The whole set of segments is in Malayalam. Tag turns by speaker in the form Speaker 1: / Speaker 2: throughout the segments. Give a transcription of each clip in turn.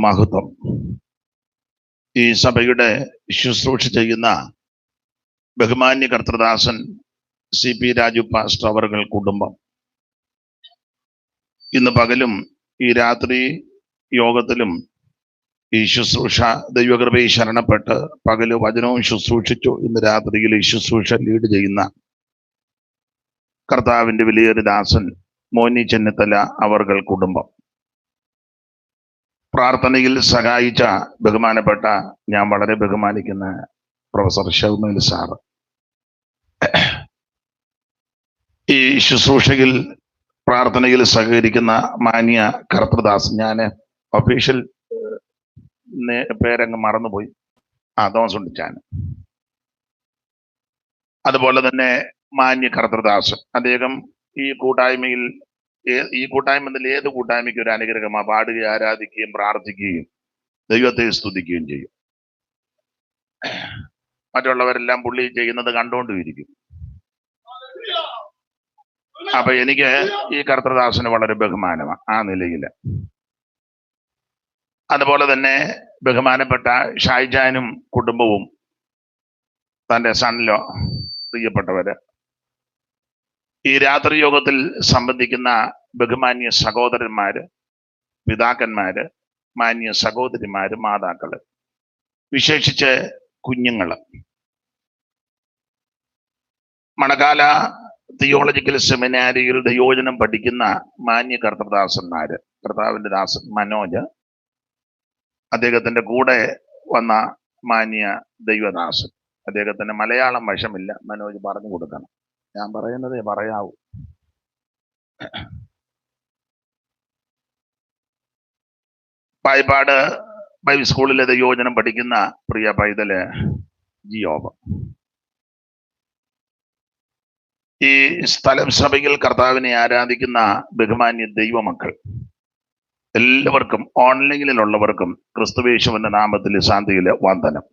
Speaker 1: മഹത്വം. ഈ സഭയുടെ ശുശ്രൂഷ ചെയ്യുന്ന ബഹുമാന്യ കർത്തൃദാസൻ CP രാജു പാസ്റ്റർ അവർകൾ കുടുംബം ഇന്ന് പകലും ഈ രാത്രി യോഗത്തിലും ഈ ശുശ്രൂഷ ദൈവകൃപയിൽ ശരണപ്പെട്ട് പകല് വചനവും ശുശ്രൂഷിച്ചു. ഇന്ന് രാത്രിയിൽ ഈ ശുശ്രൂഷ ലീഡ് ചെയ്യുന്ന കർത്താവിന്റെ വലിയൊരു ദാസൻ മോനി ചെന്നിത്തല അവർകൾ കുടുംബം, പ്രാർത്ഥനയിൽ സഹായിച്ച ബഹുമാനപ്പെട്ട ഞാൻ വളരെ ബഹുമാനിക്കുന്ന പ്രൊഫസർ ഷൗമേൽ സാറ്, ഈ ശുശ്രൂഷയിൽ പ്രാർത്ഥനയിൽ സഹകരിക്കുന്ന മാന്യ കർത്തൃദാസ്, ഞാൻ ഒഫീഷ്യൽ പേരങ്ങ് മറന്നുപോയി, തോമസുണ്ടിച്ചാൻ. അതുപോലെ തന്നെ മാന്യ കർത്തൃദാസൻ, അദ്ദേഹം ഈ കൂട്ടായ്മയിൽ ഏത് കൂട്ടായ്മയ്ക്ക് ഒരു അനുഗ്രഹമാണ്. പാടുകയും ആരാധിക്കുകയും പ്രാർത്ഥിക്കുകയും ദൈവത്തെ സ്തുതിക്കുകയും ചെയ്യും. മറ്റുള്ളവരെല്ലാം പുള്ളി ചെയ്യുന്നത് കണ്ടുകൊണ്ടിരിക്കും. അപ്പൊ എനിക്ക് ഈ കർത്തൃദാസന് വളരെ ബഹുമാനമാണ് ആ നിലയിൽ. അതുപോലെ തന്നെ ബഹുമാനപ്പെട്ട ഷായ്ജാനും കുടുംബവും, തൻ്റെ സണ്ണിലോ പ്രിയപ്പെട്ടവര്, ഈ രാത്രി യോഗത്തിൽ സംബന്ധിക്കുന്ന ബഹുമാന്യ സഹോദരന്മാര്, പിതാക്കന്മാര്, മാന്യ സഹോദരിമാര്, മാതാക്കള്, വിശേഷിച്ച് കുഞ്ഞുങ്ങള്, മണക്കാല തിയോളജിക്കൽ സെമിനാരിയിൽ ദൈവവചനം പഠിക്കുന്ന മാന്യ കർത്തൃദാസന്മാര്, കർത്താവിന്റെ ദാസൻ മനോജ്, അദ്ദേഹത്തിന്റെ കൂടെ വന്ന മാന്യ ദൈവദാസൻ, അദ്ദേഹത്തിന് മലയാളം വശമില്ല, മനോജ് പറഞ്ഞു കൊടുക്കണം, ഞാൻ പറയുന്നതേ പറയാവൂ. പായിപ്പാട് ബൈബിൾ സ്കൂളിലെ ദൈവവചനം പഠിക്കുന്ന പ്രിയ പൈതല് ജിയോബ്, ഈ സ്ഥലം സഭയിൽ കർത്താവിനെ ആരാധിക്കുന്ന ബഹുമാന്യ ദൈവമക്കൾ എല്ലാവർക്കും, ഓൺലൈനിലുള്ളവർക്കും ക്രിസ്തുവേശുവിന്റെ നാമത്തിൽ ശാന്തിയിലെ വന്ദനം.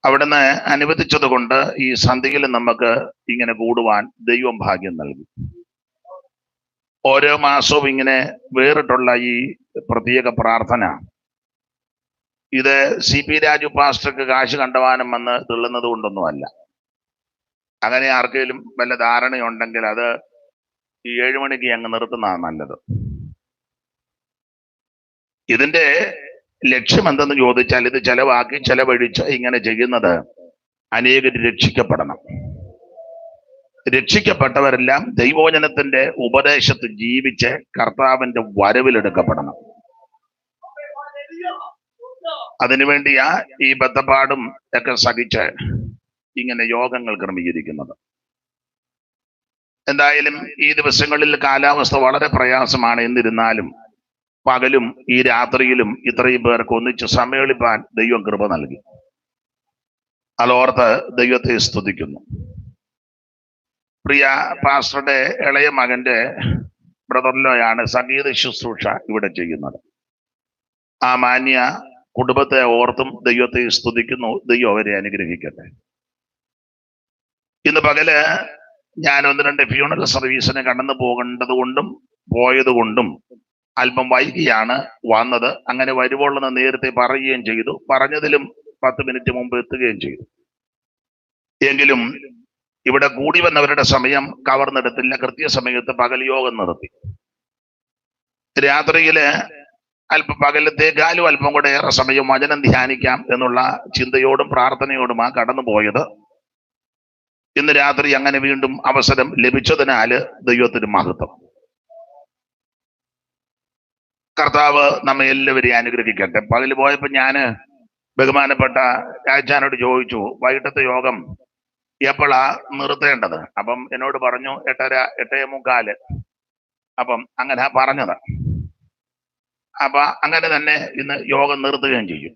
Speaker 1: അവിടുന്ന് അനുവദിച്ചത് കൊണ്ട് ഈ സന്ധ്യയിൽ നമുക്ക് ഇങ്ങനെ കൂടുവാൻ ദൈവം ഭാഗ്യം നൽകി. ഓരോ മാസവും ഇങ്ങനെ വേറിട്ടുള്ള ഈ പ്രത്യേക പ്രാർത്ഥന, ഇത് CP രാജു പാസ്റ്റർക്ക് കാശ് കണ്ടവാനം വന്ന് തുള്ളുന്നത് കൊണ്ടൊന്നുമല്ല. അങ്ങനെ ആർക്കെങ്കിലും വല്ല ധാരണയുണ്ടെങ്കിൽ അത് ഈ 7 മണിക്ക് അങ്ങ് നിർത്തുന്നതാണ് നല്ലത്. ഇതിന്റെ ലക്ഷ്യം എന്തെന്ന് ചോദിച്ചാൽ, ഇത് ചെലവഴിച്ച് ഇങ്ങനെ ചെയ്യുന്നത് അനേകർ രക്ഷിക്കപ്പെടണം. രക്ഷിക്കപ്പെട്ടവരെല്ലാം ദൈവവചനത്തിന്റെ ഉപദേശത്ത് ജീവിച്ച് കർത്താവിന്റെ വരവിലെടുക്കപ്പെടണം. അതിനുവേണ്ടിയാ ഈ ബദ്ധപ്പാടും ഒക്കെ സഹിച്ച് ഇങ്ങനെ യോഗങ്ങൾ ക്രമീകരിക്കുന്നത്. എന്തായാലും ഈ ദിവസങ്ങളിൽ കാലാവസ്ഥ വളരെ പ്രയാസമാണ്. എന്നിരുന്നാലും പകലും ഈ രാത്രിയിലും ഇത്രയും പേർക്ക് ഒന്നിച്ച് സമ്മേളിപ്പാൻ ദൈവം കൃപ നൽകി. അതോർത്ത് ദൈവത്തെ സ്തുതിക്കുന്നു. പ്രിയ പാസ്റ്ററുടെ ഇളയ മകന്റെ ബ്രദറിലോയാണ് സംഗീത ശുശ്രൂഷ ഇവിടെ ചെയ്യുന്നത്. ആ മാന്യ കുടുംബത്തെ ഓർത്തും ദൈവത്തെ സ്തുതിക്കുന്നു. ദൈവം അവരെ അനുഗ്രഹിക്കട്ടെ. ഇന്ന് പകല് ഞാൻ 1-2 ഫ്യൂണറൽ സർവീസിന് കടന്നു പോയത് കൊണ്ടും അല്പം വൈകിയാണ് വന്നത്. അങ്ങനെ വരുവോളെന്ന് നേരത്തെ പറയുകയും ചെയ്തു. പറഞ്ഞതിലും 10 മിനിറ്റ് മുമ്പ് എത്തുകയും ചെയ്തു. എങ്കിലും ഇവിടെ കൂടി വന്നവരുടെ സമയം കവർന്നെടുത്തില്ല. കൃത്യസമയത്ത് പകൽ യോഗം നിർത്തി. രാത്രിയില് പകലത്തേക്കാളും അല്പം കൂടെ ഏറെ സമയം വചനം ധ്യാനിക്കാം എന്നുള്ള ചിന്തയോടും പ്രാർത്ഥനയോടുമാണ് കടന്നു പോയത്. ഇന്ന് രാത്രി അങ്ങനെ വീണ്ടും അവസരം ലഭിച്ചതിനാല് ദൈവത്തിന് മഹത്വം. കർത്താവ് നമ്മെ എല്ലാവരെയും അനുഗ്രഹിക്കട്ടെ. പകല് പോയപ്പോ ഞാന് ബഹുമാനപ്പെട്ട രാജാനോട് ചോദിച്ചു, വൈകിട്ടത്തെ യോഗം എപ്പോഴാ നിർത്തേണ്ടത്? അപ്പം എന്നോട് പറഞ്ഞു 8:30, 8:45. അപ്പം അങ്ങനെ പറഞ്ഞത്. അപ്പൊ അങ്ങനെ തന്നെ ഇന്ന് യോഗം നിർത്തുകയും ചെയ്യും.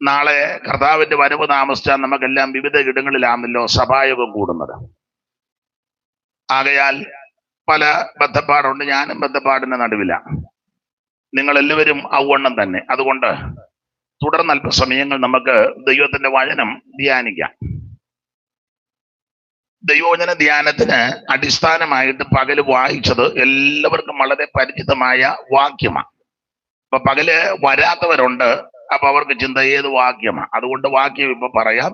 Speaker 1: നാളെ കർത്താവിന്റെ വരവ് താമസിച്ചാൽ നമുക്കെല്ലാം വിവിധ ഇടങ്ങളിലാണല്ലോ സഭായോഗം കൂടുന്നത്. ആകയാൽ പല ബദ്ധപ്പാടുണ്ട്. ഞാനും ബദ്ധപ്പാടിന്റെ നടുവിലാണ്. നിങ്ങൾ എല്ലാവരും ഔവണ്ണം തന്നെ. അതുകൊണ്ട് തുടർന്ന് അല്പസമയങ്ങൾ നമുക്ക് ദൈവത്തിന്റെ വചനം ധ്യാനിക്കാം. ദൈവവചന ധ്യാനത്തിന് അടിസ്ഥാനമായിട്ട് പകല് വായിച്ചത് എല്ലാവർക്കും വളരെ പരിചിതമായ വാക്യമാണ്. അപ്പൊ പകല് വരാത്തവരുണ്ട്. അപ്പൊ അവർക്ക് ചിന്ത ഏത് വാക്യമാണ്. അതുകൊണ്ട് വാക്യം ഇപ്പൊ പറയാം.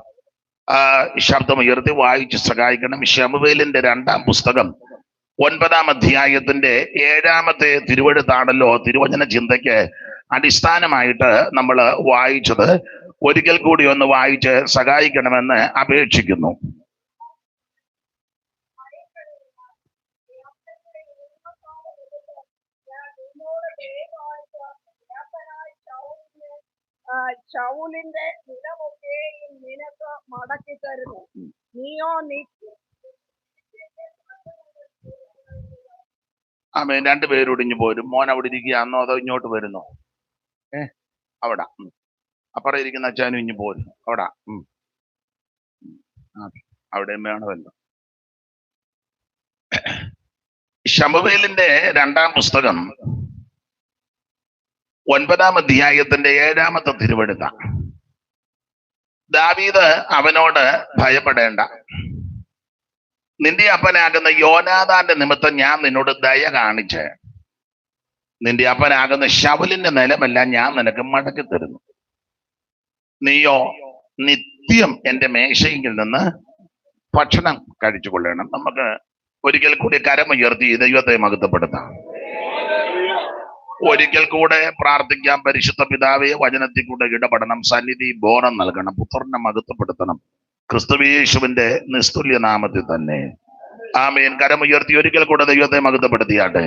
Speaker 1: ശബ്ദമുയർത്തി വായിച്ച് സഹായിക്കണം. ശമൂവേലിന്റെ 2-ാം പുസ്തകം 9-ാം അധ്യായത്തിന്റെ 7-ാമത്തെ തിരുവെഴുത്താണല്ലോ തിരുവചന ചിന്തയ്ക്ക് അടിസ്ഥാനമായിട്ട് നമ്മൾ വായിച്ചത്. ഒരിക്കൽ കൂടി ഒന്ന് വായിച്ച് സഹായിക്കണമെന്ന് അപേക്ഷിക്കുന്നു.
Speaker 2: ശൗലിന്റെ നിലമൊക്കെയും നിനക്ക് മടക്കി തരുന്നു. നീയോ
Speaker 1: ആമേൻ. രണ്ടുപേരോട് ഇഞ്ഞു പോരും. മോൻ അവിടെ ഇരിക്കുകയാണോ അതോ ഇങ്ങോട്ട് വരുന്നോ? അവിടെ അപ്പുറം ഇരിക്കുന്ന അച്ഛനും ഇഞ്ഞു പോരും. അവിടെയും വേണമല്ലോ. ശമൂവേലിന്റെ 2-ാം പുസ്തകം 9-ാം അധ്യായത്തിന്റെ 7-ാമത്തെ തിരുവെഴുത്ത. ദാവീദ് അവനോട് ഭയപ്പെടേണ്ട, നിന്റെ അപ്പനാകുന്ന യോനാഥാന്റെ നിമിത്തം ഞാൻ നിന്നോട് ദയ കാണിച്ച് നിന്റെ അപ്പനാകുന്ന ശൗലിന്റെ നിലമെല്ലാം ഞാൻ നിനക്ക് മടക്കി തരുന്നു. നീയോ നിത്യം എന്റെ മേശയിൽ നിന്ന് ഭക്ഷണം കഴിച്ചു കൊള്ളണം. നമുക്ക് ഒരിക്കൽ കൂടി കരമുയർത്തി ദൈവത്തെ മഹത്വപ്പെടുത്താം. ഒരിക്കൽ കൂടെ പ്രാർത്ഥിക്കാം. പരിശുദ്ധ പിതാവേ, വചനത്തിൽ കൂടെ ഇടപെടണം. സന്നിധി ബോധം നൽകണം. പുത്രനെ മഹത്വപ്പെടുത്തണം. ക്രിസ്തുയേശുവിന്റെ നിസ്തുല്യ നാമത്തിൽ തന്നെ ആമേൻ. കരമുയർത്തി ഒരിക്കൽ കൂടെ ദൈവത്തെ മഹത്വപ്പെടുത്തിയാട്ടെ.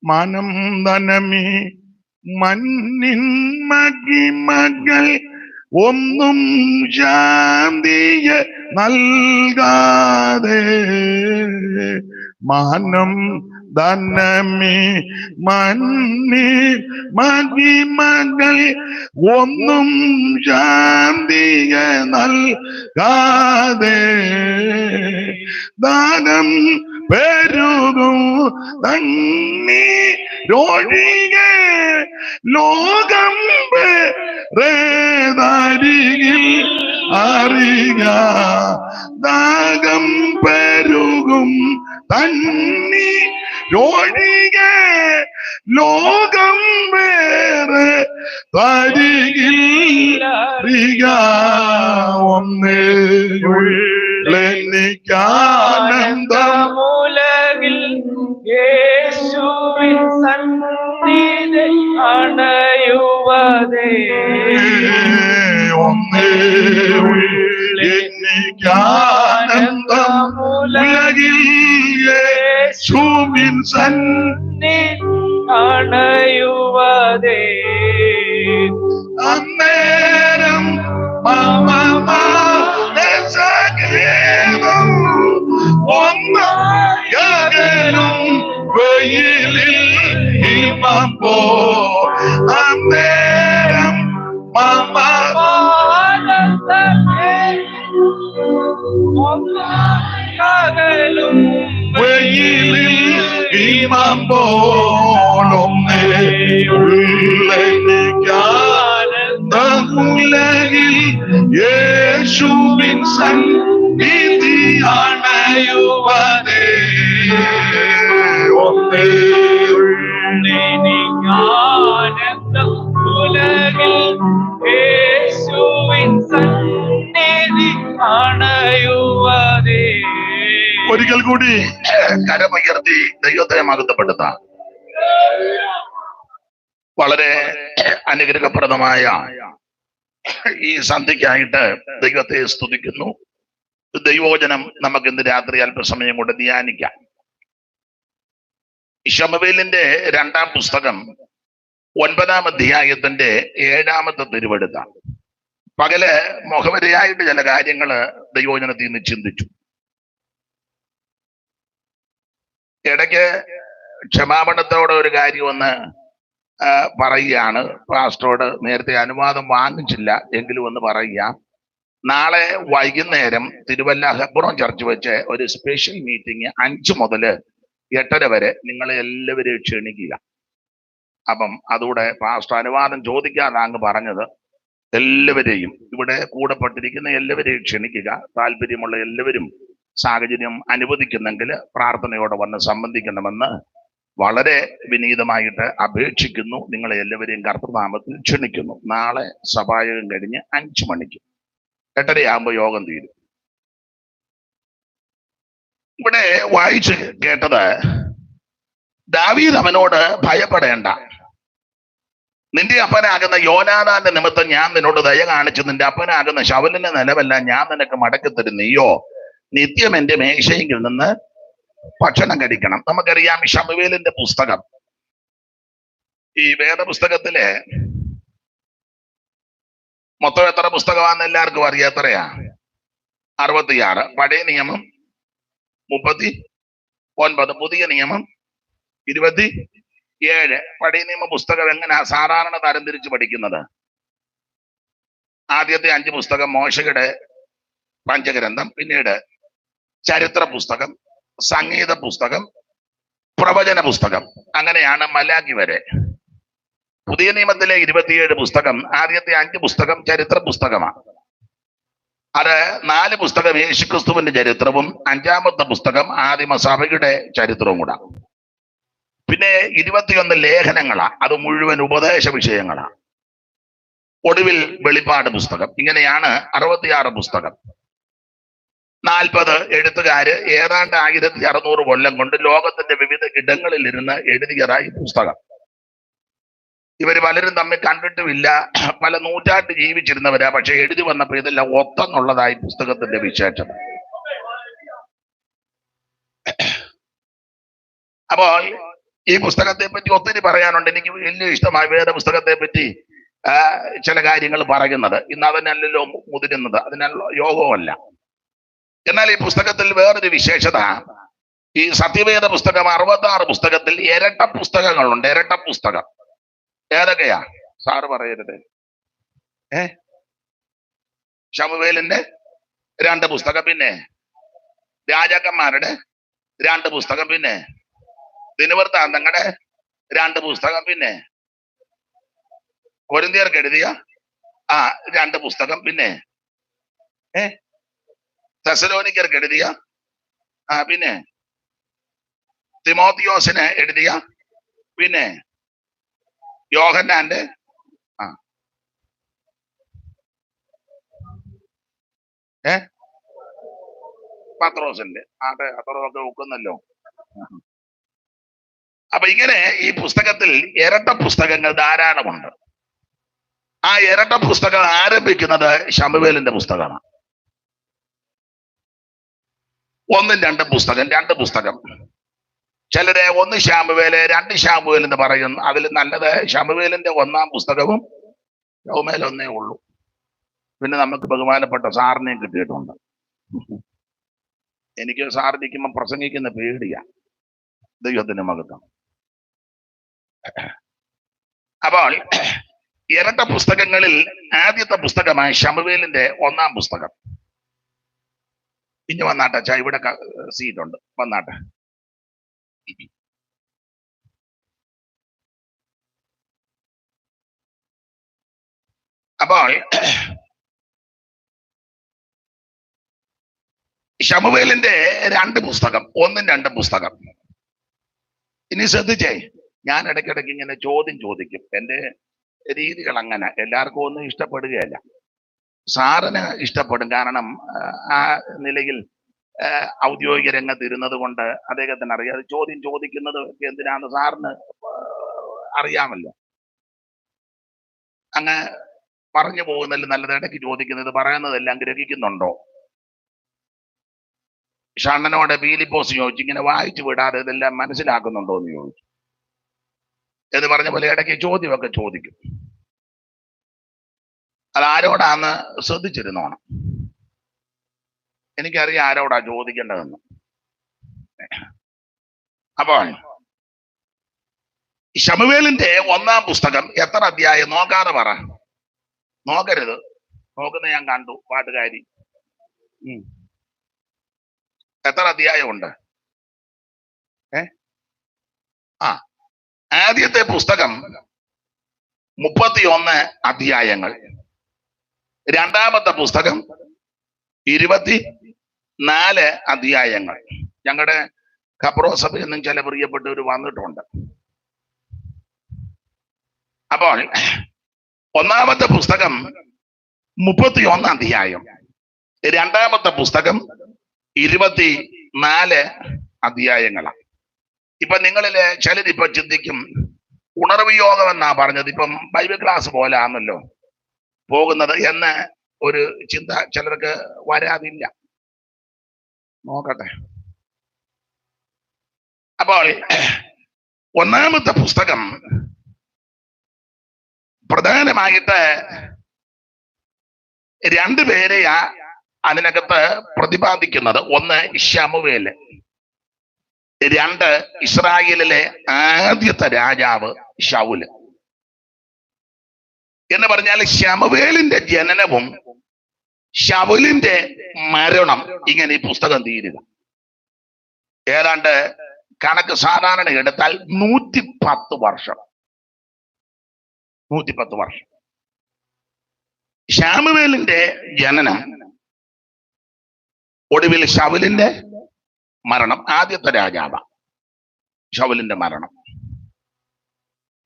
Speaker 1: മനം ധനമേ മണ്ണിൻ മഹിമകൾ ഒന്നും ശാന്തിയെ നൽകാതെ, മാനം ധനമേ മണ്ണിൻ മഹിമകൾ ഒന്നും ശാന്തിയെ നൽകാതെ, ദാനം പെരുകും തണ്ണീരൊഴികെ ലോകം വേറേതരികിൽ അറിയ, ദാഹം പെരുകും തണ്ണീരൊഴികെ ലോകം വേറെ തരികിൽ അറിയ, ഒന്നേ
Speaker 3: എനിക്കാനന്ദമുലകിൽ യേശുവിൻ സന്നിധി അണയുവതേ,
Speaker 1: ഒന്നേ എനിക്കാനന്ദമുലകിൽ യേശുവിൻ സന്നിധി
Speaker 3: അണയുവതേ,
Speaker 1: അന്നേരം ഒന്നകലും വെയിലിൽ ഹിമം പോ, അന്നേരം വെയിലിൽ ഹിമം പോലൊന്നേ ഉള്ളെനിക്കാനന്ദമുലകിൽ യേശുവിൻ സന്നിധി അണയുവതേ, ഒന്നേ
Speaker 3: എനിക്കാനന്ദമുലകിൽ യേശുവിൻ സന്നിധി അണയുവതേ.
Speaker 1: ഒരിക്കൽ കൂടി കരമുയർത്തി ദൈവത്തെ മഹത്വപ്പെടുത്താം. വളരെ അനുഗ്രഹപ്രദമായ ഈ സന്ധ്യയ്ക്കായിട്ട് ദൈവത്തെ സ്തുതിക്കുന്നു. ദൈവവചനം നമുക്ക് ഇന്ന് രാത്രി അല്പസമയം കൊണ്ട് ധ്യാനിക്കാം. ശമൂവേലിന്റെ 2-ാം പുസ്തകം 9-ാം അധ്യായത്തിന്റെ 7-ാമത്തെ തിരുവെഴുത്ത. പകല് മുഖവരയായിട്ട് ചില കാര്യങ്ങള് ദൈവവചനത്തിൽ നിന്ന് ചിന്തിച്ചു. ഇടയ്ക്ക് ക്ഷമാപണത്തോടെ ഒരു കാര്യം ഒന്ന് പറയുകയാണ്. പാസ്റ്ററോട് നേരത്തെ അനുവാദം വാങ്ങിച്ചില്ല എങ്കിലും ഒന്ന് പറയുക. നാളെ വൈകുന്നേരം തിരുവല്ല ഹെബ്രോൻ ചർച്ച് വെച്ച് ഒരു സ്പെഷ്യൽ മീറ്റിംഗ് 5 മുതൽ 8:30 വരെ നിങ്ങളെ എല്ലാവരെയും ക്ഷണിക്കുക. അപ്പം അതുകൂടെ പാസ്റ്റർ അനുവാദം ചോദിക്കാതെ അങ്ങ് പറഞ്ഞത്. എല്ലാവരെയും ഇവിടെ കൂടപ്പെട്ടിരിക്കുന്ന എല്ലാവരെയും ക്ഷണിക്കുക. താല്പര്യമുള്ള എല്ലാവരും സാഹചര്യം അനുവദിക്കുന്നെങ്കിൽ പ്രാർത്ഥനയോടെ വന്ന് സംബന്ധിക്കണമെന്ന് വളരെ വിനീതമായിട്ട് അപേക്ഷിക്കുന്നു. നിങ്ങളെ എല്ലാവരെയും കർത്തൃനാമത്തിൽ ക്ഷണിക്കുന്നു. നാളെ സഭായോഗം കഴിഞ്ഞ് 5 മണിക്ക് 8:30 യോഗം തീരും. ഇവിടെ വായിച്ച് കേട്ടത്, ദാവീദ് അവനോട് ഭയപ്പെടേണ്ട, നിന്റെ അപ്പനാകുന്ന യോനാഥാന്റെ നിമിത്തം ഞാൻ നിന്നോട് ദയ കാണിച്ചു, നിന്റെ അപ്പനാകുന്ന ശൗലിന്റെ നിലവല്ല ഞാൻ നിനക്ക് മടക്കി തരും. നീയോ നിത്യം എന്റെ മേശയെങ്കിൽ നിന്ന് ഭക്ഷണം കഴിക്കണം. നമുക്കറിയാം ശമൂവേലിന്റെ പുസ്തകം, ഈ വേദപുസ്തകത്തിലെ മൊത്തം എത്ര പുസ്തകമാണെന്ന് എല്ലാവർക്കും അറിയാം. എത്രയാ? 66. പഴയ നിയമം 39, പുതിയ നിയമം 27. പഴയ നിയമ പുസ്തകം എങ്ങനെയാ സാധാരണ തരംതിരിച്ച് പഠിക്കുന്നത്? ആദ്യത്തെ 5 പുസ്തകം മോശയുടെ പഞ്ചഗ്രന്ഥം, പിന്നീട് ചരിത്ര പുസ്തകം, സംഗീത പുസ്തകം, പ്രവചന പുസ്തകം, അങ്ങനെയാണ് മലാഖി വരെ. പുതിയ നിയമത്തിലെ 27 പുസ്തകം, ആദ്യത്തെ 5 പുസ്തകം ചരിത്ര പുസ്തകമാണ്. അത് 4 പുസ്തകം യേശുക്രിസ്തുവിന്റെ ചരിത്രവും 5-ാമത്തെ പുസ്തകം ആദിമസഭയുടെ ചരിത്രവും കൂടാ. പിന്നെ 21 ലേഖനങ്ങളാ, അത് മുഴുവൻ ഉപദേശ വിഷയങ്ങളാ. ഒടുവിൽ വെളിപ്പാട് പുസ്തകം. ഇങ്ങനെയാണ് 66 പുസ്തകം. 40 എഴുത്തുകാര് ഏതാണ്ട് 1600 കൊല്ലം കൊണ്ട് ലോകത്തിന്റെ വിവിധ ഇടങ്ങളിൽ ഇരുന്ന് എഴുതിയതായി പുസ്തകം. ഇവര് പലരും തമ്മിൽ കണ്ടിട്ടുമില്ല, പല നൂറ്റാണ്ട് ജീവിച്ചിരുന്നവരാ. പക്ഷെ എഴുതി വന്നപ്പോ ഇതെല്ലാം ഒത്തെന്നുള്ളതായി പുസ്തകത്തിന്റെ വിശേഷം. അപ്പോൾ ഈ പുസ്തകത്തെ പറ്റി ഒത്തിരി പറയാനുണ്ട്. എനിക്ക് വലിയ ഇഷ്ടമായി വേദ പുസ്തകത്തെ പറ്റി ചില കാര്യങ്ങൾ പറയുന്നത്. ഇന്ന് അതിനല്ലല്ലോ മുതിരുന്നത്, അതിനുള്ള യോഗവുമല്ല. എന്നാൽ ഈ പുസ്തകത്തിൽ വേറൊരു വിശേഷത, ഈ സത്യവേദ പുസ്തകം 66 പുസ്തകത്തിൽ ഇരട്ട പുസ്തകങ്ങളുണ്ട്. ഇരട്ട പുസ്തകം ഏതൊക്കെയാ? സാറ് പറയരുത്. ശമൂവേലിന്റെ 2 പുസ്തകം, പിന്നെ രാജാക്കന്മാരുടെ 2 പുസ്തകം, പിന്നെ ദിനവൃത്താന്തങ്ങളുടെ 2 പുസ്തകം, പിന്നെ കൊരിന്ത്യർക്ക് എഴുതിയ 2 പുസ്തകം, പിന്നെ തെസലോനിക്കർക്ക് എഴുതിയ, പിന്നെ തിമോത്തിയോസിന് എഴുതിയ, പിന്നെ യോഹന്നാന്റെ പത്രോസിന്റെ അത്രയൊക്കെ ഒക്കുന്നല്ലോ. അപ്പൊ ഇങ്ങനെ ഈ പുസ്തകത്തിൽ ഇരട്ട പുസ്തകങ്ങൾ ധാരാളമുണ്ട്. ആ ഇരട്ട പുസ്തകം ആരംഭിക്കുന്നത് ശമൂവേലിന്റെ പുസ്തകമാണ്. 1, 2 പുസ്തകം, 2 പുസ്തകം. ചിലരെ 1 ശമൂവേല് 2 ശമൂവേൽ എന്ന് പറയും. അതിൽ നല്ലത് ശമൂവേലിന്റെ 1-ാം പുസ്തകവും ശമൂവേൽ 1 ഉള്ളൂ. പിന്നെ നമുക്ക് ബഹുമാനപ്പെട്ട സാറിനെയും കിട്ടിയിട്ടുണ്ട്. എനിക്ക് സാറിനിക്കുമ്പോൾ പ്രസംഗിക്കുന്ന പേടിയാ. ദൈവത്തിന്റെ മഹത്വം. അപ്പോൾ ഇരട്ട പുസ്തകങ്ങളിൽ ആദ്യത്തെ പുസ്തകമായ ശമൂവേലിന്റെ 1-ാം പുസ്തകം. ഇനി വന്നാട്ടെ, ഇവിടെ സീറ്റ് ഉണ്ട്, വന്നാട്ടെ. അപ്പോൾ ശമൂവേലിന്റെ 2 പുസ്തകം, 1-ഉം 2-ഉം പുസ്തകം. ഇനി ശ്രദ്ധിച്ചേ, ഞാൻ ഇടയ്ക്കിടയ്ക്ക് ഇങ്ങനെ ചോദ്യം ചോദിക്കും. എന്റെ രീതികൾ അങ്ങനെ എല്ലാവർക്കും ഒന്നും ഇഷ്ടപ്പെടുകയല്ല. സാറിന് ഇഷ്ടപ്പെടും, കാരണം ആ നിലയിൽ ഔദ്യോഗിക രംഗത്ത് ഇരുന്നത് കൊണ്ട് അദ്ദേഹത്തിന് അറിയാം. അത് ചോദ്യം ചോദിക്കുന്നത് എന്തിനാന്ന് സാറിന് അറിയാമല്ലോ. അങ്ങ് പറഞ്ഞു പോകുന്നതിൽ നല്ലത് ഇടയ്ക്ക് ചോദിക്കുന്നത്, പറയുന്നതെല്ലാം ഗ്രഹിക്കുന്നുണ്ടോ? ഷണ്ണനോട് പീലിപ്പോസ് ചോദിച്ചു, ഇങ്ങനെ വായിച്ചു വിടാതെ ഇതെല്ലാം മനസ്സിലാക്കുന്നുണ്ടോ എന്ന് ചോദിച്ചു. എന്ന് പറഞ്ഞ പോലെ ഇടയ്ക്ക് ചോദ്യമൊക്കെ ചോദിക്കും. അതാരോടാന്ന് ശ്രദ്ധിച്ചിരുന്നോണം. എനിക്കറിയാം ആരോടാ ചോദിക്കേണ്ടതെന്ന്. അപ്പോൾ ശമൂവേലിന്റെ 1-ാം പുസ്തകം എത്ര അധ്യായം? നോക്കാതെ പറ. നോക്കരുത്, നോക്കുന്ന ഞാൻ കണ്ടു പാട്ടുകാരി. എത്ര അധ്യായമുണ്ട്? ആദ്യത്തെ പുസ്തകം 31 അധ്യായങ്ങൾ. 2-ാമത്തെ പുസ്തകം 24 അധ്യായങ്ങൾ. ഞങ്ങളുടെ ഖബ്രോ സഭയിൽ നിന്നും ചില പ്രിയപ്പെട്ടവർ വന്നിട്ടുണ്ട്. അപ്പോൾ ഒന്നാമത്തെ പുസ്തകം 31 അധ്യായം, രണ്ടാമത്തെ പുസ്തകം 24 അധ്യായങ്ങളാണ്. ഇപ്പൊ നിങ്ങളില് ചിലരിപ്പൊ ചിന്തിക്കും, ഉണർവ് യോഗം എന്നാ പറഞ്ഞത്, ഇപ്പം ബൈബിൾ ക്ലാസ് പോലെ ആണല്ലോ പോകുന്നത് എന്ന് ഒരു ചിന്ത ചിലർക്ക് വരാതില്ല. നോക്കട്ടെ. അപ്പോൾ ഒന്നാമത്തെ പുസ്തകം പ്രധാനമായിട്ട് രണ്ടുപേരെയാ അതിനകത്ത് പ്രതിപാദിക്കുന്നത്. ഒന്ന് ശമൂവേല്, രണ്ട് ഇസ്രായേലിലെ ആദ്യത്തെ രാജാവ് ശൗല്. എന്ന് പറഞ്ഞാൽ ശമൂവേലിന്റെ ജനനവും ശൗലിന്റെ മരണം ഇങ്ങനെ ഈ പുസ്തകം തീരുക. ഏതാണ്ട് കണക്ക് സാധാരണ എടുത്താൽ 110 വർഷം. 110 വർഷം. ശമൂവേലിന്റെ ജനനം, ഒടുവിൽ ശൗലിന്റെ മരണം, ആദ്യത്തെ രാജാവ് ശൗലിന്റെ മരണം.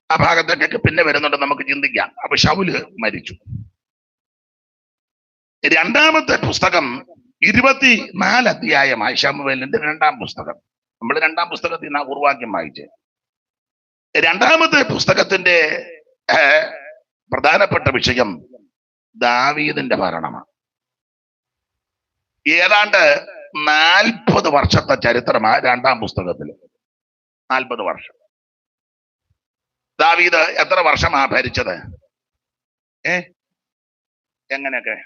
Speaker 1: ആ ഭാഗത്തേക്കൊക്കെ പിന്നെ വരുന്നുണ്ട്, നമുക്ക് ചിന്തിക്കാം. അപ്പൊ ശൗല് മരിച്ചു. രണ്ടാമത്തെ പുസ്തകം 24 അധ്യായമായി ശമൂവേലിന്റെ രണ്ടാം പുസ്തകം. നമ്മൾ രണ്ടാം പുസ്തകത്തിൽ നിന്ന് പൂർവാക്യം വായിച്ച്, രണ്ടാമത്തെ പുസ്തകത്തിന്റെ പ്രധാനപ്പെട്ട വിഷയം ദാവീദിന്റെ ഭരണമാണ്. ഏതാണ്ട് 40 വർഷത്തെ ചരിത്രമാണ് രണ്ടാം പുസ്തകത്തിൽ. 40 വർഷം. ദാവീദ് എത്ര വർഷമാ ഭരിച്ചത്? എങ്ങനെയൊക്കെ?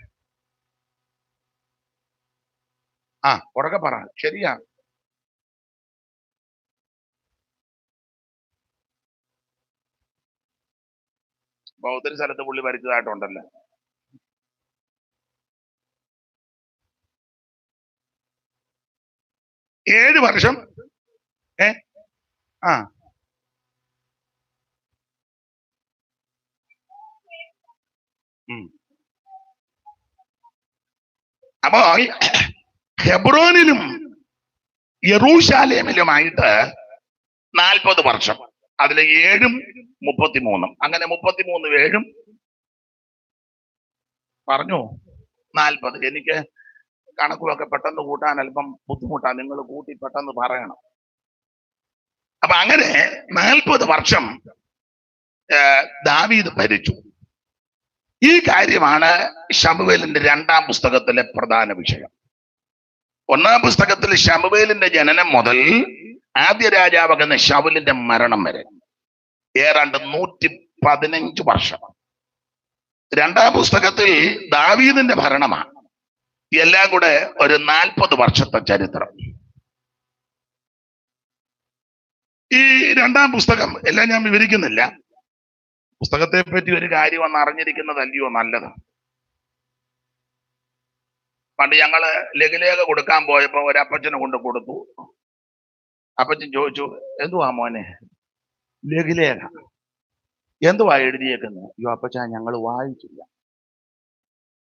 Speaker 1: ഉറക്കെ പറ. ശരിയാ. അപ്പൊ ഒത്തിരി സ്ഥലത്ത് പുള്ളി ഭരിച്ചതായിട്ടുണ്ടല്ലോ. ഏഴ് വർഷം. അപ്പോ ഹെബ്രോനിലും യെറൂശലേമിലുമായിട്ട് 40 വർഷം. അതിലെ 7ഉം 33. അങ്ങനെ 33 7ഉം പറഞ്ഞു 40. എനിക്ക് കണക്കുമൊക്കെ പെട്ടെന്ന് കൂട്ടാൻ അല്പം ബുദ്ധിമുട്ടാണ്. നിങ്ങൾ കൂട്ടി പെട്ടെന്ന് പറയണം. അപ്പൊ അങ്ങനെ 40 വർഷം ദാവീദ് ഭരിച്ചു. ഈ കാര്യമാണ് ശമൂവേലിന്റെ രണ്ടാം പുസ്തകത്തിലെ പ്രധാന വിഷയം. ഒന്നാം പുസ്തകത്തിൽ ശമൂവേലിന്റെ ജനനം മുതൽ ആദ്യ രാജാവാകുന്ന ശൗലിന്റെ മരണം വരെ ഏതാണ്ട് 115 വർഷം. രണ്ടാം പുസ്തകത്തിൽ ദാവീദിന്റെ ഭരണമാണ്. എല്ലാം കൂടെ ഒരു 40 വർഷത്തെ ചരിത്രം. ഈ രണ്ടാം പുസ്തകം എല്ലാം ഞാൻ വിവരിക്കുന്നില്ല. പുസ്തകത്തെ പറ്റി ഒരു കാര്യം ഒന്ന് അറിഞ്ഞിരിക്കുന്നതല്ലയോ നല്ലത്. പണ്ട് ഞങ്ങള് ലഘുലേഖ കൊടുക്കാൻ പോയപ്പോ ഒരപ്പച്ചനെ കൊണ്ട് കൊടുത്തു. അപ്പച്ചൻ ചോദിച്ചു, എന്തുവാ മോനെ ലഘുലേഖ? എന്തുവാ എഴുതിയേക്കുന്നത്? അയ്യോ അപ്പച്ചാ, ഞങ്ങൾ വായിച്ചില്ല.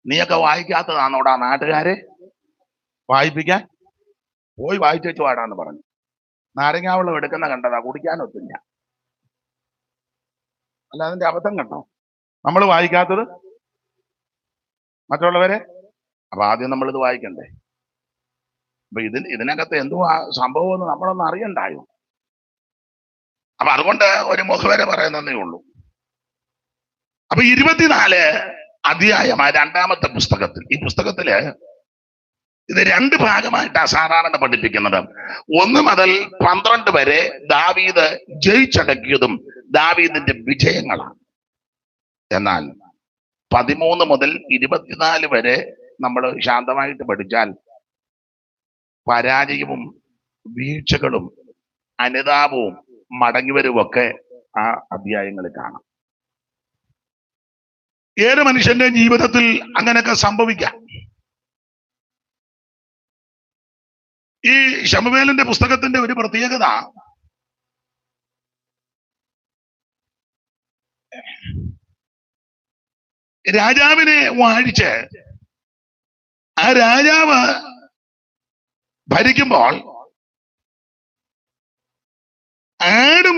Speaker 1: നീയൊക്കെ വായിക്കാത്തതാണോടാ നാട്ടുകാരെ വായിപ്പിക്കാൻ? പോയി വായിച്ചു പാടാന്ന് പറഞ്ഞു. നാരങ്ങാവെള്ളം എടുക്കുന്ന കണ്ടതാ, കുടിക്കാനൊത്തില്ല. അല്ല, അതിന്റെ അബദ്ധം കണ്ടോ? നമ്മൾ വായിക്കാത്തത് മറ്റുള്ളവരെ. അപ്പൊ ആദ്യം നമ്മളിത് വായിക്കണ്ടേ? അപ്പൊ ഇതിനകത്ത് എന്തുവാ സംഭവം എന്ന് നമ്മളൊന്നും അറിയണ്ടായോ? അപ്പൊ അതുകൊണ്ട് ഒരു മുഖവരെ പറയുന്നതേ ഉള്ളൂ. അപ്പൊ 24 അധ്യായമായ രണ്ടാമത്തെ പുസ്തകത്തിൽ, ഈ പുസ്തകത്തില് ഇത് 2 ഭാഗമായിട്ടാണ് സാധാരണ പഠിപ്പിക്കുന്നത്. 1 മുതൽ 12 വരെ ദാവീദ് ജയിച്ചടക്കിയതും ദാവീദിന്റെ വിജയങ്ങളാണ്. എന്നാൽ 13 മുതൽ 24 വരെ നമ്മൾ ശാന്തമായിട്ട് പഠിച്ചാൽ പരാജയവും വീഴ്ചകളും അനുതാപവും മടങ്ങിവരുമൊക്കെ ആ അധ്യായങ്ങളിൽ കാണാം. ഏത് മനുഷ്യന്റെ ജീവിതത്തിൽ അങ്ങനെയൊക്കെ സംഭവിക്കാം. ഈ ശമൂവേലിന്റെ പുസ്തകത്തിന്റെ ഒരു പ്രത്യേകത, രാജാവിനെ വാഴിച്ച് ആ രാജാവ് ഭരിക്കുമ്പോൾ ആടും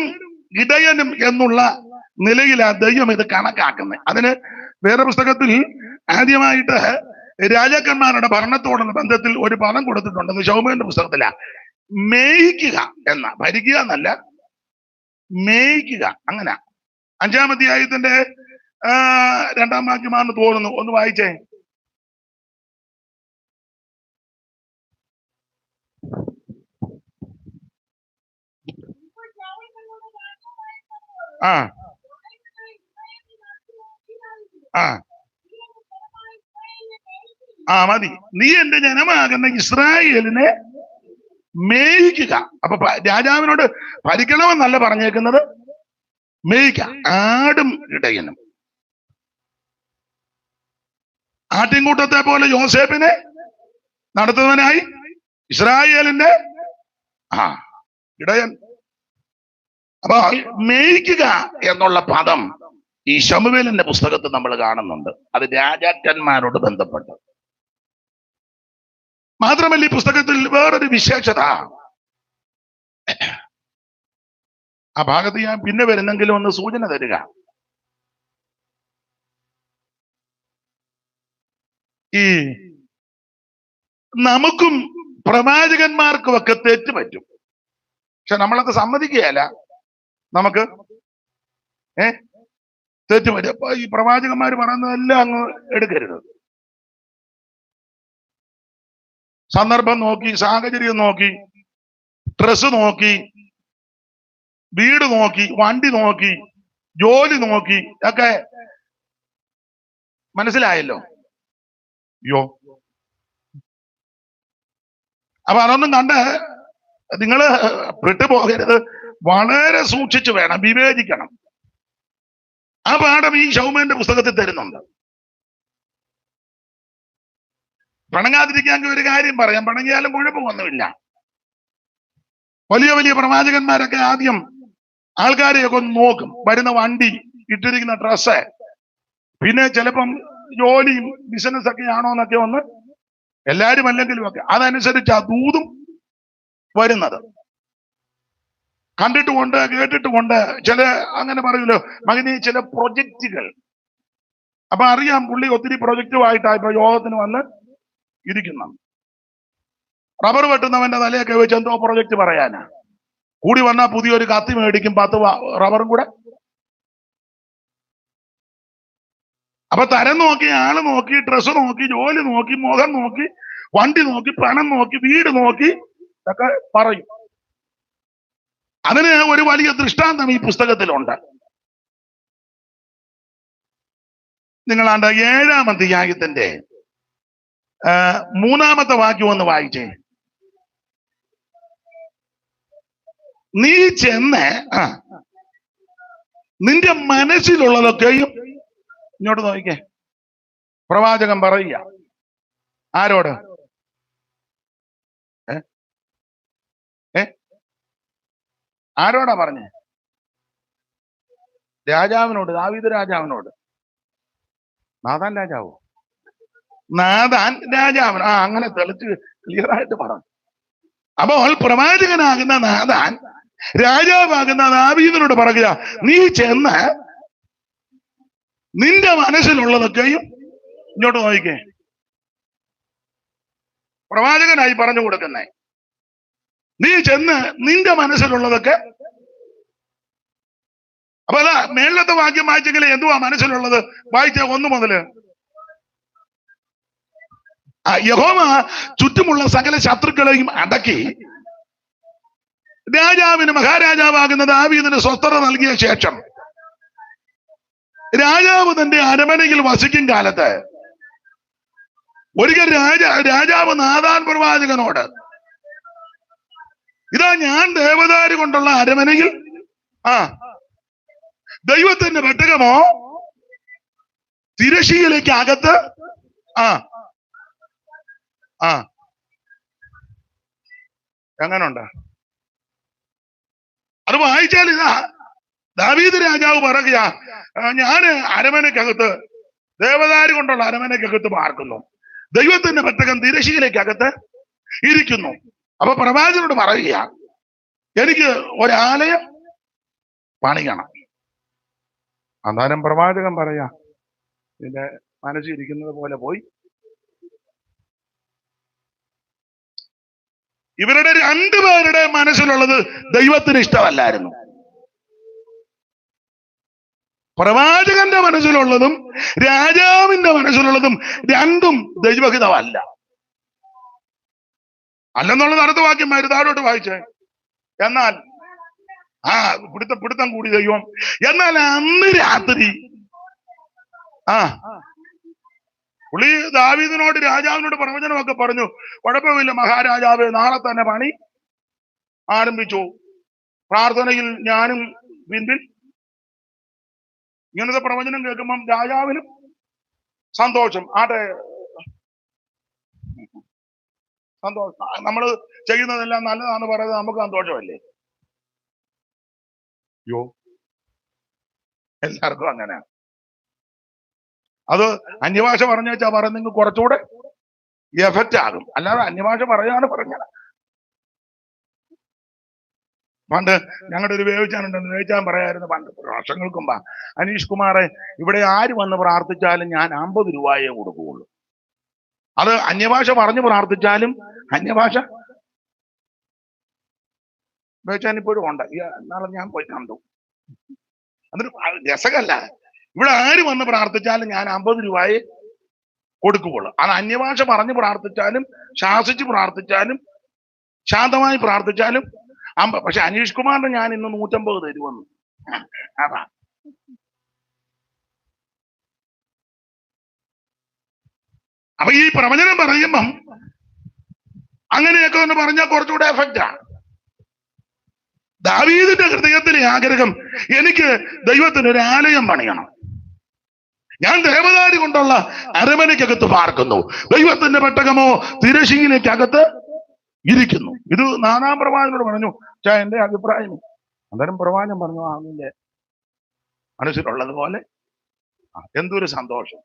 Speaker 1: ഇടയനും എന്നുള്ള നിലയിലാ ദൈവം ഇത് കണക്കാക്കുന്നത്. അതിന് വേറെ പുസ്തകത്തിൽ ആദ്യമായിട്ട് രാജാക്കന്മാരുടെ ഭരണത്തോടുള്ള ബന്ധത്തിൽ ഒരു പദം കൊടുത്തിട്ടുണ്ട്. ശൗമേന്റെ പുസ്തകത്തിലാ. മേയിക്കുക എന്ന, ഭരിക്കുക എന്നല്ല, മേയിക്കുക. അങ്ങനെ 5-ാം അധ്യായത്തിന്റെ 2-ാം വാക്യമാണെന്ന് തോന്നുന്നു. ഒന്ന് വായിച്ചേ. ആ ആ ആ മതി. നീ എന്റെ ജനമാകുന്ന ഇസ്രായേലിനെ മേയിക്കുക. അപ്പൊ രാജാവിനോട് ഭരിക്കണമെന്നല്ല പറഞ്ഞേക്കുന്നത്, മേയിക്ക. ആടും ഇടയനും. ആട്ടിൻകൂട്ടത്തെ പോലെ യോസേപ്പിനെ നടത്തുന്നവനായി ഇസ്രായേലിന്റെ ഇടയൻ. അപ്പൊ മേയിക്കുക എന്നുള്ള പദം ഈ ശമൂവേലിന്റെ പുസ്തകത്തിൽ നമ്മൾ കാണുന്നുണ്ട്. അത് രാജാക്കന്മാരോട് ബന്ധപ്പെട്ട്. മാത്രമല്ല ഈ പുസ്തകത്തിൽ വേറൊരു വിശേഷത, ആ ഭാഗത്ത് ഞാൻ പിന്നെ വരുന്നെങ്കിലും ഒന്ന് സൂചന തരിക. ഈ നമുക്കും പ്രവാചകന്മാർക്കും ഒക്കെ തെറ്റ് പറ്റും. പക്ഷെ നമ്മളത് സമ്മതിക്കുകയല്ല. നമുക്ക് തെറ്റ് പറ്റും. അപ്പൊ ഈ പ്രവാചകന്മാർ പറയുന്നതെല്ലാം അങ്ങ് എടുക്കരുത്. സന്ദർഭം നോക്കി, സാഹചര്യം നോക്കി, ഡ്രസ് നോക്കി, വീട് നോക്കി, വണ്ടി നോക്കി, ജോലി നോക്കി ഒക്കെ മനസ്സിലായല്ലോ. യോ അപ്പൊ അതൊന്നും കണ്ട് നിങ്ങള് പെട്ടുപോകരുത്. വളരെ സൂക്ഷിച്ചു വേണം, വിവേചിക്കണം. ആ പാഠം ഈ ശൗമേന്റെ പുസ്തകത്തിൽ തരുന്നുണ്ട്. പിണങ്ങാതിരിക്കാൻ ഒരു കാര്യം പറയാം, പിണങ്ങിയാലും കുഴപ്പമൊന്നുമില്ല. വലിയ വലിയ പ്രവാചകന്മാരൊക്കെ ആദ്യം ആൾക്കാരെയൊക്കെ ഒന്ന് നോക്കും. വരുന്ന വണ്ടി, ഇട്ടിരിക്കുന്ന ഡ്രസ്സ്, പിന്നെ ചിലപ്പം ജോലിയും ബിസിനസ് ഒക്കെ ആണോ എന്നൊക്കെ ഒന്ന്, എല്ലാരും അല്ലെങ്കിലും ഒക്കെ അതനുസരിച്ച് ആ ദൂതും വരുന്നത്. കണ്ടിട്ടുമുണ്ട്, കേട്ടിട്ടുമുണ്ട്. ചില അങ്ങനെ പറയൂലോ, മകനെ ചില പ്രൊജക്റ്റുകൾ. അപ്പൊ അറിയാം പുള്ളി ഒത്തിരി പ്രൊജക്റ്റുമായിട്ടാ ഇപ്പൊ യോഗത്തിന് വന്ന് ഇരിക്കുന്നു. റബ്ബർ വെട്ടുന്നവന്റെ തലയൊക്കെ വെച്ച് എന്തോ പ്രൊജക്റ്റ് പറയാനാ. കൂടി വന്നാൽ പുതിയൊരു കത്തി മേടിക്കും, 10 റബ്ബറും കൂടെ. അപ്പൊ തരം നോക്കി, ആള് നോക്കി, ഡ്രസ്സ് നോക്കി, ജോലി നോക്കി, മുഖം നോക്കി, വണ്ടി നോക്കി, പണം നോക്കി, വീട് നോക്കി ഒക്കെ പറയും. അതിന് ഒരു വലിയ ദൃഷ്ടാന്തം ഈ പുസ്തകത്തിലുണ്ട്. നിങ്ങളാണ്ട് 7-ാം അധ്യായത്തിന്റെ 3-ാമത്തെ വാക്യം ഒന്ന് വായിച്ചേ. നീ ചെന്ന് നിന്റെ മനസ്സിലുള്ളതൊക്കെയും ഇങ്ങോട്ട് നോക്കിക്കേ. പ്രവാചകൻ പറയുക ആരോട്? ആരോടാ പറഞ്ഞേ? രാജാവിനോട്, ദാവീദ് രാജാവിനോട്. നാഥാൻ രാജാവോ? നാഥാൻ രാജാവൻ. അങ്ങനെ തെളിച്ച് ക്ലിയർ ആയിട്ട് പറഞ്ഞു. അപ്പോൾ പ്രവാചകനാകുന്ന നാഥാൻ രാജാവാകുന്ന ദാവീദിനോട് പറയുക, നീ ചെന്ന് നിന്റെ മനസ്സിലുള്ളതൊക്കെയും ഇങ്ങോട്ട് നോക്കിക്കേ. പ്രവാചകനായി പറഞ്ഞു കൊടുക്കുന്നേ, നീ ചെന്ന് നിന്റെ മനസ്സിലുള്ളതൊക്കെ. അപ്പൊ അതാ മേളത്തെ വാക്യം വായിച്ചെങ്കിൽ എന്തുവാ മനസ്സിലുള്ളത്? വായിച്ച 1 മുതല്. യഹോവ ചുറ്റുമുള്ള സകല ശത്രുക്കളെയും അടക്കി രാജാവിന്, മഹാരാജാവാകുന്ന ദാവീദിന് സ്വസ്ഥത നൽകിയ ശേഷം രാജാവ് തന്റെ അരമനയിൽ വസിക്കും കാലത്ത് ഒരിക്കൽ രാജാവ് നാഥാൻ പ്രവാചകനോട്, ഇതാ ഞാൻ ദേവദാരു കൊണ്ടുള്ള അരമനയിൽ ദൈവത്തിന്റെ പെട്ടകമോ തിരശ്ശീലയ്ക്ക് അകത്ത് എങ്ങനുണ്ട്? അത് വായിച്ചാൽ ഇതാ ദാവീദ് രാജാവ് പറയുക, ഞാന് അരമനക്കകത്ത്, ദേവദാരു കൊണ്ടുള്ള അരമനക്കകത്ത് പാർക്കുന്നു, ദൈവത്തിന്റെ പെട്ടകം തിരശ്ശീലയ്ക്കകത്ത് ഇരിക്കുന്നു. അപ്പൊ പ്രവാചകനോട് പറയുക, എനിക്ക് ഒരാലയം പണിയണം. അന്നേരം പ്രവാചകൻ പറയാ, നിന്റെ മനസ്സിരിക്കുന്നത് പോലെ പോയി. ഇവരുടെ രണ്ടുപേരുടെ മനസ്സിലുള്ളത് ദൈവത്തിന് ഇഷ്ടമല്ലായിരുന്നു. പ്രവാചകന്റെ മനസ്സിലുള്ളതും രാജാവിന്റെ മനസ്സിലുള്ളതും രണ്ടും ദൈവഹിതമല്ല. അല്ലെന്നുള്ളത് അടുത്ത വാക്യം താഴോട്ട് വായിച്ചേ. എന്നാൽ പിടുത്തം കൂടി ദൈവം. എന്നാൽ അന്ന് രാത്രി പുള്ളി ദാവീദിനോട് രാജാവിനോട് പ്രവചനമൊക്കെ പറഞ്ഞു. കുഴപ്പമില്ല മഹാരാജാവേ, നാളെ തന്നെ പണി ആരംഭിച്ചു. പ്രാർത്ഥനയിൽ ഞാനും പിന്നിൽ. ഇങ്ങനത്തെ പ്രവചനം കേൾക്കുമ്പം രാജാവിനും സന്തോഷം. സന്തോഷം. നമ്മൾ ചെയ്യുന്നതെല്ലാം നല്ലതാണെന്ന് പറയുന്നത് നമുക്ക് സന്തോഷമല്ലേ? യോ, എല്ലാവർക്കും അങ്ങനെ. അത് അന്യഭാഷ പറഞ്ഞാ പറയുന്നെങ്കിൽ കുറച്ചുകൂടെ എഫക്റ്റ് ആകും. അല്ലാതെ അന്യഭാഷ പറയാതെ പറഞ്ഞത്. പണ്ട് ഞങ്ങളുടെ ഒരു വേവിച്ചാനുണ്ടെന്ന്, വേവിച്ചാൻ പറയായിരുന്നു പണ്ട് വർഷങ്ങൾക്ക് മുമ്പ്, അനീഷ് കുമാറെ, ഇവിടെ ആര് വന്ന് പ്രാർത്ഥിച്ചാലും ഞാൻ 50 രൂപയെ കൊടുക്കുകയുള്ളൂ. അത് അന്യഭാഷ പറഞ്ഞു പ്രാർത്ഥിച്ചാലും അന്യഭാഷ വേവിച്ചാൻ ഇപ്പോഴും ഉണ്ട്. നാളെ ഞാൻ പോയി കണ്ടു. അതൊരു രസകല്ല. ഇവിടെ ആര് വന്ന് പ്രാർത്ഥിച്ചാലും ഞാൻ 50 രൂപയെ കൊടുക്കുകയുള്ളൂ. അത് അന്യഭാഷ പറഞ്ഞു പ്രാർത്ഥിച്ചാലും ശാസിച്ച് പ്രാർത്ഥിച്ചാലും ശാന്തമായി പ്രാർത്ഥിച്ചാലും പക്ഷെ അനീഷ് കുമാറിന് ഞാൻ ഇന്ന് 150 തരുമെന്ന്. അതാ അപ്പൊ ഈ പ്രവചനം പറയുമ്പം അങ്ങനെയൊക്കെ ഒന്ന് പറഞ്ഞാൽ കുറച്ചുകൂടെ എഫക്റ്റാ. ദാവീദിന്റെ ഹൃദയത്തിലെ ആഗ്രഹം, എനിക്ക് ദൈവത്തിന് ഒരു ആലയം പണിയണം. ഞാൻ ദേവദാരി കൊണ്ടുള്ള അരമനയ്ക്കകത്ത് പാർക്കുന്നു, ദൈവത്തിന്റെ പെട്ടകമോ തിരശീലയ്ക്കകത്ത് ഇരിക്കുന്നു. ഇത് 4-ാം പ്രവാചകനോട് പറഞ്ഞു, എന്റെ അഭിപ്രായം. അന്നേരം പ്രവാചകൻ പറഞ്ഞു, നിന്റെ മനസ്സിലുള്ളത് പോലെ. എന്തൊരു സന്തോഷം.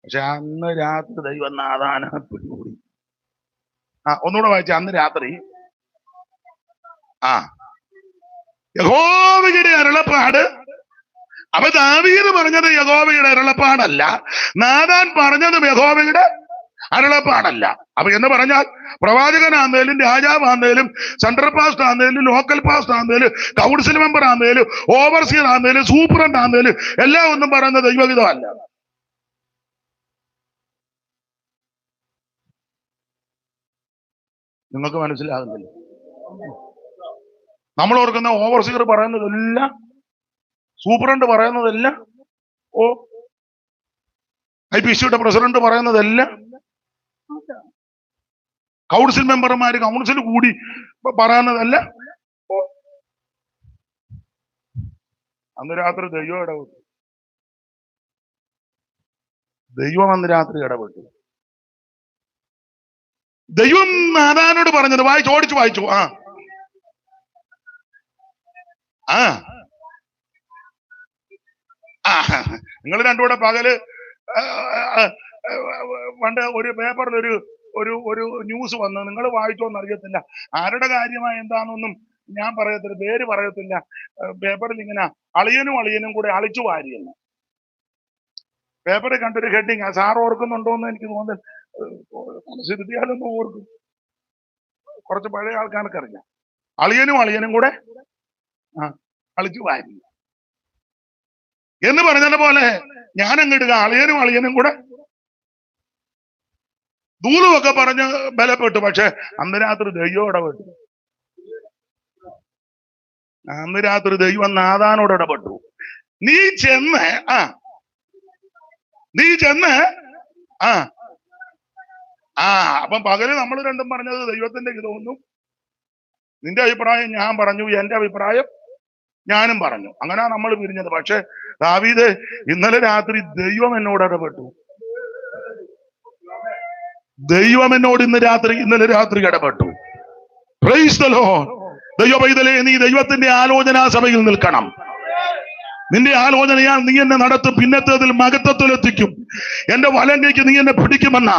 Speaker 1: പക്ഷെ അന്ന് രാത്രി ദൈവം നാഥാനെ പിടികൂടി. ഒന്നുകൂടെ വായിച്ച. അന്ന് രാത്രി യഹോവയുടെ അരുളപ്പാട്. അപ്പൊ ദാവീദ് പറഞ്ഞത് യഹോവയുടെ അരുളപ്പാടല്ല, നാഥാൻ പറഞ്ഞതും യഹോവയുടെ അരുളപ്പാടല്ല. അപ്പൊ എന്ന് പറഞ്ഞാൽ പ്രവാചകനാന്നേലും രാജാവാന്നേലും സെൻട്രൽ പാസ്റ്റ് ആന്നേലും ലോക്കൽ പാസ്റ്റ് ആന്നേലും കൗൺസിൽ മെമ്പർ ആന്നേലും ഓവർസിയർ ആന്നേലും സൂപ്രണ്ട് ആന്നേലും എല്ലാം ഒന്നും പറയുന്ന ദൈവഹിതമല്ല. നിങ്ങൾക്ക് മനസ്സിലാകുന്നില്ല? നമ്മൾ ഓർക്കുന്ന ഓവർസിയർ പറയുന്നതെല്ലാം, സൂപ്രണ്ട് പറയുന്നതെല്ലാം, IPCയുടെ പ്രസിഡന്റ് പറയുന്നതെല്ലാം, കൗൺസിൽ മെമ്പർമാര് കൗൺസിൽ കൂടി പറയുന്നതല്ല. അന്ന് രാത്രി ദൈവം ഇടപെട്ടു. ദൈവം അന്ന് രാത്രി ഇടപെട്ടു. ദൈവം നാഥാനോട് പറഞ്ഞത് ഓടിച്ചു വായിച്ചു. നിങ്ങൾ രണ്ടുകൂടെ പകല് പണ്ട് ഒരു പേപ്പറിൽ ഒരു ന്യൂസ് വന്ന്, നിങ്ങൾ വായിച്ചോന്ന് അറിയത്തില്ല, ആരുടെ കാര്യമായി എന്താണെന്നൊന്നും ഞാൻ പറയത്തില്ല, പേര് പറയത്തില്ല. പേപ്പറിൽ ഇങ്ങനെ അളിയനും കൂടെ അളിച്ചു വാരിയെന്ന് പേപ്പറിൽ കണ്ടൊരു ഹെഡിങ്. സാർ ഓർക്കുന്നുണ്ടോന്ന് എനിക്ക് തോന്നുന്നു, മനസ്സിരുത്തിയാലൊന്നും ഓർക്കും. കുറച്ച് പഴയ ആൾക്കാർക്ക് അറിയാം. അളിയനും കൂടെ അളിച്ചു വാരി എന്ന് പറഞ്ഞത് പോലെ ഞാൻ അങ്ങിടുക. അളിയനും കൂടെ ദൂരമൊക്കെ പറഞ്ഞ് ബലപ്പെട്ടു. പക്ഷെ അന്ന് രാത്രി ദൈവം ഇടപെട്ടു. അന്ന് രാത്രി ദൈവം നാഥാനോട് ഇടപെട്ടു. നീ ചെന്ന് അപ്പം പകല് നമ്മൾ രണ്ടും പറഞ്ഞത് ദൈവത്തിന്റെ ഹിതമൊന്നും, നിന്റെ അഭിപ്രായം ഞാൻ പറഞ്ഞു, എന്റെ അഭിപ്രായം ഞാനും പറഞ്ഞു. അങ്ങനെ നമ്മൾ പിരിഞ്ഞത്. പക്ഷെ ദാവീദ്, ഇന്നലെ രാത്രി ദൈവം എന്നോട് ഇടപെട്ടു. ദൈവം എന്നോട് ഇന്നലെ രാത്രി ഇടപെട്ടു. Price the Lord. ദൈവ പൈതലേ, നീ ദൈവത്തിന്റെ ആലോചനാ സഭയിൽ നിൽക്കണം.
Speaker 4: നിന്റെ ആലോചനയാൽ നീ എന്നെ നടത്തും, പിന്നത്തേതിൽ മഹത്വത്തിലെത്തിക്കും. എന്റെ വലങ്കയ്ക്ക് നീ എന്നെ പിടിക്കുമെന്ന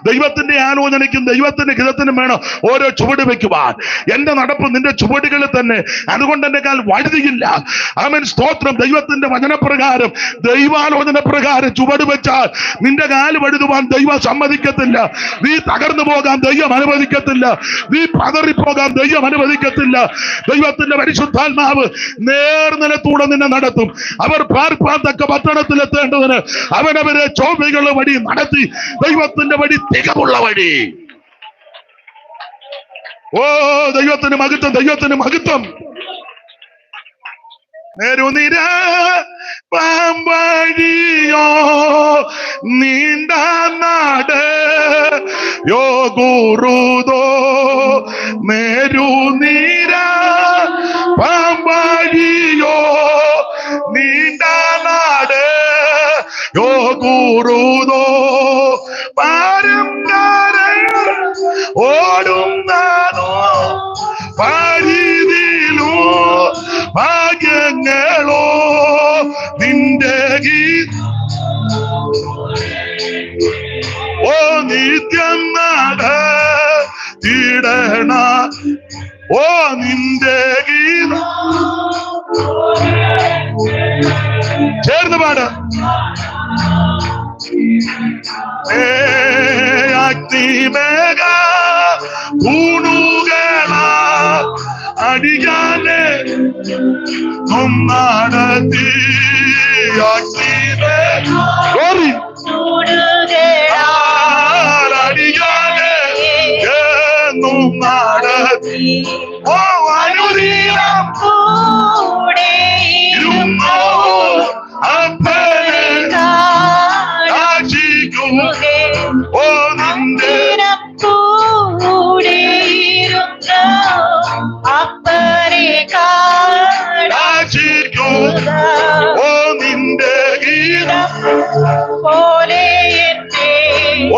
Speaker 4: ദൈവത്തിന്റെ ആലോചനയ്ക്കും ദൈവത്തിന്റെ ഹിതത്തിനും വേണം ഓരോ ചുവട് വെക്കുവാൻ. എന്റെ നടപ്പ് നിന്റെ ചുവടുകളിൽ തന്നെ, അതുകൊണ്ട് എന്റെ കാൽ വഴുതിയില്ല. ആമേൻ, സ്തോത്രം. ദൈവത്തിന്റെ വചനപ്രകാരം, ദൈവാലോചന പ്രകാരം ചുവട് വെച്ചാൽ നിന്റെ കാല് വഴുതുവാൻ ദൈവം സമ്മതിക്കത്തില്ല. നീ തകർന്നു പോകാൻ ദൈവം അനുവദിക്കത്തില്ല. നീ പതറിപ്പോകാൻ ദൈവം അനുവദിക്കത്തില്ല. ദൈവത്തിന്റെ പരിശുദ്ധാത്മാവ് നേർനിലത്തൂടെ നിന്നെ നടത്തും. അവർ പാർപ്പാൻ തക്ക പട്ടണത്തിലെത്തേണ്ടതിന് അവനവരെ ചൊവ്വയുള്ള വഴി നടത്തി. ദൈവത്തിന്റെ വഴി തികവുള്ള വഴി. ഓ, ദൈവത്തിന് മഹത്വം, ദൈവത്തിന് മഹത്വം. നേരുനിര പാമ്പഴിയോ നീണ്ട നാട് യോ ഗുരുദോ. നേരുനിര പാമ്പഴിയോ നീണ്ട നാട് യോ ഗുരുദോ. പാരം ഓടുന്നതോ പരിധിയിലോ ഭാഗ്യങ്ങളോ നിന്റെ ഓ നിത്യം നടത്തിടണ. ഓ നിന്റെ ഗീതം ചേർന്ന് പാട്. അഗ്നിമേഘ ൂണുകള അടിയാനെ നടത്തി. അടിയാനെ എന്നും നടത്തി. ഓ അനുദീനം ഇരുന്നോ അപ്പനെ കാക്ഷിക്കും. ഓ നിന്റെ കാക്ഷിക്കും. ഓ നിന്റെ ഗീതം പോലെ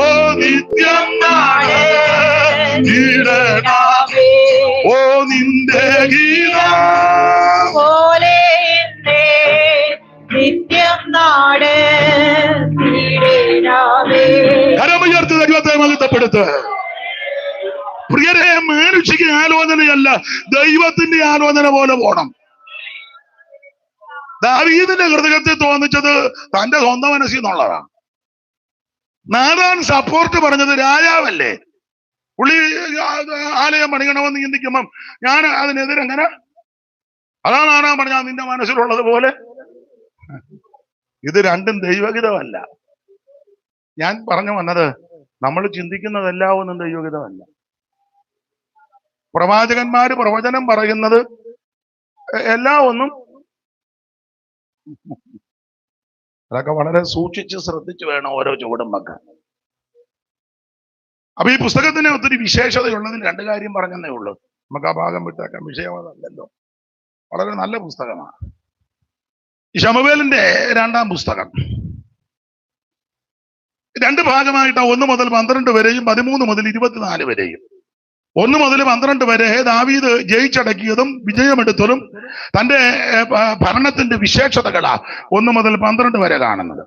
Speaker 4: ഓ നിത്യം നടത്തിടണമേ. ഓ നിന്റെ ഗീതം പോലെ നിത്യം നടത്തിടണമേ. കരമുയർത്തി ദൈവത്തെ മഹത്വപ്പെടുത്ത്. പ്രിയരെ, മാനുഷിക ആലോചനയല്ല, ദൈവത്തിന്റെ ആലോചന പോലെ പോണം. ദാവീദിന്റെ ഹൃദയത്തിൽ തോന്നിച്ചത് തന്റെ സ്വന്തം മനസ്സിൽ നിന്നുള്ളതാണ്. നാഥാൻ സപ്പോർട്ട് പറഞ്ഞത് രാജാവല്ലേ. പുള്ളി ആലയം പണിയണമെന്ന് ചിന്തിക്കുമ്പം ഞാൻ അതിനെതിരെങ്ങനെ, അതാണ് നാഥാൻ പറഞ്ഞാൽ നിന്റെ മനസ്സിലുള്ളത് പോലെ. ഇത് രണ്ടും ദൈവഹിതമല്ല. ഞാൻ പറഞ്ഞു വന്നത്, നമ്മൾ ചിന്തിക്കുന്നതെല്ലാം ഒന്നും ദൈവഹിതമല്ല. പ്രവാചകന്മാര് പ്രവചനം പറയുന്നത് എല്ലാം ഒന്നും, അതൊക്കെ വളരെ സൂക്ഷിച്ച് ശ്രദ്ധിച്ചു വേണം ഓരോ ചുവടും വെക്കാൻ. അപ്പൊ ഈ പുസ്തകത്തിന് ഒത്തിരി വിശേഷതയുള്ളതിൽ രണ്ട് കാര്യം പറഞ്ഞതേ ഉള്ളൂ. നമുക്ക് ആ ഭാഗം വിട്ടേക്കാം, വിഷയമതല്ലല്ലോ. വളരെ നല്ല പുസ്തകമാണ് ഈ ശമൂവേലിന്റെ രണ്ടാം പുസ്തകം. രണ്ട് ഭാഗമായിട്ട് 1 മുതൽ 12 വരെയും 13 മുതൽ 24 വരെയും. 1 മുതൽ 12 വരെ ദാവീദ് ജയിച്ചടക്കിയതും വിജയമെടുത്തതും തന്റെ ഭരണത്തിന്റെ വിശേഷതകളാ 1 മുതൽ 12 വരെ കാണുന്നത്.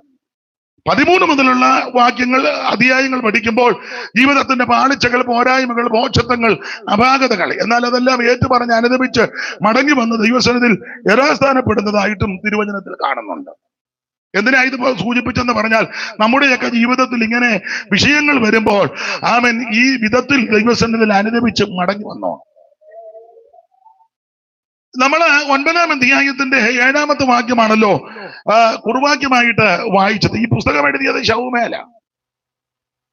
Speaker 4: 13 മുതലുള്ള വാക്യങ്ങൾ, അധ്യായങ്ങൾ പഠിക്കുമ്പോൾ ജീവിതത്തിന്റെ പാളിച്ചകൾ, പോരായ്മകൾ, മോക്ഷത്വങ്ങൾ, അപാകതകൾ, എന്നാൽ അതെല്ലാം ഏറ്റുപറഞ്ഞ് അനുദപിച്ച് മടങ്ങി വന്ന് ദൈവസന്നിധിയിൽ യഥാസ്ഥാനപ്പെടുന്നതായിട്ടും തിരുവചനത്തിൽ കാണുന്നുണ്ട്. എന്തിനാ ഇത് സൂചിപ്പിച്ചെന്ന് പറഞ്ഞാൽ, നമ്മുടെയൊക്കെ ജീവിതത്തിൽ ഇങ്ങനെ വിഷയങ്ങൾ വരുമ്പോൾ ആമേൻ ഈ വിധത്തിൽ ദൈവസന്നിധിയിൽ അനുദപിച്ച് മടങ്ങി വന്നോ. നമ്മള് 9-ാം അധ്യായത്തിന്റെ 7-ാമത്തെ വാക്യമാണല്ലോ കുറുവാക്യമായിട്ട് വായിച്ചത്. ഈ പുസ്തകം എഴുതിയത് ശൗമേല.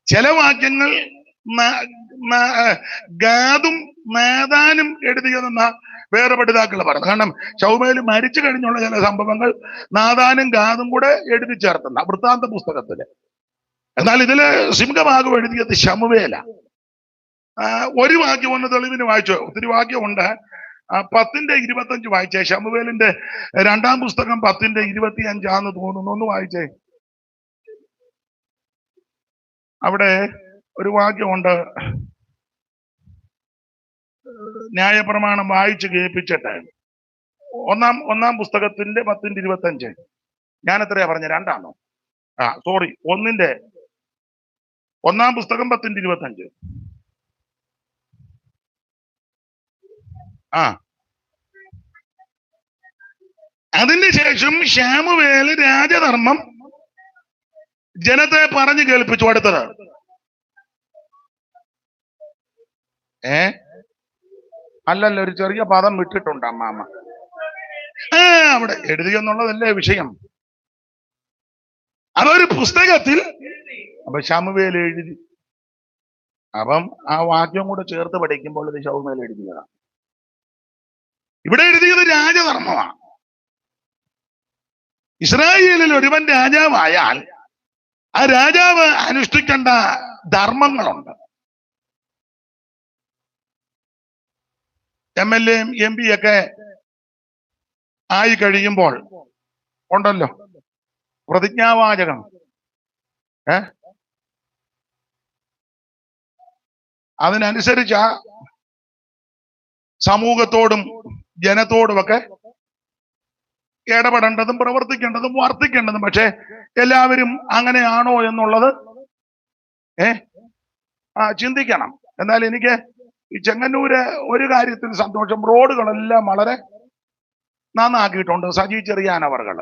Speaker 4: ചില വാക്യങ്ങൾ ഗാദും നാഥാനും എഴുതിയതെന്ന വേറെ പഠിതാക്കൾ പറഞ്ഞു. കാരണം ശൗമേല് മരിച്ചു കഴിഞ്ഞുള്ള ചില സംഭവങ്ങൾ നാഥാനും ഗാദും കൂടെ എഴുതി ചേർത്തുന്ന വൃത്താന്ത പുസ്തകത്തില്. എന്നാൽ ഇതില് സിംഹഭാഗം എഴുതിയത് ശമൂവേല. ഒരു വാക്യം ഒന്ന് തെളിവിന് വായിച്ചോ. ഒത്തിരി വാക്യമുണ്ട്. 10:25 വായിച്ചേ. ശമൂവേലിന്റെ 2-ാം പുസ്തകം 10:25 തോന്നുന്നു. ഒന്ന് വായിച്ചേ. അവിടെ ഒരു വാക്യമുണ്ട്, ന്യായപ്രമാണം വായിച്ച് കേൾപ്പിച്ചിട്ട് ഒന്നാം പുസ്തകത്തിന്റെ 10:25. ഞാൻ എത്രയാ പറഞ്ഞ? 2 സോറി, ഒന്നാം പുസ്തകം 10:25. അതിന് ശേഷം ശമൂവേല് രാജധർമ്മം ജനത്തെ പറഞ്ഞു കേൾപ്പിച്ചു. അടുത്തത് അല്ലല്ല, ഒരു ചെറിയ പദം വിട്ടിട്ടുണ്ട് അമ്മാമ്മ. അവിടെ എഴുതി എന്നുള്ളതല്ലേ വിഷയം. അതൊരു പുസ്തകത്തിൽ ശമൂവേൽ എഴുതി. അപ്പം ആ വാക്യം കൂടെ ചേർത്ത് പഠിക്കുമ്പോൾ ഇത് ശമൂവേൽ എഴുതിയതാണ്. ഇവിടെ എഴുതിയത് രാജധർമ്മമാണ്. ഇസ്രായേലിൽ ഒരുവൻ രാജാവായാൽ ആ രാജാവ് അനുഷ്ഠിക്കേണ്ട ധർമ്മങ്ങളുണ്ട്. MLA MP ഒക്കെ ആയി കഴിയുമ്പോൾ ഉണ്ടല്ലോ പ്രതിജ്ഞാവാചകം. അതിനനുസരിച്ച സമൂഹത്തോടും ജനത്തോടുമൊക്കെ ഇടപെടേണ്ടതും പ്രവർത്തിക്കേണ്ടതും വർത്തിക്കേണ്ടതും. പക്ഷെ എല്ലാവരും അങ്ങനെയാണോ എന്നുള്ളത് ചിന്തിക്കണം. എന്നാൽ എനിക്ക് ഈ ചെങ്ങന്നൂര് ഒരു കാര്യത്തിൽ സന്തോഷം, റോഡുകളെല്ലാം വളരെ നന്നാക്കിയിട്ടുണ്ട്. സജി ചെറിയാൻ അവർകൾ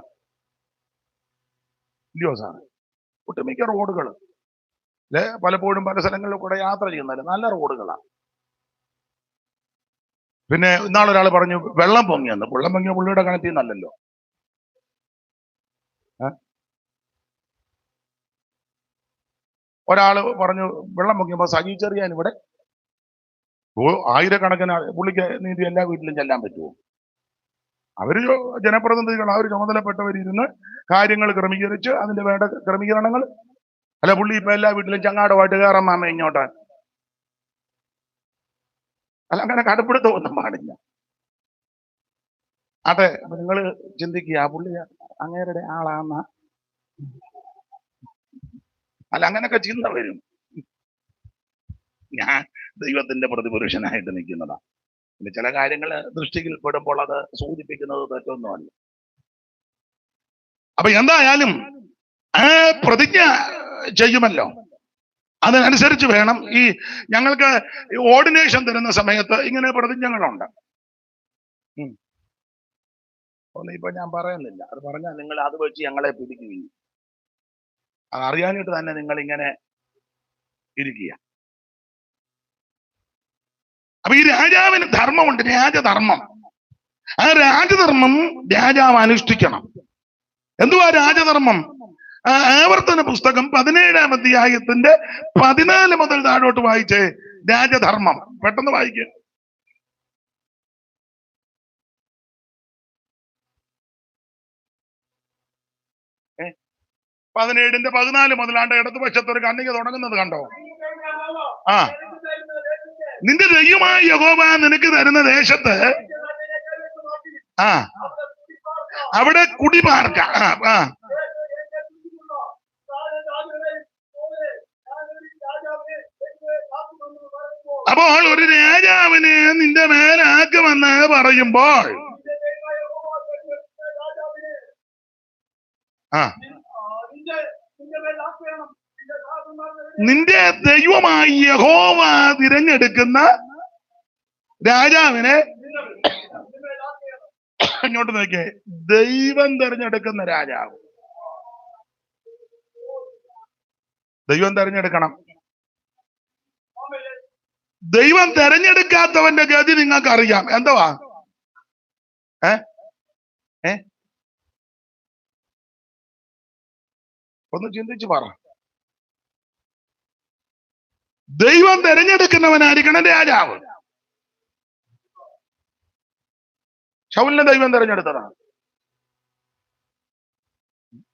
Speaker 4: ഇല്ലയോ സാറ്? ഒട്ടുമിക്ക റോഡുകൾ പലപ്പോഴും പല സ്ഥലങ്ങളിലും കൂടെ യാത്ര ചെയ്യുന്നതിൽ നല്ല റോഡുകളാണ്. പിന്നെ ഇന്നാളൊരാൾ പറഞ്ഞു വെള്ളം പൊങ്ങിയെന്ന്. വെള്ളം പൊങ്ങിയ പുള്ളിയുടെ കണത്തിൽ നിന്നല്ലല്ലോ. ഒരാള് പറഞ്ഞു വെള്ളം പൊങ്ങിയപ്പോ സജി ചെറിയാൻ ഇവിടെ ആയിരക്കണക്കിന് പുള്ളിക്ക് നീതി എല്ലാ വീട്ടിലും ചെല്ലാൻ പറ്റുമോ? അവര് ജനപ്രതിനിധികൾ, അവർ ചുമതലപ്പെട്ടവരിരുന്ന് കാര്യങ്ങൾ ക്രമീകരിച്ച് അതിന്റെ വേണ്ട ക്രമീകരണങ്ങൾ. അല്ല, പുള്ളി ഇപ്പൊ എല്ലാ വീട്ടിലും ചങ്ങാടമായിട്ട് കയറാൻ മാമ ഇങ്ങോട്ട്. അല്ല, അങ്ങനെ കടപ്പെടുത്തൊന്നും പാടില്ല. അതെ, നിങ്ങൾ ചിന്തിക്കുക, പുള്ളി അങ്ങേരുടെ ആളാന്ന. അല്ല, അങ്ങനൊക്കെ ചിന്ത വരും. ഞാൻ ദൈവത്തിന്റെ പ്രതിപുരുഷനായിട്ട് നിൽക്കുന്നതാ. പിന്നെ ചില കാര്യങ്ങൾ ദൃഷ്ടിയിൽ പെടുമ്പോൾ അത് സൂചിപ്പിക്കുന്നത് തെറ്റൊന്നുമല്ല. അപ്പൊ എന്തായാലും പ്രതിജ്ഞ ചെയ്യുമല്ലോ, അതിനനുസരിച്ച് വേണം. ഈ ഞങ്ങൾക്ക് ഓർഡിനേഷൻ തരുന്ന സമയത്ത് ഇങ്ങനെ പ്രതിജ്ഞകളുണ്ട്. ഒന്നും ഇപ്പൊ ഞാൻ പറയുന്നില്ല. അത് പറഞ്ഞാൽ നിങ്ങൾ അത് വെച്ച് ഞങ്ങളെ പിടിക്കുകയും അത് അറിയാനായിട്ട് തന്നെ നിങ്ങൾ ഇങ്ങനെ ഇരിക്കുക. അപ്പൊ ഈ രാജാവിന് ധർമ്മമുണ്ട്, രാജധർമ്മം. ആ രാജധർമ്മം രാജാവ് അനുഷ്ഠിക്കണം. എന്തുവാ രാജധർമ്മം? ആവർത്തന പുസ്തകം 17-ാം അധ്യായത്തിന്റെ 14 മുതൽ താഴോട്ട് വായിച്ചേ. രാജധർമ്മം പെട്ടെന്ന് വായിക്കുക. 17-ന്റെ 14 മുതലാണ്ട് ഇടതുപക്ഷത്ത് ഒരു കണ്ണിക തുടങ്ങുന്നത് കണ്ടോ? നിന്റെ ദൈവമായ യഹോവ നിനക്ക് തരുന്ന ദേശത്ത് അവിടെ കുടിപാർക്ക. അപ്പോൾ ഒരു രാജാവിനെ നിന്റെ മേലാക്കുമെന്ന് പറയുമ്പോൾ നിന്റെ ദൈവമായി യഹോവ തിരഞ്ഞെടുക്കുന്ന രാജാവിനെ ഇങ്ങോട്ട് നോക്കിയേ. ദൈവം തിരഞ്ഞെടുക്കുന്ന രാജാവ്. ദൈവം തിരഞ്ഞെടുക്കണം. ദൈവം തിരഞ്ഞെടുക്കാത്തവന്റെ ഗതി നിങ്ങൾക്ക് അറിയാം. എന്തുവാ? ഒന്ന് ചിന്തിച്ചു പറ. ദൈവം തിരഞ്ഞെടുക്കുന്നവനായിരിക്കണം രാജാവ്. ശൗലിനെ ദൈവം തിരഞ്ഞെടുത്തതാണ്.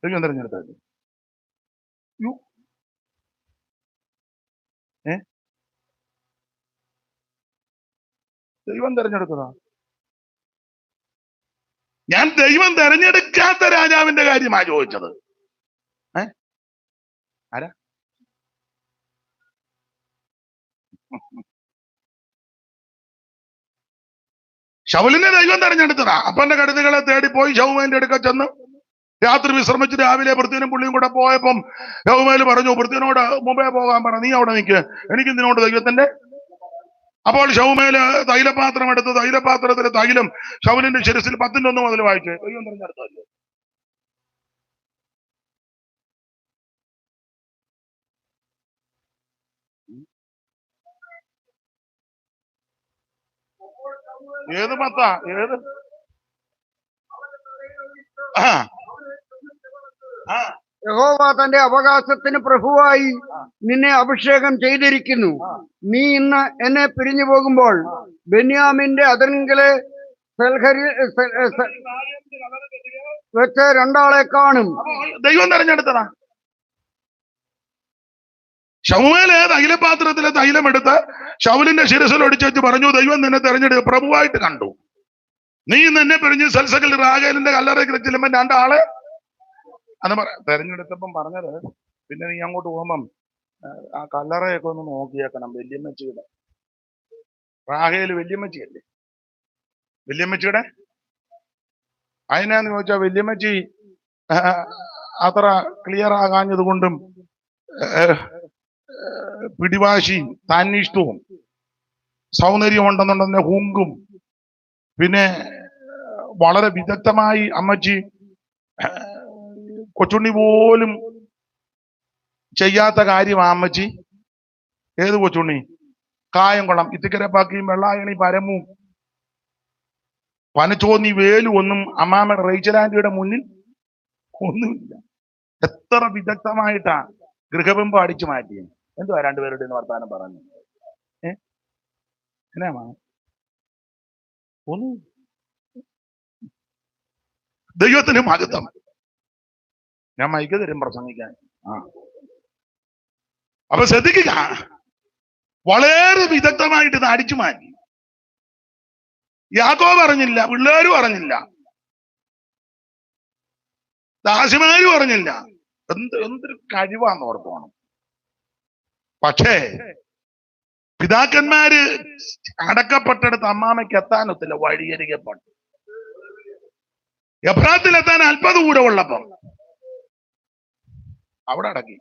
Speaker 4: ദൈവം തിരഞ്ഞെടുത്തത്. ദൈവം തിരഞ്ഞെടുത്തതാ. ഞാൻ ദൈവം തിരഞ്ഞെടുക്കാത്ത രാജാവിന്റെ കാര്യമാ ചോദിച്ചത്. ആരാ? ശൗലിനെ ദൈവം തെരഞ്ഞെടുത്തതാ. അപ്പന്റെ കഴുതുകളെ തേടി പോയി ശൗമേലിന്റെ അടുക്ക ചെന്ന് രാത്രി വിശ്രമിച്ച് രാവിലെ വൃത്തിനും പുള്ളിയും കൂടെ പോയപ്പം ശൗമേല് പറഞ്ഞു, വൃത്തിനോട് മുമ്പേ പോകാൻ പറ, നീ അവിടെ നിൽക്ക്, എനിക്ക് ഇതിനോട് ദൈവത്തിന്റെ. അപ്പോൾ ശൗമേല് തൈലപാത്രം എടുത്ത് തൈലപാത്രത്തിലെ തൈലം ശൗലിന്റെ ശിരസിൽ 10:1 മുതൽ വായിച്ച് ദൈവം തെരഞ്ഞെടുത്തല്ലേ. ഏത് 10? ഏത്? ആ ആ
Speaker 5: യഹോവ തന്റെ അവകാശത്തിന് പ്രഭുവായി നിന്നെ അഭിഷേകം ചെയ്തിരിക്കുന്നു. നീ ഇന്ന് എന്നെ പിരിഞ്ഞു പോകുമ്പോൾ ബെന്യാമിന്റെ അതിർങ്കിലെ വെച്ച് 2 ആളെ കാണും.
Speaker 4: ദൈവം തെരഞ്ഞെടുത്തതാ. ശമൂവേല് തൈലപാത്രത്തിലെ തൈലമെടുത്ത് ശൗലിന്റെ ശിരസിൽ ഒടിച്ചു പറഞ്ഞു, ദൈവം നിന്നെ തെരഞ്ഞെടുത്ത് പ്രഭുവായിട്ട് കണ്ടു. നീ നിന്നെ പിരിഞ്ഞ് സൽസകൽ റാഗേലിന്റെ കല്ലറയ്ക്ക് ചെല്ലുമ്പോ 2 ആളെ അത് തെരഞ്ഞെടുത്തപ്പം പറഞ്ഞത്, പിന്നെ നീ അങ്ങോട്ട് പോകുമ്പം ആ കല്ലറയൊക്കെ ഒന്ന് നോക്കിയേക്കണം. വല്യമ്മച്ചിയുടെ റാഹേല് വല്യമ്മച്ചിയല്ലേ, വല്യമ്മച്ചിയുടെ. അതിനാന്ന് ചോദിച്ചാ വല്യമ്മച്ചി അത്ര ക്ലിയർ ആകാഞ്ഞത് കൊണ്ടും പിടിവാശിയും താന്നിഷ്ടവും സൗന്ദര്യം ഉണ്ടെന്നുണ്ടെന്നെ ഹുങ്കും, പിന്നെ വളരെ വിദഗ്ധമായി അമ്മച്ചി കൊച്ചുണ്ണി പോലും ചെയ്യാത്ത കാര്യം അമ്മച്ചി. ഏത് കൊച്ചുണ്ണി? കായംകുളം ഇത്തിക്കരപ്പാക്കിയും വെള്ളായണി പരമും പനച്ചോന്നി വേലും ഒന്നും അമ്മാമ്മ റേച്ചലാൻഡിയുടെ മുന്നിൽ ഒന്നുമില്ല. എത്ര വിദഗ്ധമായിട്ടാ ഗൃഹബിംബം അടിച്ചു മാറ്റിയത്. എന്തുവാ 2 പേരുടെ വർത്താനം പറഞ്ഞു? എന്നാ ഒന്നും. ദൈവത്തിന് മഹത്വം. ഞാൻ മൈക്ക് തരും പ്രസംഗിക്കാൻ. അപ്പൊ ശ്രദ്ധിക്കുക, വളരെ വിദഗ്ധമായിട്ട് ഇത് അടിച്ചു മാറ്റി. യാക്കോബ് അറിഞ്ഞില്ല, പിള്ളേരും അറിഞ്ഞില്ല, ദാസിമാരും അറിഞ്ഞില്ല. എന്തൊരു കഴിവാന്ന് ഓർത്തോണം. പക്ഷേ പിതാക്കന്മാര് അടക്കപ്പെട്ടെടുത്ത് അമ്മാമയ്ക്ക് എത്താനൊത്തില്ല, വഴിയരികപ്പെട്ടു. എഫ്രാത്തിലെത്താൻ അല്പദൂരമുള്ളപ്പം അവിടെ അടക്കി.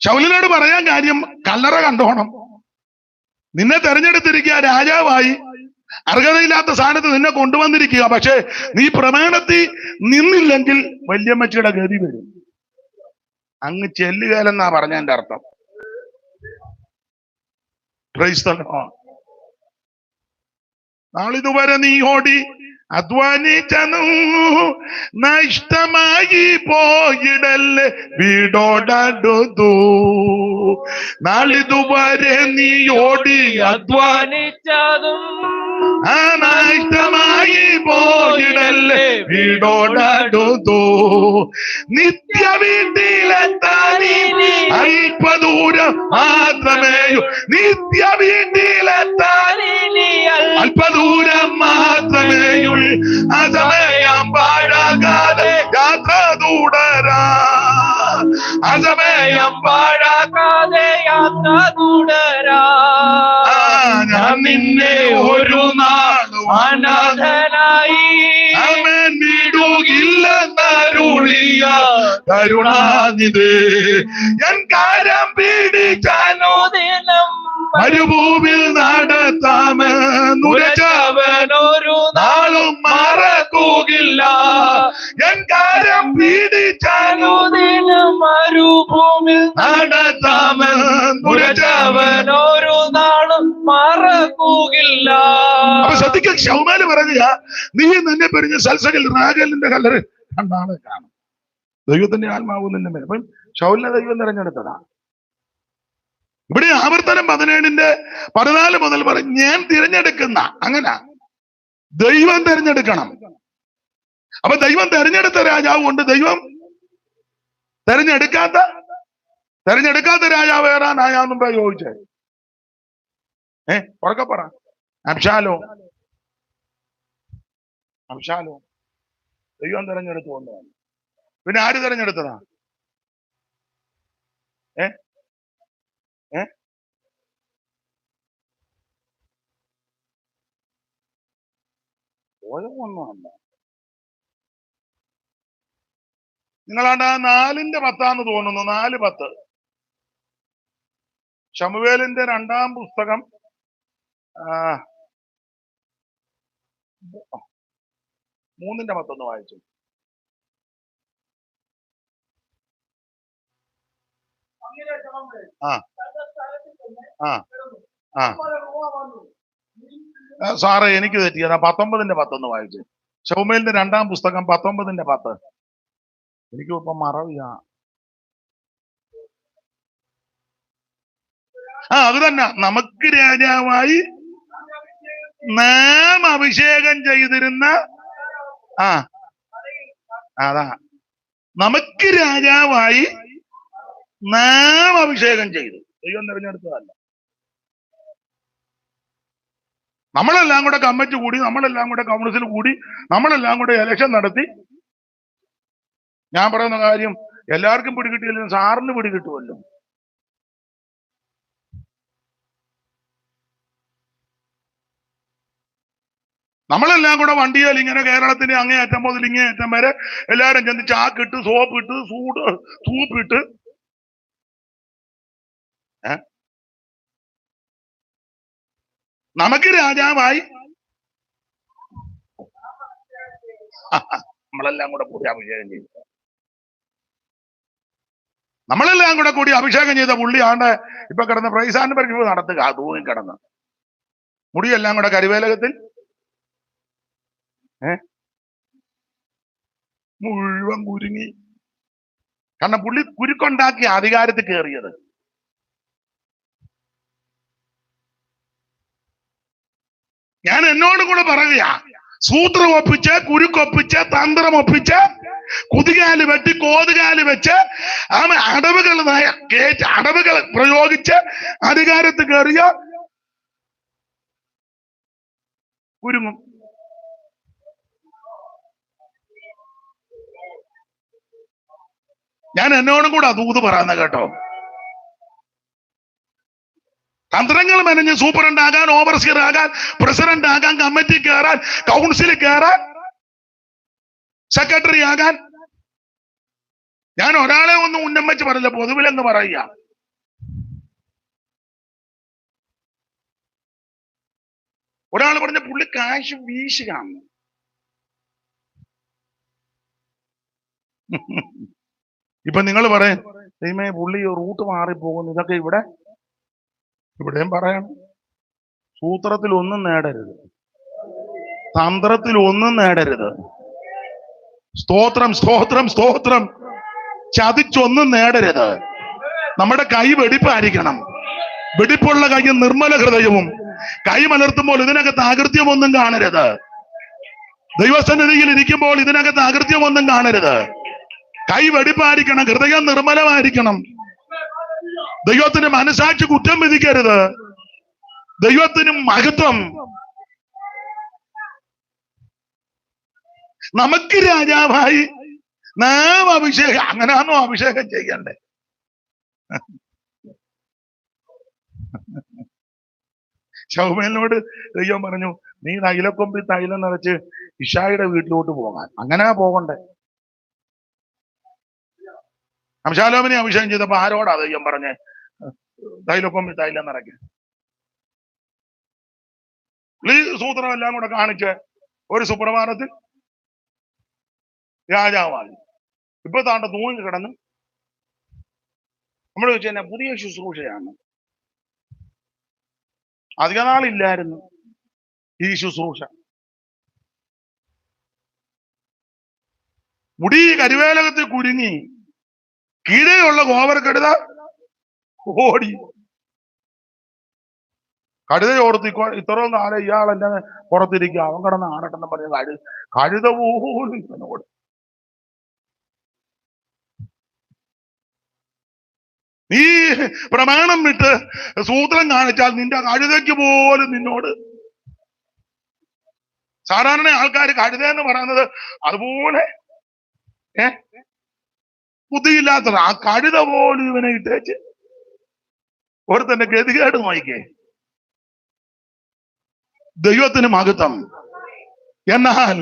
Speaker 4: ശൗലിനോട് പറയാൻ കാര്യം, കല്ലറ കണ്ടോണം, നിന്നെ തെരഞ്ഞെടുത്തിരിക്കുക രാജാവായി, അർഹതയില്ലാത്ത സ്ഥാനത്ത് നിന്നെ കൊണ്ടുവന്നിരിക്കുക. പക്ഷെ നീ പ്രമാണത്തിൽ നിന്നില്ലെങ്കിൽ വല്യമ്മച്ചിയുടെ ഗതി വരും. അങ്ങ് ചെല്ലുകയെന്നാ പറഞ്ഞതിന്റെ അർത്ഥം. Price the Lord. നാളിതുവരെ നീ ഓടി അധ്വാനിച്ചനു നഷ്ടമായി പോയിടല്ലേ വീടോടടുത്തു. നാളിതുവരെ നീ ഓടി
Speaker 3: അധ്വാനിച്ചതും
Speaker 4: നഷ്ടമായി പോയിടല്ലേ വീടോടടുത്തു. നിത്യ വീട്ടിലെത്താനീ അല്പദൂരം മാത്രമേയു. നിത്യ വീട്ടിലെത്താനീ അല്പദൂരം മാത്രമേയുള്ളൂ. അസമയം പാഴാകാതെ യാത്ര തുടരാ. അസമയം പാഴാകാതെ യാത്ര തുടരാ. ഞാൻ നിന്നെ ഒരു നാളും അനാഥനായി അവൻ വിടുകില്ലെന്നരുളിയ കരുണാനിധി. എൻ കാര്യം പിടിച്ചാനോദിനം മരുഭൂമിൽ നടത്താമെന്നുരച്ചവനൊരു നാളും മറക്കുകയില്ല. എൻ കാര്യം പിടിച്ചാനോദിനം മരുഭൂമിൽ നടത്താമെന്നുരച്ചവനൊരു നാളും മറക്കുകയില്ല. അപ്പൊ ശ്രദ്ധിക്കാൻ ശൗമാല് പറയുക, നീ നിന്നെ പിരിഞ്ഞ സൽസകൽ റാഗലിന്റെ കല്ലറ് കണ്ടാളെ കാണും. ദൈവത്തിന്റെ ആത്മാവ് നിന്നെ മേൽ. അപ്പം ശൗലിനെ ദൈവം തെരഞ്ഞെടുത്തതാ. ഇവിടെ ആവർത്തനം 17:14 മുതൽ പറയും, ഞാൻ തിരഞ്ഞെടുക്കുന്ന. അങ്ങനെ ദൈവം തിരഞ്ഞെടുക്കണം. അപ്പൊ ദൈവം തെരഞ്ഞെടുത്ത രാജാവ് കൊണ്ട് ദൈവം തെരഞ്ഞെടുക്കാത്ത രാജാവ് ഏറാനായാന്നും ചോദിച്ചേ. ഉറക്കെ പറ. അബ്ശാലോ ദൈവം തെരഞ്ഞെടുത്തു കൊണ്ടാണ്. പിന്നെ ആര് തെരഞ്ഞെടുത്തതാ? പോയൊന്നുമല്ല. നിങ്ങളാണ്ട് ആ 4:10 തോന്നുന്നു. 4:10 ശമൂവേലിന്റെ 2-ാം പുസ്തകം 3:10 വായിച്ചു. ആ ആ ആ സാറേ എനിക്ക് തെറ്റിയതാ. 19:10 വായിച്ചു. ശമൂവേലിന്റെ 2-ാം പുസ്തകം 19:10. എനിക്കും ഇപ്പൊ മറവിയാ. അത് തന്നെ. നമുക്ക് രാജാവായി നാം അഭിഷേകം ചെയ്തിരുന്ന അതാ നമുക്ക് രാജാവായി നാം അഭിഷേകം ചെയ്തു. ദൈവം തിരഞ്ഞെടുത്തതല്ല. നമ്മളെല്ലാം കൂടെ കമ്മിറ്റി കൂടി, നമ്മളെല്ലാം കൂടെ കൗൺസിൽ കൂടി, നമ്മളെല്ലാം കൂടെ ഇലക്ഷൻ നടത്തി. ഞാൻ പറയുന്ന കാര്യം എല്ലാവർക്കും പിടികിട്ടിയില്ലെങ്കിലും സാറിന് പിടികിട്ടുമല്ലോ. നമ്മളെല്ലാം കൂടെ വണ്ടിയിൽ ഇങ്ങനെ കേരളത്തിന്റെ അങ്ങേയറ്റം മുതൽ ഇങ്ങേയറ്റം വരെ എല്ലാവരും ചെന്ന് ചാക്കിട്ട്, സോപ്പിട്ട്, സൂപ്പിട്ട് നമുക്ക് രാജാവായി നമ്മളെല്ലാം കൂടെ കൂടി അഭിഷേകം ചെയ്തു. നമ്മളെല്ലാം കൂടെ കൂടി അഭിഷേകം ചെയ്ത പുള്ളി ആണ്ട് ഇപ്പൊ കിടന്ന് പ്രൈസാന്റെ പരിശോധന നടത്തുക. തൂങ്ങിക്കിടന്ന് മുടിയെല്ലാം കൂടെ കരുവേലകത്തിൽ മുഴുവൻ കുരുങ്ങി. കാരണം പുള്ളി കുരുക്കുണ്ടാക്കി അധികാരത്തിൽ കയറിയത്. ഞാൻ എന്നോടും കൂടെ പറയുക, സൂത്രം ഒപ്പിച്ച്, കുരുക്കൊപ്പിച്ച്, തന്ത്രം ഒപ്പിച്ച്, കുതികാല് വെട്ടി, കോതുകാല് വെച്ച്, അടവുകൾ പ്രയോഗിച്ച് അധികാരത്തിൽ കയറിയ കുരുങ്ങും. ഞാൻ എന്നോടും കൂടെ ദൂത് പറയുന്ന കേട്ടോ. തന്ത്രങ്ങൾ മെനഞ്ഞ് സൂപ്രണ്ട് ആകാൻ, ഓവർസിയർ ആകാൻ, പ്രസിഡന്റ് ആകാൻ, കമ്മിറ്റി കയറാൻ, കൗൺസിലിൽ കയറാൻ, സെക്രട്ടറി ആകാൻ. ഞാൻ ഒരാളെ ഒന്നും ഉന്നം വെച്ച് പറയില്ല, പൊതുവിലെന്ന് പറയുക. ഒരാൾ പറഞ്ഞ പുള്ളി കാശ് വീശുകയാണ്. ഇപ്പൊ നിങ്ങൾ പറയും, ദൈവമേ പുള്ളി റൂട്ട് മാറിപ്പോകുന്നു. ഇതൊക്കെ ഇവിടെയും പറയണം. സൂത്രത്തിൽ ഒന്നും നേടരുത്, തന്ത്രത്തിൽ ഒന്നും നേടരുത്. സ്തോത്രം, സ്തോത്രം, സ്തോത്രം. ചതിച്ചൊന്നും നേടരുത്. നമ്മുടെ കൈ വെടിപ്പായിരിക്കണം. വെടിപ്പുള്ള കൈയും നിർമ്മല ഹൃദയവും. കൈ മലർത്തുമ്പോൾ ഇതിനകത്ത് അകൃത്യമൊന്നും കാണരുത്. ദൈവസന്നിധിയിൽ ഇരിക്കുമ്പോൾ ഇതിനകത്ത് അകൃത്യമൊന്നും കാണരുത്. കൈ വെടിപ്പായിരിക്കണം, ഹൃദയം നിർമ്മലമായിരിക്കണം. ദൈവത്തിന് മനസാക്ഷി കുറ്റം വിധിക്കരുത്. ദൈവത്തിന് മഹത്വം. നമുക്ക് രാജാവായി നാം അഭിഷേകം. അങ്ങനെയാണോ അഭിഷേകം ചെയ്യണ്ടേ? ശൗമേലിനോട് ദൈവം പറഞ്ഞു, നീ തൈലക്കൊമ്പിൽ തൈലം നിറച്ച് ഇഷായിയുടെ വീട്ടിലോട്ട് പോകാൻ. അങ്ങനെ പോകണ്ടേ? അംശാലോമിനെ അഭിഷേകം ചെയ്തപ്പോ ആരോടാ ദൈവം പറഞ്ഞ് തൈലക്കൊമ്പിൽ തൈലം നിറയ്ക്കാൻ? ഈ സൂത്രം എല്ലാം കൂടെ കാണിച്ച് ഒരു സുപ്രഭാതത്തിൽ രാജാവായി. ഇപ്പൊ താണ്ട തൂങ്ങി കിടന്ന് നമ്മൾ ചോദിച്ചു തന്നെ പുതിയ ശുശ്രൂഷയാണ്. അധിക നാളില്ലായിരുന്നു ഈ ശുശ്രൂഷ. മുടി കരുവേലകത്തിൽ കുരുങ്ങി, കീഴെയുള്ള ഗോവർ കടുത ഓടി. കഴുതയോർത്ത് ഇത്രയും കാലം ഇയാൾ എന്നെ പുറത്തിരിക്കുക, അവൻ കിടന്ന് ആടട്ടെന്ന് പറഞ്ഞ കഴുത പോലും ഇവനോട്. നീ പ്രമാണം വിട്ട് സൂത്രം കാണിച്ചാൽ നിന്റെ കഴുതയ്ക്ക് പോലും നിന്നോട്. സാധാരണ ആൾക്കാർ കഴുത എന്ന് പറയുന്നത് അതുപോലെ ബുദ്ധിയില്ലാത്തത്. ആ കഴുത പോലും ഇവനെ ഇട്ടേച്ച് ഒരുത്തന്റെ ഗതികേട് നോയിക്കേ. ദൈവത്തിന് മഹത്വം. എന്നാൽ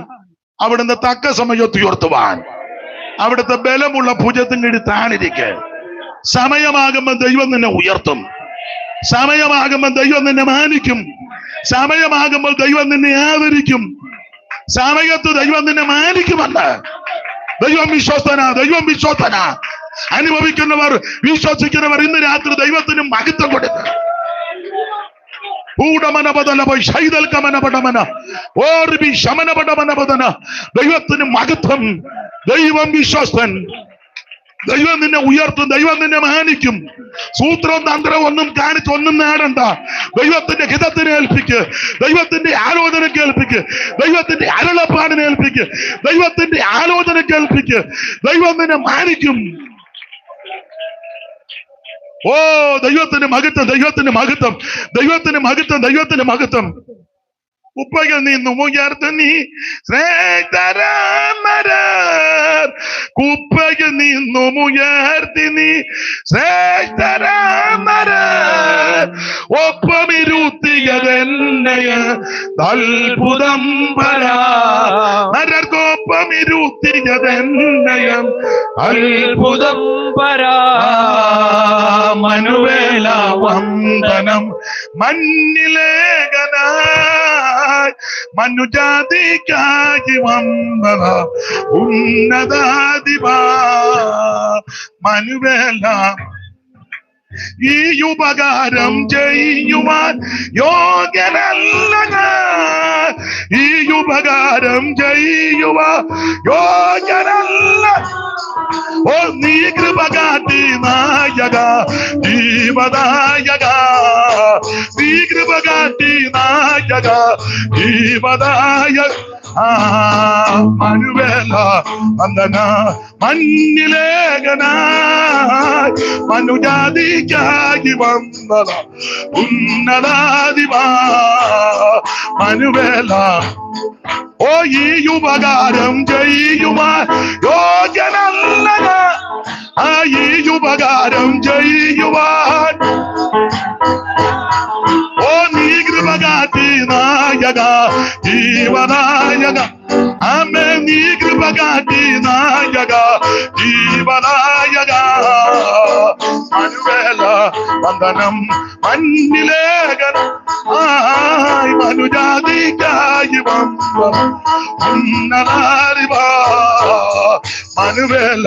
Speaker 4: അവിടുന്ന് തക്ക സമയത്ത് ഉയർത്തുവാൻ അവിടുത്തെ ബലമുള്ള ഭുജത്തിന് കീഴിൽ താണിരിക്കെ. സമയമാകുമ്പോൾ ദൈവം നിന്നെ ഉയർത്തും. സമയമാകുമ്പോൾ ദൈവം നിന്നെ മാനിക്കും. സമയമാകുമ്പോൾ ദൈവം നിന്നെ ആദരിക്കും. സമയത്ത് ദൈവം നിന്നെ മാനിക്കുമെന്ന് ദൈവം വിശ്വസ്തനാ. ദൈവം വിശ്വസ്തനാ. അനുഭവിക്കുന്നവർ, വിശ്വസിക്കുന്നവർ ഇന്ന് രാത്രി ദൈവത്തിന് മഹത്വം കൊടുക്കും. ദൈവത്തിന് മഹത്വം. ദൈവം വിശ്വസ്തൻ. ദൈവം നിന്നെ ഉയർത്തും. ദൈവം നിന്നെ മാനിക്കും. സൂത്രവും തന്ത്രവും ഒന്നും കാണിച്ച് ഒന്നും നേടണ്ട. ദൈവത്തിന്റെ ഹിതത്തിനെ ഏൽപ്പിക്ക്. ദൈവത്തിന്റെ ആലോചന കേൾപ്പിക്ക്. ദൈവത്തിന്റെ അരുളപ്പാടിനെ ഏൽപ്പിക്ക്. ദൈവത്തിന്റെ ആലോചന കേൾപ്പിക്ക്. ദൈവം നിന്നെ മാനിക്കും. ഓ, ദൈവത്തിന് മഹത്വം, ദൈവത്തിന് മഹത്വം, ദൈവത്തിന് മഹത്വം, ദൈവത്തിന് മഹത്വം. കുപ്പയിൽ നിന്നും ഉയർത്ത് നീ ശ്രേഷ്ഠരാമരർ. കുപ്പയിൽ നിന്നും ഉയർത്തി നീ ശ്രേഷ്ഠരാമരർ. ഒപ്പമിരുത്തിയതെന്നയ അത്ഭുതം പരാമരർക്കൊപ്പമിരുത്തിയതെന്നയം
Speaker 3: അത്ഭുതം പരാ.
Speaker 4: മനുവേല വന്ദനം മഞ്ഞിലേഖനായി മനുജാതിക്കായി വന്ന ഉന്നതാധിപാ. മനുവേല ഈ ഉപകാരം ചെയ്യുവാൻ യോഗ്യനല്ല ഞാൻ. ഈ ഉപകാരം ചെയ്യുവാൻ യോഗ്യനല്ല. ഓ, നീ കൃപ കാട്ടി നായക, ജീവദായക. നീ കൃപ കാട്ടി നായക, ജീവദായക. മനുവേല വന്ദന മഞ്ഞിലേഖനായി മനുജാതിക്കായി വന്ദന ഉന്നതാധിപാ. മനുവേല ഓ, ഈ ഉപകാരം ചെയ്യുവാൻ യോഗ്യനല്ല ഞാൻ. ഈ ഉപകാരം ചെയ്യുവാൻ ഓ, നീ കൃപ കാട്ടി നായക, ജീവനായക. അമ്മേ, നീ കൃപ കാട്ടി നായക, ജീവനായക. മനുവേല വന്ദനം മഞ്ഞിലേഖന മനുജാതിക്കായി വന്നറിവാ. മനുവേല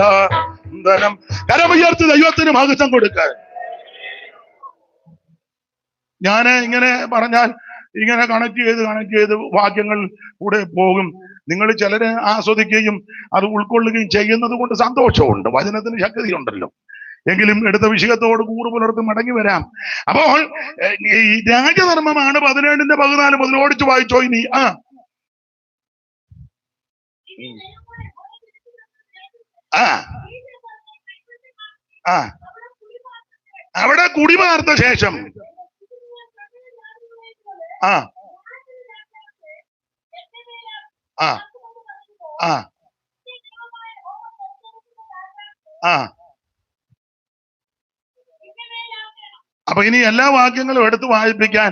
Speaker 4: വന്ദനം. കരമുയർത്തി ദൈവത്തിന് മഹത്വം കൊടുക്കാൻ. ഞാന് ഇങ്ങനെ പറഞ്ഞാൽ ഇങ്ങനെ കണക്ട് ചെയ്ത് വാക്യങ്ങൾ കൂടെ പോകും. നിങ്ങൾ ചിലര് ആസ്വദിക്കുകയും അത് ഉൾക്കൊള്ളുകയും ചെയ്യുന്നത് കൊണ്ട് സന്തോഷമുണ്ട്. വചനത്തിന് ശക്തിയുണ്ടല്ലോ. എങ്കിലും എടുത്ത വിഷയത്തോട് കൂറ് പുലർത്തി മടങ്ങി വരാം. അപ്പോൾ ഈ രാജധർമ്മമാണ് 17:14 മുതൽ ഓടിച്ചു വായിച്ചോ ഇനി. അവിടെ കുടിമാർത്ത ശേഷം അപ്പൊ ഇനി എല്ലാ വാക്യങ്ങളും എടുത്ത് വായിപ്പിക്കാൻ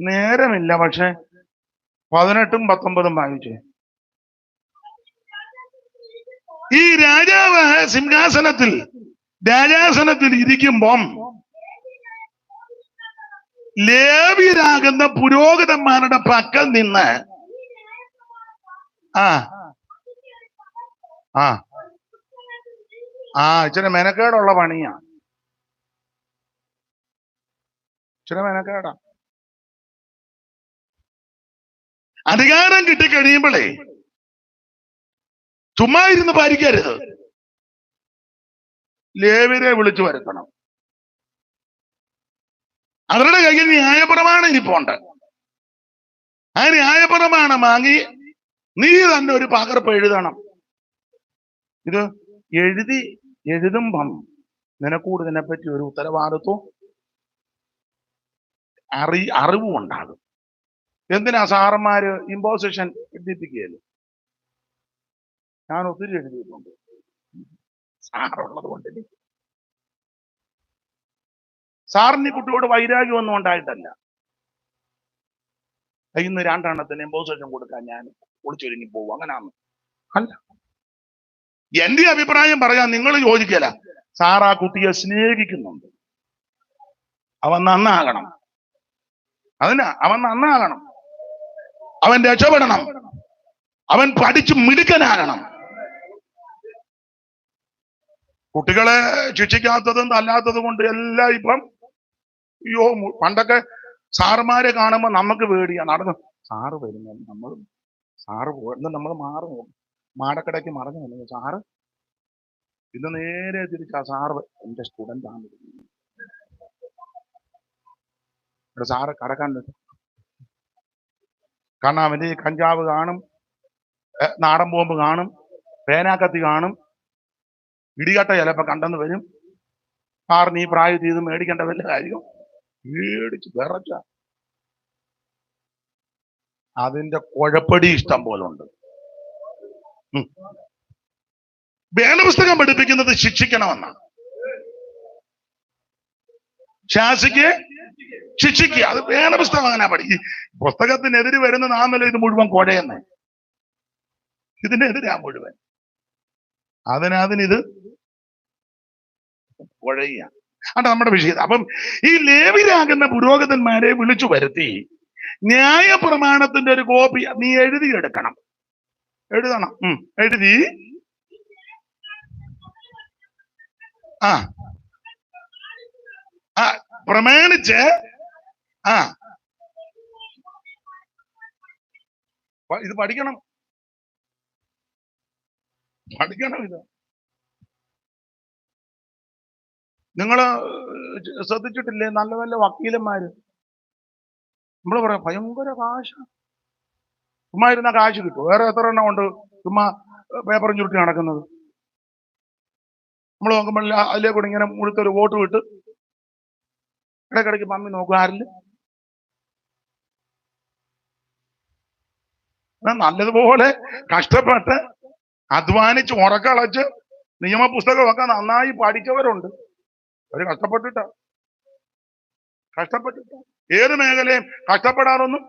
Speaker 4: നേരമില്ല. പക്ഷെ 18ഉം 19ഉം വായിച്ചേ. ഈ രാജാവ് രാജാസനത്തിൽ ഇരിക്കുമ്പം ലേവ്യരാകുന്ന പുരോഹിതന്മാരുടെ പക്കൽ നിന്ന് ഇച്ചിരി മെനക്കേടുള്ള പണിയാ. ഇച്ചിരി മെനക്കേടാ. അധികാരം കിട്ടിക്കഴിയുമ്പോഴേ ചുമ്മാ ഇരുന്ന് ഭരിക്കരുത്. ലേവ്യരെ വിളിച്ചു വരുത്തണം. അവരുടെ കയ്യിൽ ന്യായപ്രമാണം ഇരിപ്പുണ്ട്. ആ ന്യായപ്രമാണം വാങ്ങി നീ തന്നെ ഒരു പകർപ്പ് എഴുതണം. ഇത് എഴുതുമ്പം നിനക്കൂട് ഇതിനെപ്പറ്റി ഒരു ഉത്തരവാദിത്വം അറിവും ഉണ്ടാകും. എന്തിനാ സാറന്മാര് ഇമ്പോസിഷൻ എഴുതിപ്പിക്കുകയല്ലോ. ഞാൻ ഒത്തിരി എഴുതിയിട്ടുണ്ട് സാറുള്ളത് കൊണ്ട്. സാറിന് ഈ കുട്ടിയോട് വൈരാഗ്യം ഒന്നും ഉണ്ടായിട്ടല്ല. ഇന്ന് 2 എണ്ണത്തിന് ഇമ്പോസിഷൻ കൊടുക്കാൻ ഞാൻ ഒളിച്ചൊരുങ്ങി പോകും. അങ്ങനാണ് അല്ല. എന്റെ അഭിപ്രായം പറയാൻ നിങ്ങൾ യോജിക്കല. സാർ ആ കുട്ടിയെ സ്നേഹിക്കുന്നുണ്ട്. അവൻ നന്നാകണം. അവൻ നന്നാകണം. അവൻ രക്ഷപ്പെടണം. അവൻ പഠിച്ച് മിടുക്കനാകണം. കുട്ടികളെ ശിക്ഷിക്കാത്തതും തല്ലാത്തതും കൊണ്ട് എല്ലാം ഇപ്പം അയ്യോ, പണ്ടൊക്കെ സാറുമാരെ കാണുമ്പോ നമുക്ക് പേടിയാ. നടന്നു സാറ് വരുന്നു, സാറ് പോകുന്ന നമ്മൾ മാറും, മാടക്കടയ്ക്ക് മറഞ്ഞു. സാറ് ഇത് നേരെ തിരിച്ചാ. സാറ് എന്റെ സ്റ്റുഡന്റ് ആണ്. സാറ് കടക്കാൻ കാരണം അവന്റെ കഞ്ചാവ് കാണും, നാടൻ ബോംബ് കാണും, പേനാക്കത്തി കാണും, ഇടികട്ട ചിലപ്പോ കണ്ടെന്ന് വരും. സാറിന് ഈ പ്രായത്തിൽ ഇത് മേടിക്കേണ്ട വല്ല കാര്യം? മേടിച്ച് വിറച്ച അതിന്റെ കുഴപ്പടി ഇഷ്ടം പോലെ ഉണ്ട്. വേദപുസ്തകം പഠിപ്പിക്കുന്നത് ശിക്ഷിക്കണമെന്നാണ്. ശാസിക്ക് ശിക്ഷിക്കുക. അത് വേദപുസ്തകം അങ്ങനെ പഠിക്കും. പുസ്തകത്തിനെതിരെ വരുന്ന നാമല്ല ഇത് മുഴുവൻ കുഴയെന്ന്. ഇതിനെതിരാ മുഴുവൻ. അതിനിത് കുഴയ. അതാണ് നമ്മുടെ വിഷയം. അപ്പം ഈ ലേവ്യരാകുന്ന പുരോഹിതന്മാരെ വിളിച്ചു വരുത്തി ന്യായപ്രമാണത്തിന്റെ ഒരു കോപ്പി നീ എഴുതണം. എഴുതി പ്രമാണിച്ച് ഇത് പഠിക്കണം. ഇത് നിങ്ങള് ശ്രദ്ധിച്ചിട്ടില്ലേ? നല്ല നല്ല വക്കീലന്മാര് നമ്മള് പറയാം ഭയങ്കര കാശ്. ചുമ്മാ ഇരുന്ന കാശ് കിട്ടും. വേറെ എത്ര എണ്ണം ഉണ്ട് ചുമ്മാ പേപ്പറും ചുരുട്ടി നടക്കുന്നത്? നമ്മൾ നോക്കുമ്പോൾ അതിലേ കൂടെ ഇങ്ങനെ മുഴുത്തൊരു വോട്ട് വിട്ട് ഇടയ്ക്കിടയ്ക്ക് മമ്മി നോക്കും ആരില് നല്ലതുപോലെ കഷ്ടപ്പെട്ട് അധ്വാനിച്ച് ഉറക്കളച്ച് നിയമപുസ്തകമൊക്കെ നന്നായി പഠിച്ചവരുണ്ട്. അവര് കഷ്ടപ്പെട്ടിട്ട ഏത് മേഖലയും കഷ്ടപ്പെടാറൊന്നും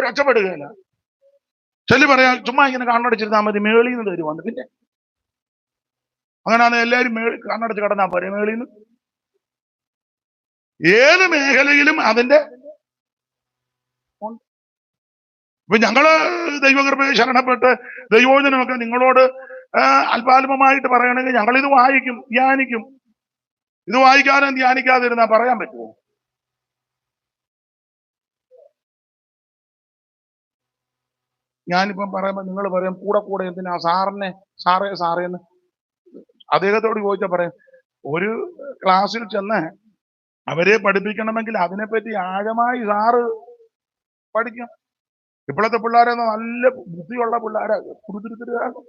Speaker 4: രക്ഷപ്പെടുകയില്ല. ചെല്ലി പറയാ ചുമ്മാ ഇങ്ങനെ കണ്ണടച്ചിരുന്നാൽ മതി, മേളിൽ നിന്ന് തരും വന്ന്. പിന്നെ അങ്ങനെയാണ് എല്ലാവരും കണ്ണടച്ച് കിടന്നാ പോരെ മേളിൽ നിന്ന്. ഏത് മേഖലയിലും അതിന്റെ ഇപ്പൊ ഞങ്ങള് ദൈവകൃപയെ ശരണപ്പെട്ട് ദൈവോചനമൊക്കെ നിങ്ങളോട് അല്പാൽപമായിട്ട് പറയണമെങ്കിൽ ഞങ്ങളിത് വായിക്കും, ധ്യാനിക്കും. ഇത് വായിക്കാനും ധ്യാനിക്കാതിരുന്നാ പറയാൻ പറ്റുമോ? ഞാനിപ്പം പറയുമ്പോ നിങ്ങൾ പറയും കൂടെ എന്തിനാ സാറേന്ന് അദ്ദേഹത്തോട് ചോദിച്ചാൽ പറയാം. ഒരു ക്ലാസ്സിൽ ചെന്ന് അവരെ പഠിപ്പിക്കണമെങ്കിൽ അതിനെപ്പറ്റി ആഴമായി സാറ് പഠിക്കണം. ഇപ്പോഴത്തെ പിള്ളേരെന്ന് നല്ല ബുദ്ധിയുള്ള പിള്ളേരാകും, കുറുതിരുത്തിരാകും.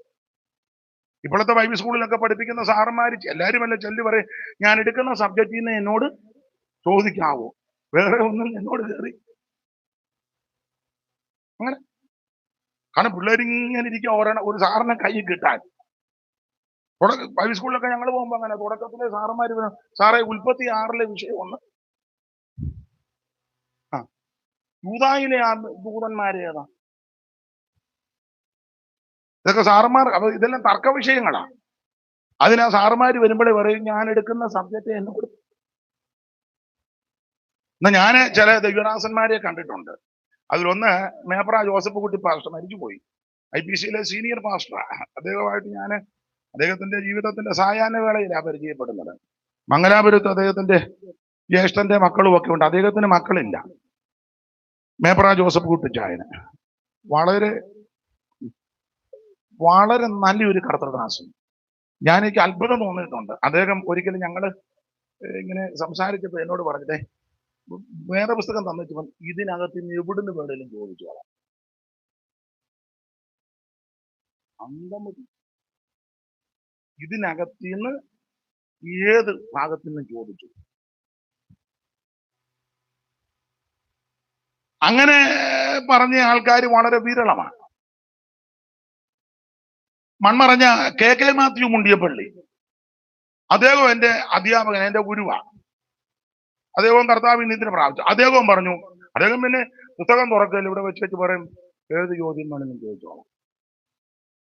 Speaker 4: ഇപ്പോഴത്തെ ബൈബിൾ സ്കൂളിലൊക്കെ പഠിപ്പിക്കുന്ന സാറന്മാര് എല്ലാവരും അല്ല ചെല്ലി പറയും ഞാൻ എടുക്കുന്ന സബ്ജക്റ്റിൽ നിന്ന് എന്നോട് ചോദിക്കാവോ, വേറെ ഒന്നും എന്നോട് കയറി അങ്ങനെ. കാരണം പിള്ളേരിങ്ങനെ ഇരിക്കുക ഒരു സാറിനെ കൈ കിട്ടാൻ. ബൈബിൾ സ്കൂളിലൊക്കെ ഞങ്ങൾ പോകുമ്പോ അങ്ങനെ തുടക്കത്തിലെ സാറന്മാര് സാറേ 36 വിഷയം ഒന്ന് യൂദായിലെ ആ ദൂതന്മാരേതാ? ഇതൊക്കെ സാറന്മാർ. അപ്പൊ ഇതെല്ലാം തർക്ക വിഷയങ്ങളാ. അതിനാ സാറന്മാര് വരുമ്പോഴേ പറയും ഞാൻ എടുക്കുന്ന സബ്ജക്റ്റ് എന്നോട്. എന്നാ ഞാന് ചില ദൈവദാസന്മാരെ കണ്ടിട്ടുണ്ട്. അതിലൊന്ന് മേപ്ര ജോസഫ് കുട്ടി പാസ്റ്റർ, മരിച്ചുപോയി. IPCയിലെ സീനിയർ പാസ്റ്ററാ. അദ്ദേഹമായിട്ട് ഞാൻ അദ്ദേഹത്തിന്റെ ജീവിതത്തിന്റെ സായാഹ്ന വേളയിലാണ് പരിചയപ്പെടുന്നത്. മംഗലാപുരത്ത് അദ്ദേഹത്തിന്റെ ജ്യേഷ്ഠന്റെ മക്കളും ഒക്കെ ഉണ്ട്. അദ്ദേഹത്തിന് മക്കളില്ല. മേപ്ര ജോസഫ് കുട്ടിച്ചായന് വളരെ വളരെ നല്ലൊരു കർത്തൃദാസൻ. എനിക്ക് അത്ഭുതം തോന്നിയിട്ടുണ്ട്. അദ്ദേഹം ഒരിക്കലും ഞങ്ങള് ഇങ്ങനെ സംസാരിച്ചപ്പോ എന്നോട് പറഞ്ഞിട്ടേ വേറെ പുസ്തകം തന്നിട്ട് ഇതിനകത്ത് നിന്ന് എവിടുന്ന് വേണേലും ചോദിച്ചോളാം. ഇതിനകത്തിന്ന് ഏത് ഭാഗത്തു നിന്നും ചോദിച്ചു. അങ്ങനെ പറഞ്ഞ ആൾക്കാർ വളരെ വിരളമാണ്. മൺമറഞ്ഞ KK മാത്യു മുണ്ടിയപ്പള്ളി, അദ്ദേഹം എൻ്റെ അധ്യാപകൻ, എൻ്റെ ഗുരുവാണ്. അദ്ദേഹം കർത്താവ് നിന്ദിനെ പ്രാപിച്ചു. അദ്ദേഹവും പറഞ്ഞു, അദ്ദേഹം പിന്നെ പുസ്തകം തുറക്കൽ ഇവിടെ വെച്ച് പറയും ഏത് ചോദ്യം വേണമെങ്കിലും ചോദിച്ചോളാം.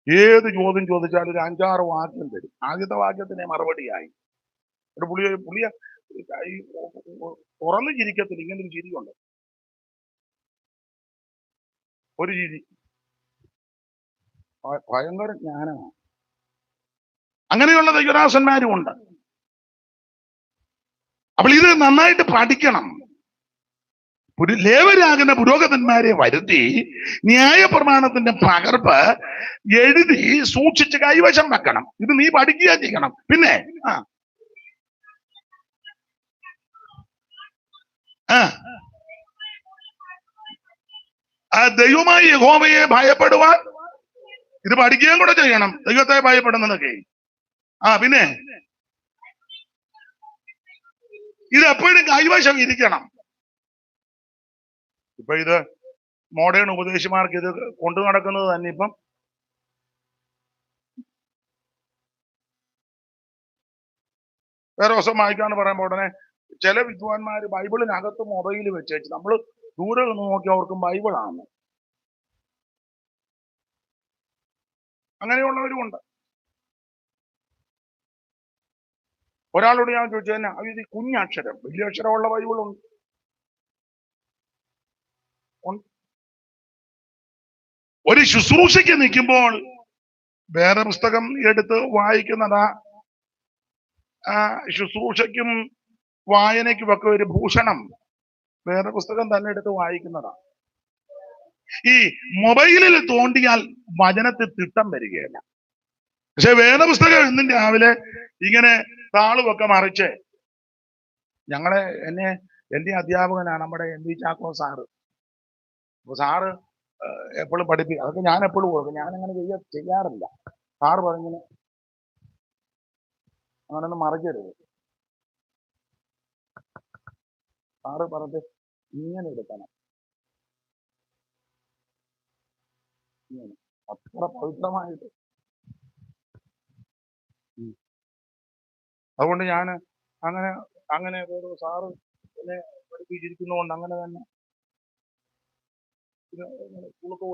Speaker 4: ഏത് ചോദ്യം ചോദിച്ചാലും ഒരു 5-6 വാക്യം തരും. ആദ്യത്തെ വാക്യത്തിന് മറുപടിയായി. ഒരു പുള്ളിയെ ഈ തുറന്നു ചിരിക്കത്തില്ല. ഇങ്ങനെ ഒരു ചിരിയുണ്ട്, ഒരു ചിരി, ഭയങ്കര ജ്ഞാനമാണ്. അങ്ങനെയുള്ള ദൈവദാസന്മാരും ഉണ്ട്. അപ്പോൾ ഇത് നന്നായിട്ട് പഠിക്കണം. ലേവ്യരാകുന്ന പുരോഹിതന്മാരെ വരുത്തി ന്യായപ്രമാണത്തിന്റെ പകർപ്പ് എഴുതി സൂക്ഷിച്ച് കൈവശം വെക്കണം. ഇത് നീ പഠിക്കുക ചെയ്യണം. പിന്നെ ദൈവമായി യഹോവയെ ഭയപ്പെടുവാൻ ഇത് പഠിക്കുകയും കൂടെ ചെയ്യണം. ദൈവത്തെ ഭയപ്പെടുന്നതൊക്കെ. പിന്നെ ഇത് എപ്പോഴും കൈവശം ഇരിക്കണം. ഇപ്പൊ ഇത് മോഡേൺ ഉപദേശിമാർക്ക് ഇത് കൊണ്ടു നടക്കുന്നത് തന്നെ ഇപ്പം വേറെ ദിവസം വായിക്കാന്ന് പറയുമ്പോൾ ഉടനെ ചില വിദ്വാൻമാര് ബൈബിളിനകത്ത് മൊബൈൽ വെച്ചേച്ച് നമ്മൾ ദൂരെ നിന്ന് നോക്കി അവർക്കും ബൈബിളാണ്. അങ്ങനെയുള്ളവരും ഉണ്ട്. ഒരാളോട് ഞാൻ ചോദിച്ചു തന്നെ, ഇത് കുഞ്ഞക്ഷരം, വലിയ അക്ഷരമുള്ള ബൈബിളുണ്ട്. ഒരു ശുശ്രൂഷയ്ക്ക് നിൽക്കുമ്പോൾ വേറെ പുസ്തകം എടുത്ത് വായിക്കുന്നതാ ശുശ്രൂഷയ്ക്കും വായനയ്ക്കും ഒക്കെ ഒരു ഭൂഷണം. വേറെ പുസ്തകം തന്നെ എടുത്ത് വായിക്കുന്നതാ. ഈ മൊബൈലിൽ തോണ്ടിയാൽ വചനത്തിൽ തിട്ടം വരികയില്ല. പക്ഷെ വേദപുസ്തകം എന്നും രാവിലെ ഇങ്ങനെ താളുമൊക്കെ മറിച്ച് എന്റെ അധ്യാപകനാണ് നമ്മുടെ എം വി ചാക്കോ സാറ്. അപ്പൊ സാറ് എപ്പോഴും പഠിപ്പിക്കും. അതൊക്കെ ഞാൻ എപ്പോഴും കൊടുക്കും. ഞാനങ്ങനെ ചെയ്യാറില്ല. സാറ് പറഞ്ഞിങ്ങനെ അങ്ങനൊന്നും മറിക്കരുത്. സാറ് പറഞ്ഞത് ഇങ്ങനെ എടുക്കണം, ഇങ്ങനെ അത്ര പവിത്രമായിട്ട്. അതുകൊണ്ട് ഞാൻ അങ്ങനെ ഓരോ സാറ് എന്നെ പഠിപ്പിച്ചിരിക്കുന്നതുകൊണ്ട് അങ്ങനെ തന്നെ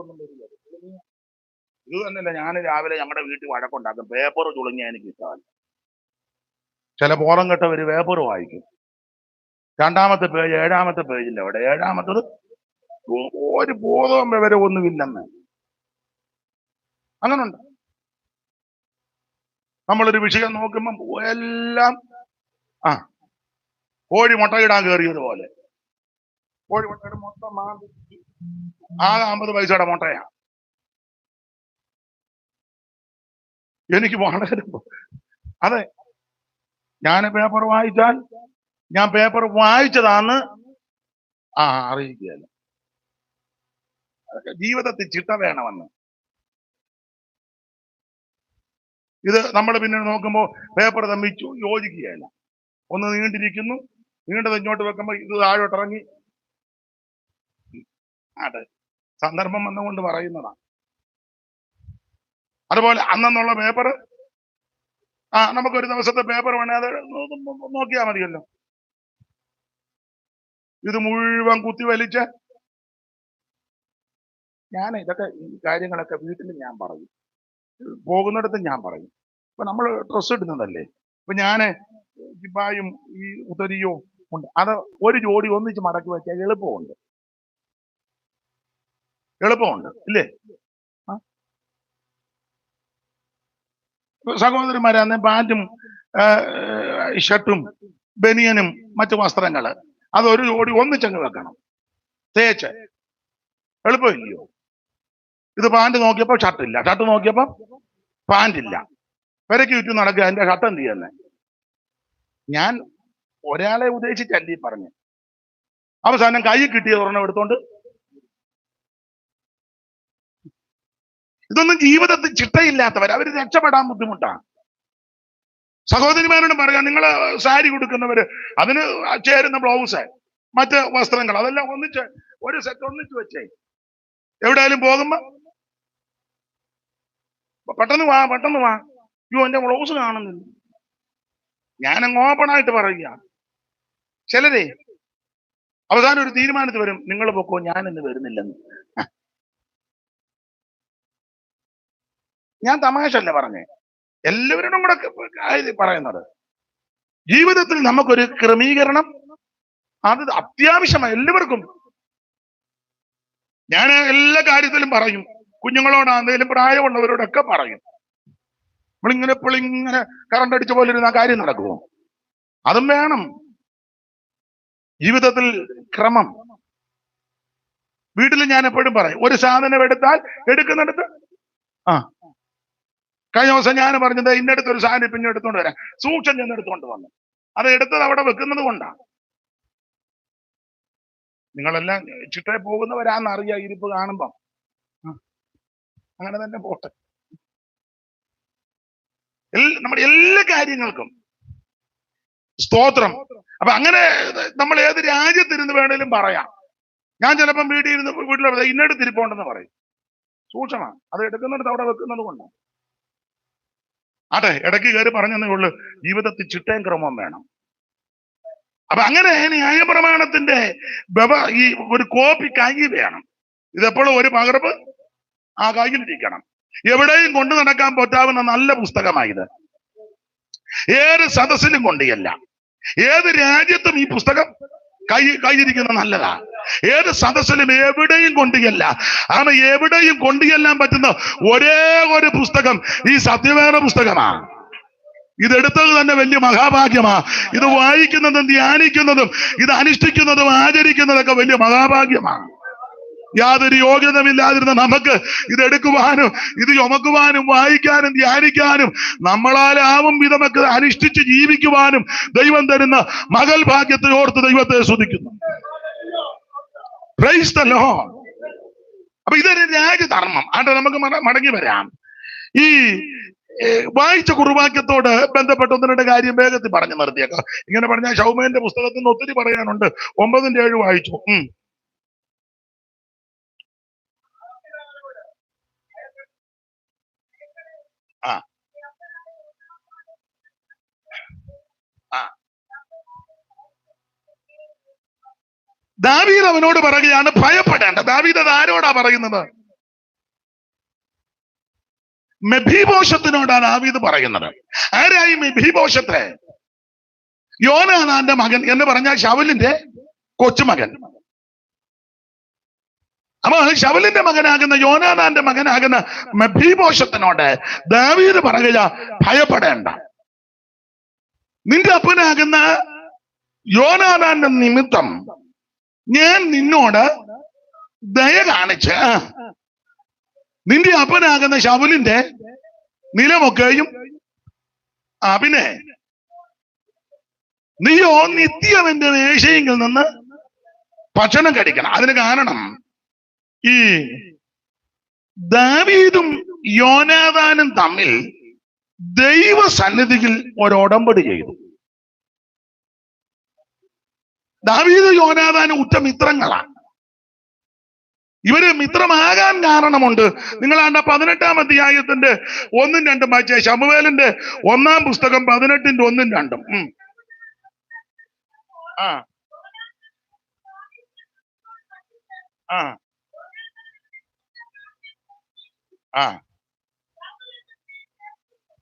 Speaker 4: ഒന്നും വരില്ല. ഇത് തന്നെയല്ല, ഞാൻ രാവിലെ ഞങ്ങളുടെ വീട്ടിൽ വഴക്കുണ്ടാക്കും. പേപ്പർ ചുളുങ്ങിയാൽ എനിക്ക് ഇഷ്ടമല്ല. ചില ബോധം കെട്ടവര് പേപ്പർ വായിക്കും. 2ാമത്തെ പേജ് 7ാമത്തെ പേജില്ല, അവിടെ 7ാമത്തത് ഒരു ബോധവും വിവരമൊന്നുമില്ലെന്ന്. അങ്ങനുണ്ട്. നമ്മളൊരു വിഷയം നോക്കുമ്പം എല്ലാം കോഴി മുട്ടയിടാൻ കയറിയതുപോലെ. കോഴി മുട്ടയുടെ മൊത്തം മാന്തി ആകെ 50 പൈസയുടെ മുട്ടയാ. എനിക്ക് വളരെ അതെ, ഞാൻ പേപ്പർ വായിച്ചാൽ ഞാൻ പേപ്പർ വായിച്ചതാന്ന് അറിയിക്കുകയല്ല. ജീവിതത്തിൽ ചിട്ട വേണമെന്ന്. ഇത് നമ്മൾ പിന്നെ നോക്കുമ്പോൾ പേപ്പർ തമ്മിൽ യോജിക്കുകയല്ല. ഒന്ന് നീണ്ടിരിക്കുന്നു, നീണ്ടത് ഇങ്ങോട്ട് വെക്കുമ്പോൾ ഇത് താഴോട്ടിറങ്ങി. അതെ, സന്ദർഭം വന്നുകൊണ്ട് പറയുന്നതാണ്. അതുപോലെ അന്നുള്ള പേപ്പർ നമുക്കൊരു ദിവസത്തെ പേപ്പർ വേണേ അത് നോക്കിയാൽ മതിയല്ലോ. ഇത് മുഴുവൻ കുത്തി വലിച്ച് ഞാൻ ഇതൊക്കെ ഈ കാര്യങ്ങളൊക്കെ വീട്ടിൽ ഞാൻ പറയും, പോകുന്നിടത്ത് ഞാൻ പറയും. ഇപ്പൊ നമ്മൾ ഡ്രസ്സ് ഇടുന്നതല്ലേ, ഇപ്പൊ ഞാന് ജിബായും ഈ ഉത്തരിയോ ഉണ്ട്, അത് ഒരു ജോഡി ഒന്നിച്ച് മടക്കി വെച്ചാൽ എളുപ്പമുണ്ട് ഇല്ലേ? സഹോദരന്മാരെ, അന്ന് പാൻറ്റും ഷർട്ടും ബനിയനും മറ്റു വസ്ത്രങ്ങള് അതൊരു ജോഡി ഒന്നിച്ചങ്ങ് വെക്കണം, തേച്ച്. എളുപ്പമില്ലയോ? ഇത് പാൻറ് നോക്കിയപ്പോ ഷർട്ടില്ല, ഷർട്ട് നോക്കിയപ്പോ പാൻറില്ല, പെരക്ക് ചുറ്റും നടക്കുക. എന്റെ ഷർട്ട് എന്ത് ചെയ്യുന്നേ? ഞാൻ ഒരാളെ ഉദ്ദേശിച്ചല്ലേ പറഞ്ഞു. അവസാനം കൈ കിട്ടിയ ഒരെണ്ണം എടുത്തോണ്ട്. ഇതൊന്നും ജീവിതത്തിൽ ചിട്ടയില്ലാത്തവർ, അവർ രക്ഷപ്പെടാൻ ബുദ്ധിമുട്ടാണ്. സഹോദരിമാരോട് പറയാം, നിങ്ങൾ സാരി കൊടുക്കുന്നവര് അതിന് ചേരുന്ന ബ്ലൗസ് മറ്റ് വസ്ത്രങ്ങൾ അതെല്ലാം ഒന്നിച്ച് ഒരു സെറ്റ് ഒന്നിച്ച് വെച്ചേ. എവിടെയാലും പോകുമ്പോ പെട്ടെന്ന് വാ അയ്യോ എന്റെ ബ്ലൗസ് കാണുന്നില്ല. ഞാനങ്ങ് ഓപ്പണായിട്ട് പറയുക. ചിലരെ അവസാനം ഒരു തീരുമാനത്തിൽ വരും, നിങ്ങൾ പൊക്കോ, ഞാനിന്ന് വരുന്നില്ലെന്ന്. ഞാൻ തമാശല്ല പറഞ്ഞേ, എല്ലാവരോടും കൂടെ പറയുന്നത്. ജീവിതത്തിൽ നമുക്കൊരു ക്രമീകരണം അത് അത്യാവശ്യമാണ് എല്ലാവർക്കും. ഞാൻ എല്ലാ കാര്യത്തിലും പറയും, കുഞ്ഞുങ്ങളോടാണെങ്കിലും പ്രായമുള്ളവരോടൊക്കെ പറയും. നമ്മളിങ്ങനെ എപ്പോഴും ഇങ്ങനെ കറണ്ട് അടിച്ച പോലെ ഇരുന്ന കാര്യം നടക്കുമോ? അതും വേണം ജീവിതത്തിൽ ക്രമം. വീട്ടിൽ ഞാൻ എപ്പോഴും പറയും, ഒരു സാധനം എടുത്താൽ എടുക്കുന്നിടത്ത് കഴിഞ്ഞ ദിവസം ഞാൻ പറഞ്ഞത് ഇന്നടുത്ത് ഒരു സാധനം പിന്നെ എടുത്തോണ്ട് വരാം, സൂക്ഷം ചെന്ന് എടുത്തോണ്ട് വന്നു. അത് എടുത്തത് അവിടെ വെക്കുന്നത് കൊണ്ടാണ്. നിങ്ങളെല്ലാം ചിട്ടയിൽ പോകുന്നവരാന്ന് അറിയാം ഇരിപ്പ് കാണുമ്പം. അങ്ങനെ തന്നെ പോട്ടെ. നമ്മുടെ എല്ലാ കാര്യങ്ങൾക്കും സ്തോത്രം. അപ്പൊ അങ്ങനെ നമ്മൾ ഏത് രാജ്യത്തിരുന്ന് വേണേലും പറയാം. ഞാൻ ചിലപ്പം വീട്ടിലെ ഇന്നടുത്ത് ഇരിപ്പുണ്ടെന്ന് പറയും. സൂക്ഷ്മമാണ്, അത് എടുക്കുന്നിടത്ത് അവിടെ വെക്കുന്നത് കൊണ്ടാണ്. ആട്ടെ, ഇടയ്ക്ക് കയറി പറഞ്ഞതേ ഉള്ളു, ജീവിതത്തിൽ ചിട്ടയും ക്രമവും വേണം. അപ്പൊ അങ്ങനെ ന്യായപ്രമാണത്തിന്റെ ഈ ഒരു കോപ്പി കയ്യിൽ വേണം. ഇതെപ്പോഴും ഒരു പകർപ്പ് ആ കയ്യിലിരിക്കണം. എവിടെയും കൊണ്ടു നടക്കാൻ പറ്റാവുന്ന നല്ല പുസ്തകമായത്. ഏത് സദസ്സിലും കൊണ്ടുചെല്ല, ഏത് രാജ്യത്തും ഈ പുസ്തകം കയ്യിരിക്കുന്ന നല്ലതാ. ഏത് സദസ്സിലും എവിടെയും കൊണ്ടുചെല്ല. അങ്ങനെ എവിടെയും കൊണ്ടുചെല്ലാൻ പറ്റുന്ന ഒരേ ഒരു പുസ്തകം ഈ സത്യവേദ പുസ്തകമാണ്. ഇതെടുത്തത് തന്നെ വലിയ മഹാഭാഗ്യമാ. ഇത് വായിക്കുന്നതും ധ്യാനിക്കുന്നതും ഇത് അനുഷ്ഠിക്കുന്നതും ആചരിക്കുന്നതൊക്കെ വലിയ മഹാഭാഗ്യമാണ്. യാതൊരു യോഗ്യതമില്ലാതിരുന്ന നമുക്ക് ഇതെടുക്കുവാനും ഇത് ചുമക്കുവാനും വായിക്കാനും ധ്യാനിക്കാനും നമ്മളാലാവും വിധമൊക്കെ അനുഷ്ഠിച്ച് ജീവിക്കുവാനും ദൈവം തരുന്ന മകൾ ഭാഗ്യത്തെ ഓർത്ത് ദൈവത്തെ സ്തുതിക്കുന്നു. Price the Lord. അപ്പൊ ഇതൊരു രാജധർമ്മം. ആട്ടെ, നമുക്ക് മടങ്ങി വരാം. ഈ വായിച്ച കുറുവാക്യത്തോട് ബന്ധപ്പെട്ട ഒന്ന് രണ്ട് കാര്യം വേഗത്തിൽ പറഞ്ഞു നിർത്തിയേക്കാം. ഇങ്ങനെ പറഞ്ഞാൽ ഷൗമേന്റെ പുസ്തകത്തിൽ നിന്ന് ഒത്തിരി പറയാനുണ്ട്. 9:7 വായിച്ചു. ദാവീദ് അവനോട് പറയുകയാണ് ഭയപ്പെടേണ്ട. ദാവീദ് അത് ആരോടാ പറയുന്നത്? മെഫീബോശത്തിനോടാണ് ദാവീദ് പറയുന്നത്. ആരായി മെഫീബോശത്ത്? യോനാഥാന്റെ മകൻ എന്ന് പറഞ്ഞാൽ ശൗലിന്റെ കൊച്ചുമകൻ. അപ്പൊ ശൗലിന്റെ മകനാകുന്ന യോനാഥാന്റെ മകനാകുന്ന മെഫീബോശത്തിനോട് ദാവീദ് പറയുക ഭയപ്പെടേണ്ട. നിന്റെ അപ്പനാകുന്ന യോനാഥാന്റെ നിമിത്തം ഞാൻ നിന്നോട് ദയ കാണിച്ച് നിന്റെ അപ്പനാകുന്ന ശൗലിന്റെ നിലമൊക്കെയും പിന്നെ നീയോ നിത്യം എന്റെ മേശയിൽ നിന്ന് ഭക്ഷണം കഴിക്കണം. അതിന് കാരണം ഈ ദാവീദും യോനാഥാനും തമ്മിൽ ദൈവസന്നിധിയിൽ ഒരുടമ്പടി ചെയ്തു. ദാവീദ് യോനാഥാനും ഉറ്റ മിത്രങ്ങളാണ്. ഇവര് മിത്രമാകാൻ കാരണമുണ്ട്. നിങ്ങളാണ്ട 18-ാം അധ്യായത്തിന്റെ 1-2 വായിച്ച ശമൂവേലിന്റെ 1-ാം പുസ്തകം 18-ന്റെ 1-2.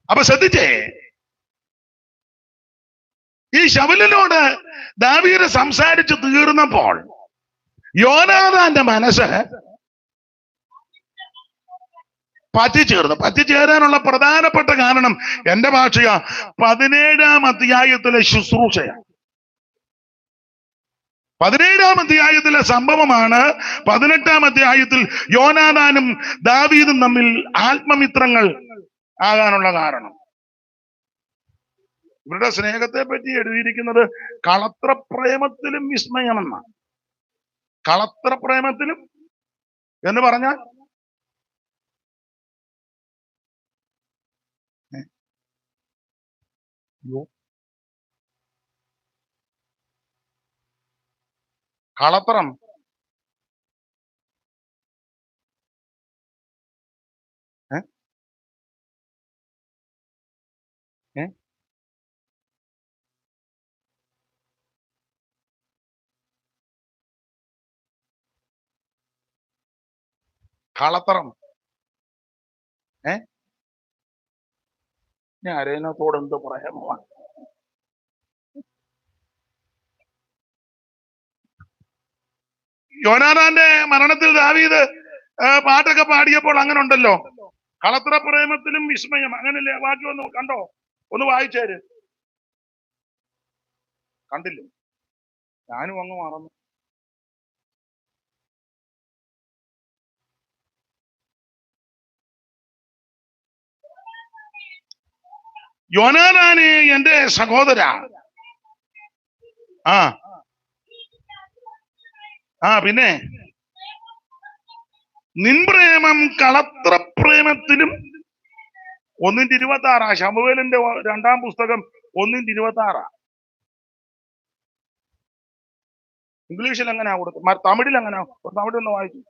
Speaker 4: അപ്പൊ ശ്രദ്ധിച്ചേ, ഈ ശൗലിനോട് ദാവീദ് സംസാരിച്ചു തീർന്നപ്പോൾ യോനാഥാന്റെ മനസ്സ് പറ്റിച്ചേരാനുള്ള പ്രധാനപ്പെട്ട കാരണം എന്റെ ഭാഷയാ 17-ാം അധ്യായത്തിലെ ശുശ്രൂഷയാണ്. 17-ാം അധ്യായത്തിലെ സംഭവമാണ് 18-ാം അധ്യായത്തിൽ യോനാഥാനും ദാവീദും തമ്മിൽ ആത്മമിത്രങ്ങൾ ആകാനുള്ള കാരണം. ഇവരുടെ സ്നേഹത്തെ പറ്റി എഴുതിയിരിക്കുന്നത് കളത്രപ്രേമത്തിലും വിസ്മയമെന്നാണ്. കളത്രപ്രേമത്തിലും എന്ന് പറഞ്ഞാൽ കളത്രം കളത്തറം ഞാൻ അരേനത്തോട് എന്ത് പറയാമോ? യോനാഥാന്റെ മരണത്തിൽ ദാവീദ് പാട്ടൊക്കെ പാടിയപ്പോൾ അങ്ങനെ ഉണ്ടല്ലോ, കളത്ര പ്രേമത്തിലും വിസ്മയം, അങ്ങനല്ലേ വാക്യം ഒന്ന് കണ്ടോ? ഒന്ന് വായിച്ചേര്. കണ്ടില്ലേ? ഞാനും അങ്ങ് മറന്നു. യോനാഥാനെ എന്റെ സഹോദര, പിന്നെ നിൻ പ്രേമം കളത്ര പ്രേമത്തിലും 1:26. ശമൂവേലിന്റെ 2-ാം പുസ്തകം 1:26. ഇംഗ്ലീഷിൽ എങ്ങനെയാ കൊടുത്തത്? തമിഴിൽ എങ്ങനെയാ? തമിഴ് ഒന്ന് വായിച്ചു.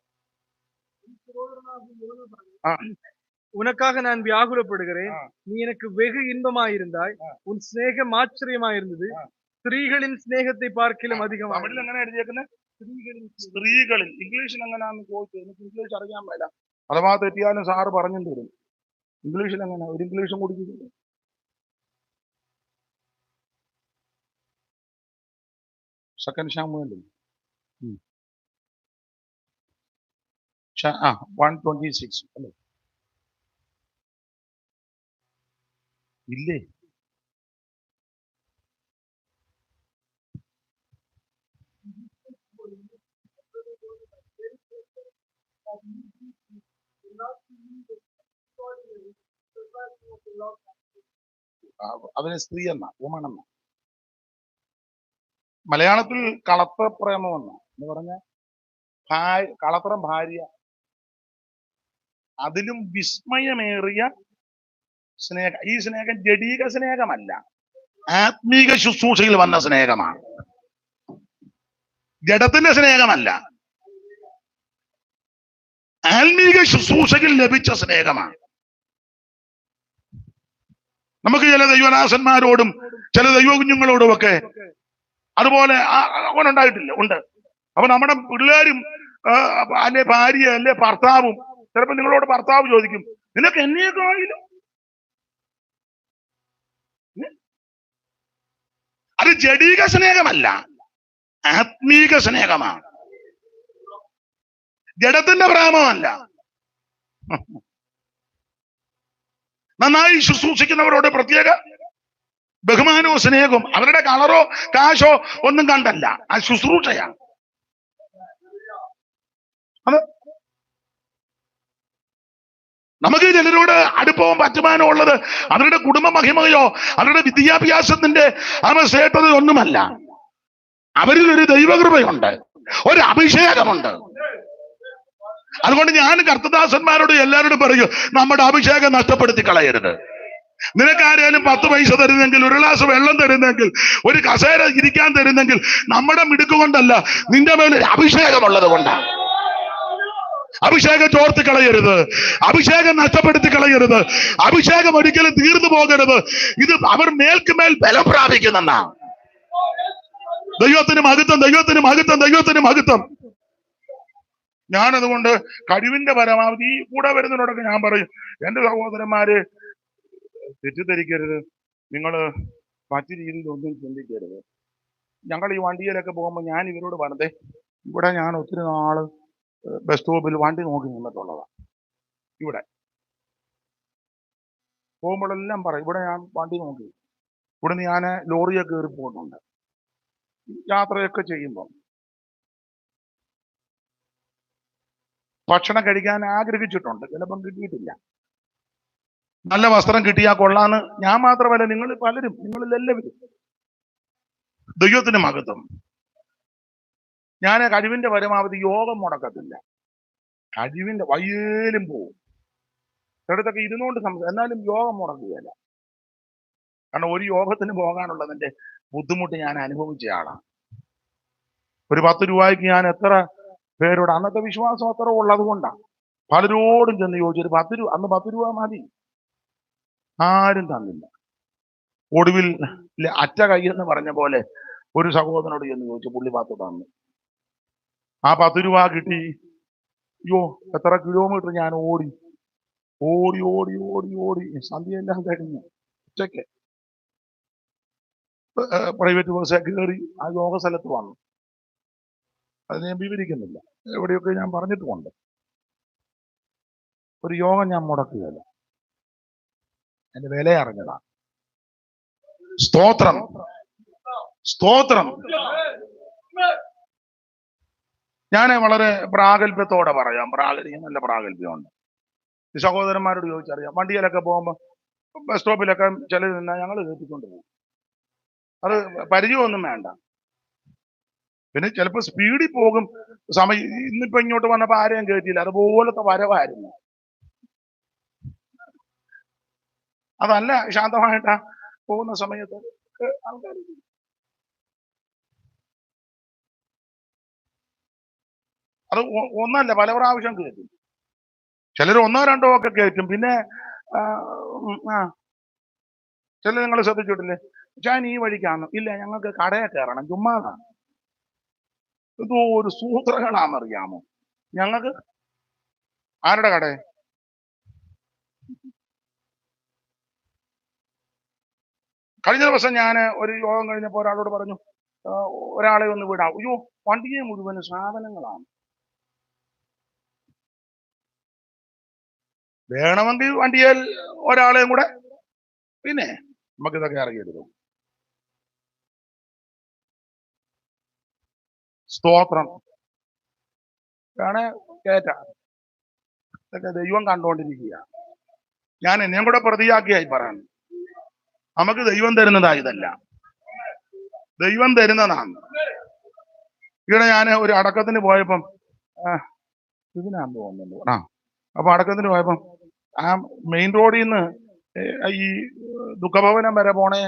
Speaker 3: உனக்காக நான் வியாகுலப்படுகிறேன், நீ எனக்கு வெகு இன்பமாயிருந்தாய், உன் சிநேகம் ஆச்சரியமாயிருந்தது, സ്ത്രീകളിൻ സ്നേഹത്തെ പാർക്കിലും അധികമാണ്.
Speaker 4: തമിഴിൽ എങ്ങനെ എഴുതിയേക്കുന്നത്? സ്ത്രീകളിൽ. ഇംഗ്ലീഷിൽ എങ്ങനെയാന്ന് ചോദിച്ചു. എനിക്ക് ഇംഗ്ലീഷ് അറിയാൻ പറ്റില്ല, അഥവാ തെറ്റിയാലും സാറ് പറഞ്ഞിട്ട് വരും. ഇംഗ്ലീഷിൽ എങ്ങനെ? ഒരു ഇംഗ്ലീഷും കൂടി. സെക്കൻഡ് ശമൂവേൽ 1:26 അല്ലേ? ഇല്ലേ? അതിന് സ്ത്രീ എന്ന വുമൺ എന്ന. മലയാളത്തിൽ കളത്ര പ്രേമം എന്ന് പറഞ്ഞ കളത്രം ഭാര്യ, അതിലും വിസ്മയമേറിയ സ്നേഹം. ഈ സ്നേഹം ജഡീക സ്നേഹമല്ല, ആത്മീക ശുശ്രൂഷയിൽ വന്ന സ്നേഹമാണ്. ജഡത്തിന്റെ സ്നേഹമല്ല, ആത്മീക ശുശ്രൂഷയിൽ ലഭിച്ച സ്നേഹമാണ്. നമുക്ക് ചില ദൈവദാസന്മാരോടും ചില ദൈവകുഞ്ഞുങ്ങളോടും ഒക്കെ അതുപോലെ അങ്ങനെ ഉണ്ടായിട്ടില്ല, ഉണ്ട്. അപ്പൊ നമ്മുടെ പിള്ളേരും അല്ലെ ഭാര്യ അല്ലെ ഭർത്താവും, ചിലപ്പോ നിങ്ങളോട് ഭർത്താവ് ചോദിക്കും, നിനക്ക് എന്നെയൊക്കെയായാലും. അത് ജഡീക സ്നേഹമല്ല, ആത്മീക സ്നേഹമാണ്, ജഡത്തിന്റെ പ്രേമമല്ല. നന്നായി ശുശ്രൂഷിക്കുന്നവരോട് പ്രത്യേക ബഹുമാനവും സ്നേഹവും. അവരുടെ കളറോ കാശോ ഒന്നും കണ്ടല്ല, ആ ശുശ്രൂഷയാണ്. അത് നമുക്ക് ചിലരോട് അടുപ്പവും പറ്റുമാനോ ഉള്ളത് അവരുടെ കുടുംബ മഹിമയോ അവരുടെ വിദ്യാഭ്യാസത്തിന്റെ ശ്രേഷ്ഠത ഒന്നുമല്ല. അവരിൽ ഒരു ദൈവകൃപയുണ്ട്, ഒരു അഭിഷേകമുണ്ട്. അതുകൊണ്ട് ഞാൻ കർത്തദാസന്മാരോട് എല്ലാവരോടും പറയും, നമ്മുടെ അഭിഷേകം നഷ്ടപ്പെടുത്തി കളയരുത്. നിനക്കാരെങ്കിലും 10 പൈസ തരുന്നെങ്കിൽ, ഒരു ഗ്ലാസ് വെള്ളം തരുന്നെങ്കിൽ, ഒരു കസേര ഇരിക്കാൻ തരുന്നെങ്കിൽ, നമ്മുടെ മിടുക്ക് കൊണ്ടല്ല, നിന്റെ മേലെ അഭിഷേകമുള്ളത് കൊണ്ടാണ്. അഭിഷേകം ചോർത്തി കളയരുത്, അഭിഷേകം നഷ്ടപ്പെടുത്തി കളയരുത്, അഭിഷേകം ഒരിക്കലും തീർന്നു പോകരുത്. ഇത് അവർ മേൽക്കുമേൽ ബലം പ്രാപിക്കുന്നെന്നാണ്. ദൈവത്തിന് മഹത്വം, ദൈവത്തിന് മഹത്വം, ദൈവത്തിന് മഹത്വം. ഞാനതുകൊണ്ട് കഴിവിന്റെ പരമാവധി ഈ കൂടെ വരുന്നതിനോടൊക്കെ ഞാൻ പറയും, എന്റെ സഹോദരന്മാര് തെറ്റിദ്ധരിക്കരുത്, നിങ്ങള് മറ്റു രീതിയിൽ ഒന്നും ചിന്തിക്കരുത്. ഞങ്ങൾ ഈ വണ്ടിയിലൊക്കെ പോകുമ്പോൾ ഞാൻ ഇവരോട് പറഞ്ഞേ, ഇവിടെ ഞാൻ ഒത്തിരി നാള് ബസ് സ്റ്റോപ്പിൽ വണ്ടി നോക്കി നിന്നിട്ടുള്ളതാണ്. ഇവിടെ പോകുമ്പോഴെല്ലാം പറയും, ഇവിടെ ഞാൻ വണ്ടി നോക്കി, ഇവിടുന്ന് ഞാൻ ലോറിയൊക്കെ കയറി പോകുന്നുണ്ട്. യാത്രയൊക്കെ ചെയ്യുമ്പോൾ ഭക്ഷണം കഴിക്കാൻ ആഗ്രഹിച്ചിട്ടുണ്ട്, ചിലപ്പം കിട്ടിയിട്ടില്ല. നല്ല വസ്ത്രം കിട്ടിയാൽ കൊള്ളാന്ന് ഞാൻ മാത്രമല്ല, നിങ്ങൾ പലരും, നിങ്ങളിലെല്ലാവരും. ദൈവത്തിന് മഹത്വം. ഞാൻ കഴിവിന്റെ പരമാവധി യോഗം മുടക്കത്തില്ല. കഴിവിന്റെ വയ്യേലും പോവും, ചിലടത്തൊക്കെ ഇരുന്നുകൊണ്ട് എന്നാലും യോഗം മുടക്കുകയല്ല. കാരണം ഒരു യോഗത്തിന് പോകാനുള്ളതിന്റെ ബുദ്ധിമുട്ട് ഞാൻ അനുഭവിച്ച ആളാണ്. ഒരു 10 രൂപയ്ക്ക് ഞാൻ എത്ര പേരോട്, അന്നത്തെ വിശ്വാസം അത്ര ഉള്ളത് കൊണ്ടാണ് പലരോടും ചെന്ന് ചോദിച്ചൊരു 10 രൂപ, അന്ന് 10 രൂപ മതി, ആരും തന്നില്ല. ഒടുവിൽ അറ്റ കൈ എന്ന് പറഞ്ഞ പോലെ ഒരു സഹോദരനോട് ചെന്ന് ചോദിച്ചു, പുള്ളി 10 തന്നു. ആ 10 രൂപ കിട്ടി. അയ്യോ, എത്ര കിലോമീറ്റർ ഞാൻ ഓടി ഓടി ഓടി ഓടി ഓടി സന്ധ്യയെല്ലാം കഴിഞ്ഞു. ഉച്ചയ്ക്ക് പ്രൈവറ്റ് ബസ് കയറി ആ യോഗ സ്ഥലത്ത് വന്നു. അത് ഞാൻ വിവരിക്കുന്നില്ല, എവിടെയൊക്കെ ഞാൻ പറഞ്ഞിട്ടുമുണ്ട്. ഒരു യോഗം ഞാൻ മുടക്കുകയല്ല, എന്റെ വില അറിഞ്ഞതാ. സ്തോത്രം, സ്തോത്രം. ഞാൻ വളരെ പ്രാഗൽഭ്യത്തോടെ പറയാം, നല്ല പ്രാഗൽഭ്യമുണ്ട്. ഈ സഹോദരന്മാരോട് ചോദിച്ചറിയാം. വണ്ടിയിലൊക്കെ പോകുമ്പോൾ ബസ് സ്റ്റോപ്പിലൊക്കെ ചിലർ നിന്നാൽ ഞങ്ങൾ കയറ്റിക്കൊണ്ട് പോകും. അത് പരിചയമൊന്നും വേണ്ട. പിന്നെ ചിലപ്പോൾ സ്പീഡിൽ പോകും. ഇന്നിപ്പോ ഇങ്ങോട്ട് വന്നപ്പോ ആരെയും കയറ്റിയില്ല, അതുപോലത്തെ വരവായിരുന്നു. അതല്ല, ശാന്തമായിട്ടാ പോകുന്ന സമയത്ത് ആൾക്കാർ അത് ഒന്നല്ല പല പ്രാവശ്യം കയറ്റും. ചിലർ ഒന്നോ രണ്ടോ ഒക്കെ കയറ്റും. പിന്നെ ചില നിങ്ങൾ ശ്രദ്ധിച്ചിട്ടില്ലേ, ഞാൻ ഈ വഴിക്കാണ്, ഇല്ല ഞങ്ങൾക്ക് കടയെ കയറണം, ചുമ്മാതാണ്. ഇതോ ഒരു സൂത്രങ്ങളാണെന്നറിയാമോ ഞങ്ങൾക്ക്. ആരുടെ കട? കഴിഞ്ഞ ദിവസം ഞാൻ ഒരു യോഗം കഴിഞ്ഞപ്പോൾ ഒരാളോട് പറഞ്ഞു, ഒരാളെ ഒന്ന് വിടാം. അയ്യോ, വണ്ടിയെ മുഴുവൻ സാധനങ്ങളാണ്. വേണമെങ്കിൽ വണ്ടിയിൽ ഒരാളെയും കൂടെ, പിന്നെ നമുക്കിതൊക്കെ അറിയരുത്. സ്തോത്രം. വേണേ കേറ്റാ, ഇതൊക്കെ ദൈവം കണ്ടുകൊണ്ടിരിക്കുക. ഞാൻ എന്നെയും കൂടെ പ്രതിയാക്കിയായി പറയാൻ, നമുക്ക് ദൈവം തരുന്നതാ ഇതല്ല, ദൈവം തരുന്നതാണ്. ഇവിടെ ഞാൻ ഒരു അടക്കത്തിന് പോയപ്പം ഇതിനാന്ന് തോന്നുന്നുണ്ട്. അപ്പൊ അടക്കത്തിന് പോയപ്പം ആ മെയിൻ റോഡിൽ നിന്ന് ഈ ദുഃഖഭവനം വരെ പോണേ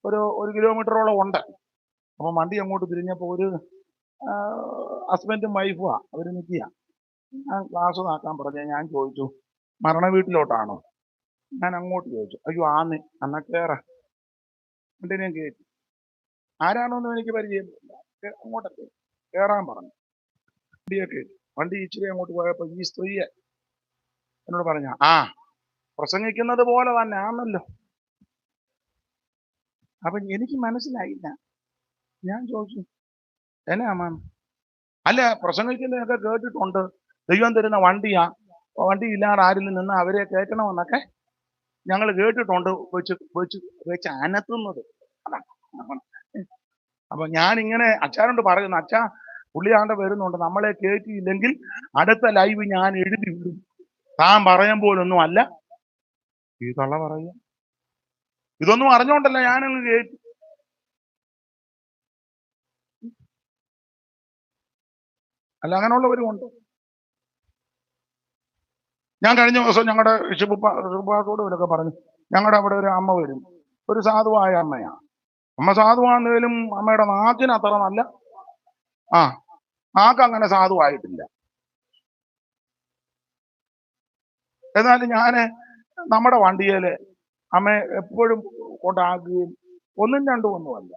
Speaker 4: ഒരു കിലോമീറ്ററോളം ഉണ്ട്. അപ്പൊ വണ്ടി അങ്ങോട്ട് തിരിഞ്ഞപ്പോ ഒരു ഹസ്ബൻഡും വൈഫുവാ, അവര് നിൽക്കുക. ഞാൻ ക്ലാസ് നാക്കാൻ പറഞ്ഞ, ഞാൻ ചോദിച്ചു മരണ വീട്ടിലോട്ടാണോ? ഞാൻ അങ്ങോട്ട് ചോദിച്ചു. അയ്യോ ആന്ന്, എന്നാ കേറ. വണ്ടിനെയും കയറ്റി. ആരാണോന്നും എനിക്ക് പരിചയമില്ല, അങ്ങോട്ടൊക്കെ കേറാൻ പറഞ്ഞു. വണ്ടിയെ കയറ്റി. വണ്ടി ഇച്ചിരി അങ്ങോട്ട് പോയപ്പോ ഈ സ്ത്രീയെ എന്നോട് പറഞ്ഞ, പ്രസംഗിക്കുന്നത് പോലെ തന്നെ ആണല്ലോ. അപ്പൊ എനിക്ക് മനസ്സിലായില്ല. ഞാൻ ചോദിച്ചു, എന്നാ അമ്മ? അല്ല, പ്രസംഗിക്കുന്നതൊക്കെ കേട്ടിട്ടുണ്ട്, ദൈവം തരുന്ന വണ്ടിയാ, വണ്ടി ഇല്ലാതെ ആരിലും നിന്ന് അവരെ കയറ്റണമെന്നൊക്കെ ഞങ്ങൾ കേട്ടിട്ടുണ്ട്, വെച്ച് അനത്തുന്നത്. അപ്പൊ ഞാൻ ഇങ്ങനെ അച്ഛനോട് പറയുന്നു, അച്ഛാ പുള്ളിയാണ്ട് വരുന്നുണ്ട്, നമ്മളെ കയറ്റിയില്ലെങ്കിൽ അടുത്ത ലൈവ് ഞാൻ എഴുതി വിടും, താൻ പറയാൻ പോലൊന്നും അല്ല ഈ തള്ള പറയുക. ഇതൊന്നും അറിഞ്ഞോണ്ടല്ല ഞാനങ്ങ് കയറ്റി. അങ്ങനെയുള്ളവരും ഉണ്ട്. ഞാൻ കഴിഞ്ഞ ദിവസം ഞങ്ങളുടെ ഷിബുപ്പാക്കോട് ഇവരൊക്കെ പറഞ്ഞു, ഞങ്ങളുടെ അവിടെ ഒരു അമ്മ വരും, ഒരു സാധുവായ അമ്മയാ. അമ്മ സാധുവാണെങ്കിലും അമ്മയുടെ നാക്കിന് അത്ര നല്ല നാക്ക് അങ്ങനെ സാധുവായിട്ടില്ല. എന്നാലും ഞാന് നമ്മുടെ വണ്ടിയില് അമ്മയെ എപ്പോഴും കൊണ്ടാക്കുകയും ഒന്നും രണ്ടും ഒന്നുമല്ല.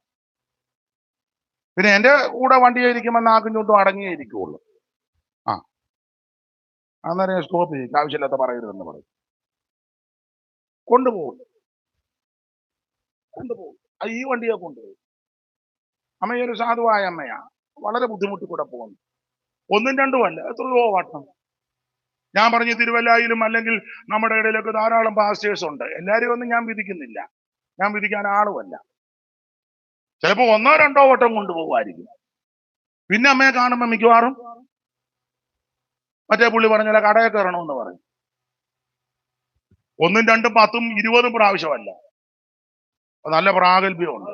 Speaker 4: പിന്നെ എന്റെ കൂടെ വണ്ടിയെ ഇരിക്കുമ്പോൾ നാക്കും ചുണ്ടും അടങ്ങിയേ ഇരിക്കുള്ളൂ. അന്നേരം സ്റ്റോപ്പ് ചെയ്യും, ആവശ്യമില്ലാത്ത പറയരുതെന്ന് പറയും. കൊണ്ടുപോകും. ഈ വണ്ടിയെ കൊണ്ടുപോകും. അമ്മയൊരു സാധുവായ അമ്മയാ, വളരെ ബുദ്ധിമുട്ടി കൂടെ പോകുന്നു. ഒന്നും രണ്ടും അല്ല, എത്രയോ വട്ടം. ഞാൻ പറഞ്ഞു, തിരുവല്ലായിലും അല്ലെങ്കിൽ നമ്മുടെ ഇടയിലൊക്കെ ധാരാളം പാസ്റ്റേഴ്സ് ഉണ്ട്. എല്ലാവരെയും ഒന്നും ഞാൻ വിധിക്കുന്നില്ല, ഞാൻ വിധിക്കാൻ ആളുമല്ല. ചിലപ്പോ ഒന്നോ രണ്ടോ വട്ടം കൊണ്ടുപോകുമായിരിക്കും. പിന്നെ അമ്മയെ കാണുമ്പോൾ മിക്കവാറും മറ്റേ പുള്ളി പറഞ്ഞ കടയിൽ കയറണമെന്ന് പറയും. ഒന്നും രണ്ടും 10ഉം 20ഉം പ്രാവശ്യമല്ല, നല്ല പ്രാഗൽഭ്യമുണ്ട്.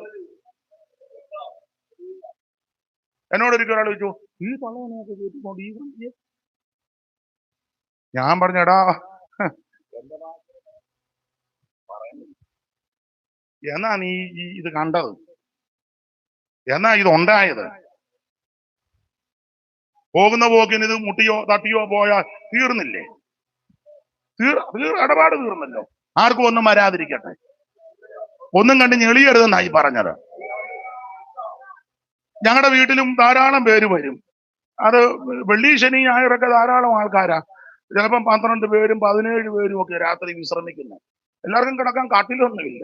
Speaker 4: എന്നോടൊരിക്കൽ ഒരാൾ ചോദിച്ചു, ഈ തള്ളനെയൊക്കെ കേട്ടിക്കൊണ്ട് ഈ വണ്ടിയെ? ഞാൻ പറഞ്ഞടാ, എന്നാ നീ ഇത് കണ്ടത്, എന്നാ ഇതുണ്ടായത്? പോകുന്ന പോക്കിന് ഇത് മുട്ടിയോ തട്ടിയോ പോയാൽ തീർന്നില്ലേ? ഇടപാട് തീർന്നല്ലോ. ആർക്കും ഒന്നും വരാതിരിക്കട്ടെ, ഒന്നും കണ്ട് ഞെളിയരുതെന്നായി പറഞ്ഞത്. ഞങ്ങളുടെ വീട്ടിലും ധാരാളം പേര് വരും. അത് വെള്ളി ശനി ഞായറൊക്കെ ധാരാളം ആൾക്കാരാ. ചിലപ്പം 12 പേരും 17 പേരും ഒക്കെ രാത്രി വിശ്രമിക്കുന്നു. എല്ലാവർക്കും കിടക്കാൻ കട്ടിലൊന്നുമില്ല.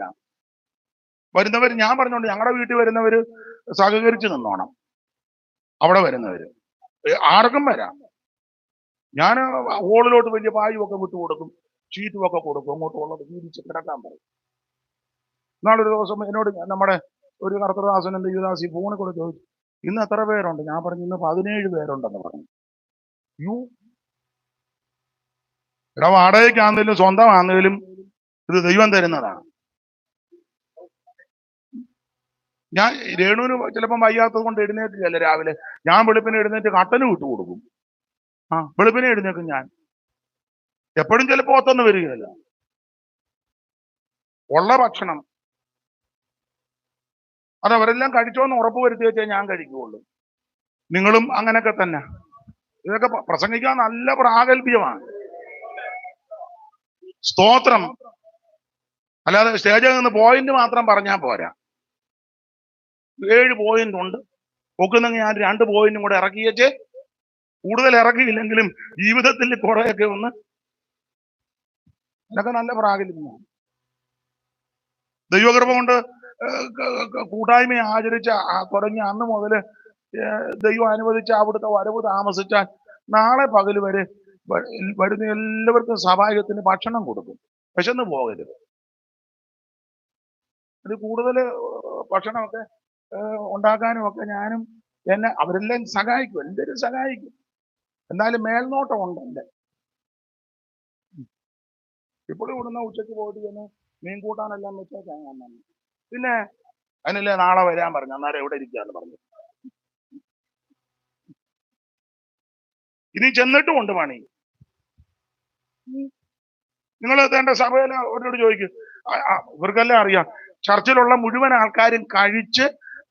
Speaker 4: വരുന്നവർ ഞാൻ പറഞ്ഞോണ്ട് ഞങ്ങളുടെ വീട്ടിൽ വരുന്നവര് സഹകരിച്ച് നിന്നോണം. അവിടെ വരുന്നവര് ആർക്കും വരാം. ഞാൻ ഹോളിലോട്ട് വലിയ പായും ഒക്കെ വിട്ടു കൊടുക്കും, ഷീറ്റും ഒക്കെ കൊടുക്കും, അങ്ങോട്ട് ഉള്ളത് വീതിച്ച് കിടക്കാൻ പറയും. നാളൊരു ദിവസം എന്നോട് നമ്മുടെ ഒരു കർത്തദാസനന്റെ യുവദാസി ഫോണിൽ കൂടെ ചോദിച്ചു, ഇന്ന് എത്ര പേരുണ്ട്? ഞാൻ പറഞ്ഞു ഇന്ന് 17 പേരുണ്ടെന്ന് പറഞ്ഞു. ഇവിടെ വാടകയ്ക്കാണെങ്കിലും സ്വന്തമാണെങ്കിലും ഇത് ദൈവം തരുന്നതാണ്. ഞാൻ രേണുവിന് ചിലപ്പം വയ്യാത്തത് കൊണ്ട് എഴുന്നേറ്റില്ല രാവിലെ, ഞാൻ വെളുപ്പിനെ എഴുന്നേറ്റ് കട്ടന് വിട്ടു കൊടുക്കും. വെളുപ്പിനെ എഴുന്നേക്കും ഞാൻ. എപ്പോഴും ചിലപ്പോ ഒത്തൊന്നും വരികയല്ല. ഉള്ള ഭക്ഷണം അത് അവരെല്ലാം കഴിച്ചോന്ന് ഉറപ്പ് വരുത്തി വെച്ചേ ഞാൻ കഴിക്കുകയുള്ളൂ. നിങ്ങളും അങ്ങനെയൊക്കെ തന്നെ. ഇതൊക്കെ പ്രസംഗിക്കാൻ നല്ല പ്രാഗൽഭ്യമാണ്. സ്തോത്രം. അല്ലാതെ സ്റ്റേജിൽ നിന്ന് പോയിന്റ് മാത്രം പറഞ്ഞാൽ പോരാ. 7 പോയിന്റ് ഉണ്ട്. ഒക്കുന്നെങ്കിൽ ഞാൻ 2 പോയിന്റും കൂടെ ഇറക്കി വെച്ച്, കൂടുതൽ ഇറക്കിയില്ലെങ്കിലും ജീവിതത്തിൽ കുറെയൊക്കെ ഒന്ന്, ഇതൊക്കെ നല്ല പ്രാഗൽഭ്യമാണ്. ദൈവകൃപ കൊണ്ട് കൂട്ടായ്മ ആചരിച്ച തുടങ്ങിയ അന്ന് മുതൽ ദൈവം അനുവദിച്ച അവിടുത്തെ വരവ് താമസിച്ചാൽ നാളെ പകൽ വരെ വരുന്ന എല്ലാവർക്കും സഭായത്തിന് ഭക്ഷണം കൊടുക്കും. വിശന്ന് പോകരുത്. അത് കൂടുതൽ ഭക്ഷണമൊക്കെ ഉണ്ടാക്കാനും ഒക്കെ ഞാനും അവരെല്ലാം സഹായിക്കും, എല്ലാവരും സഹായിക്കും. എന്നാലും മേൽനോട്ടം ഉണ്ട് എൻ്റെ. ഇപ്പോഴും ഇവിടുന്ന് ഉച്ചയ്ക്ക് പോയിട്ട് ചെന്ന് മീൻ കൂട്ടാനെല്ലാം വെച്ചാൽ ഞാൻ വന്നു. പിന്നെ അതിനല്ലേ നാളെ വരാൻ പറഞ്ഞു. അന്നേരം എവിടെ ഇരിക്കാന്ന് പറഞ്ഞു. ഇനി ചെന്നിട്ടും ഉണ്ട് പണി. നിങ്ങൾ എത്തേണ്ട സഭയിൽ അവരോട് ചോദിക്കും. ഇവർക്കെല്ലാം അറിയാം, ചർച്ചിലുള്ള മുഴുവൻ ആൾക്കാരും കഴിച്ച്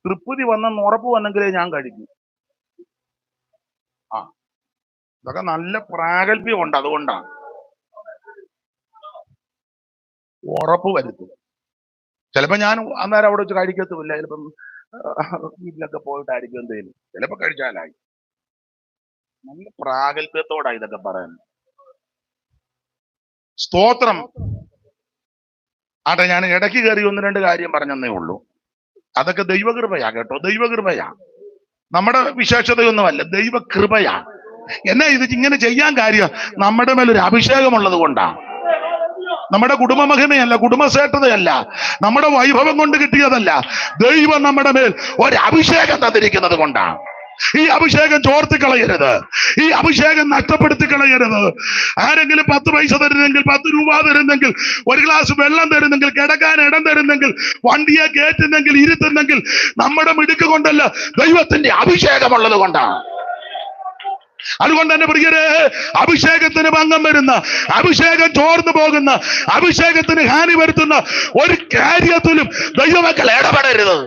Speaker 4: തൃപ്തി വന്നെന്ന് ഉറപ്പ് വന്നെങ്കിലേ ഞാൻ കഴിക്കും. ഇതൊക്കെ നല്ല പ്രാഗൽഭ്യം ഉണ്ട്. അതുകൊണ്ടാണ് ഉറപ്പ് വരുത്തും. ചിലപ്പോ ഞാൻ അന്നേരം അവിടെ വെച്ച് കഴിക്കത്തുമില്ല. ചിലപ്പം വീട്ടിലൊക്കെ പോയിട്ടായിരിക്കും എന്തെങ്കിലും, ചിലപ്പോ കഴിച്ചാലായി. നല്ല പ്രാഗൽഭ്യത്തോടാ ഇതൊക്കെ പറയുന്നത്. സ്തോത്രം. ആട്ടെ, ഞാൻ ഇടയ്ക്ക് കയറി 1-2 കാര്യം പറഞ്ഞെന്നേ ഉള്ളൂ. അതൊക്കെ ദൈവകൃപയാ കേട്ടോ, ദൈവകൃപയാ. നമ്മുടെ വിശേഷതയൊന്നുമല്ല, ദൈവകൃപയാ. എന്നാ ഇത് ഇങ്ങനെ ചെയ്യാൻ കാര്യം നമ്മുടെ മേലൊരു അഭിഷേകമുള്ളത് കൊണ്ടാണ്. നമ്മുടെ കുടുംബ മഹിമയല്ല, കുടുംബശ്രേഷ്ഠതയല്ല, നമ്മുടെ വൈഭവം കൊണ്ട് കിട്ടിയതല്ല. ദൈവം നമ്മുടെ മേൽ ഒരു അഭിഷേകം തന്നിരിക്കുന്നത് കൊണ്ടാണ്. ഈ അഭിഷേകം ചോർത്തി കളയരുത്, ഈ അഭിഷേകം നഷ്ടപ്പെടുത്തി കളയരുത്. ആരെങ്കിലും 10 പൈസ തരുന്നെങ്കിൽ, 10 രൂപ തരുന്നെങ്കിൽ, 1 ഗ്ലാസ് വെള്ളം തരുന്നെങ്കിൽ, കിടക്കാൻ ഇടം തരുന്നെങ്കിൽ, വണ്ടിയെ കയറ്റുന്നെങ്കിൽ, ഇരുത്തുന്നെങ്കിൽ, നമ്മുടെ മിടുക്ക് കൊണ്ടല്ല, ദൈവത്തിന്റെ അഭിഷേകമുള്ളത് കൊണ്ടാണ്. അതുകൊണ്ട് തന്നെ പ്രിയരെ, അഭിഷേകത്തിന് ഭംഗം വരുന്ന, അഭിഷേകം ചോർന്നു പോകുന്ന, അഭിഷേകത്തിന് ഹാനി വരുത്തുന്ന ഒരു കാര്യത്തിലും ദൈവമക്കൾ ഇടപെടരുത്.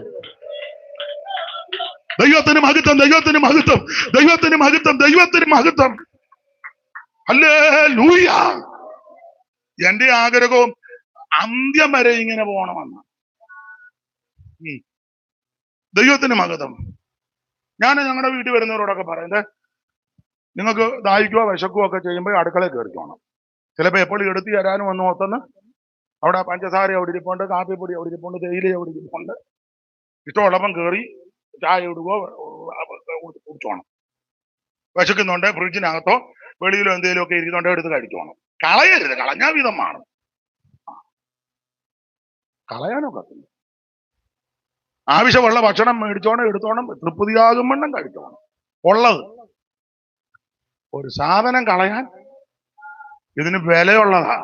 Speaker 4: ദൈവത്തിന് മഹത്വം, ദൈവത്തിന് മഹത്വം, ദൈവത്തിന് മഹത്വം, ദൈവത്തിന് മഹത്വം. ഹല്ലേലൂയ. എന്റെ ആഗ്രഹവും അന്ത്യം വരെ ഇങ്ങനെ പോകണമെന്ന്. ദൈവത്തിന് മഹത്വം. ഞാൻ ഞങ്ങളുടെ വീട്ടിൽ വരുന്നവരോടൊക്കെ പറയുന്നത്, നിങ്ങൾക്ക് ദാഹിക്കുകയോ വിശക്കുകയോ ഒക്കെ ചെയ്യുമ്പോൾ അടുക്കളയിൽ കയറിക്കോണം. ചിലപ്പോൾ എപ്പോഴും എടുത്തു തരാനും വന്ന് ഓർത്തെന്ന് അവിടെ പഞ്ചസാര അവിടെ ഇരിപ്പുണ്ട്, കാപ്പിപ്പൊടി അവിടെ ഇരിപ്പുണ്ട്, തേയില അവിടെ ഇരിപ്പുണ്ട്. ഇഷ്ടമുള്ളപ്പം കയറി ചായ ഇടുകയോ കുടിച്ചോണം. വിശക്കുന്നുണ്ട് ഫ്രിഡ്ജിനകത്തോ വെളിയിലോ എന്തെങ്കിലും ഒക്കെ ഇരിക്കുന്നുണ്ടോ എടുത്ത് കഴിച്ചോണം. കളയരുത്, കളഞ്ഞാൽ വിധമാണ്. കളയാനൊക്കത്തില്ല. ആവശ്യമുള്ള ഭക്ഷണം മേടിച്ചോണം, എടുത്തോണം, തൃപ്തിയാകും വണ്ണം കഴിച്ചോണം. ഉള്ളത് ഒരു സാധനം കളയാൻ ഇതിന് വിലയുള്ളതാ.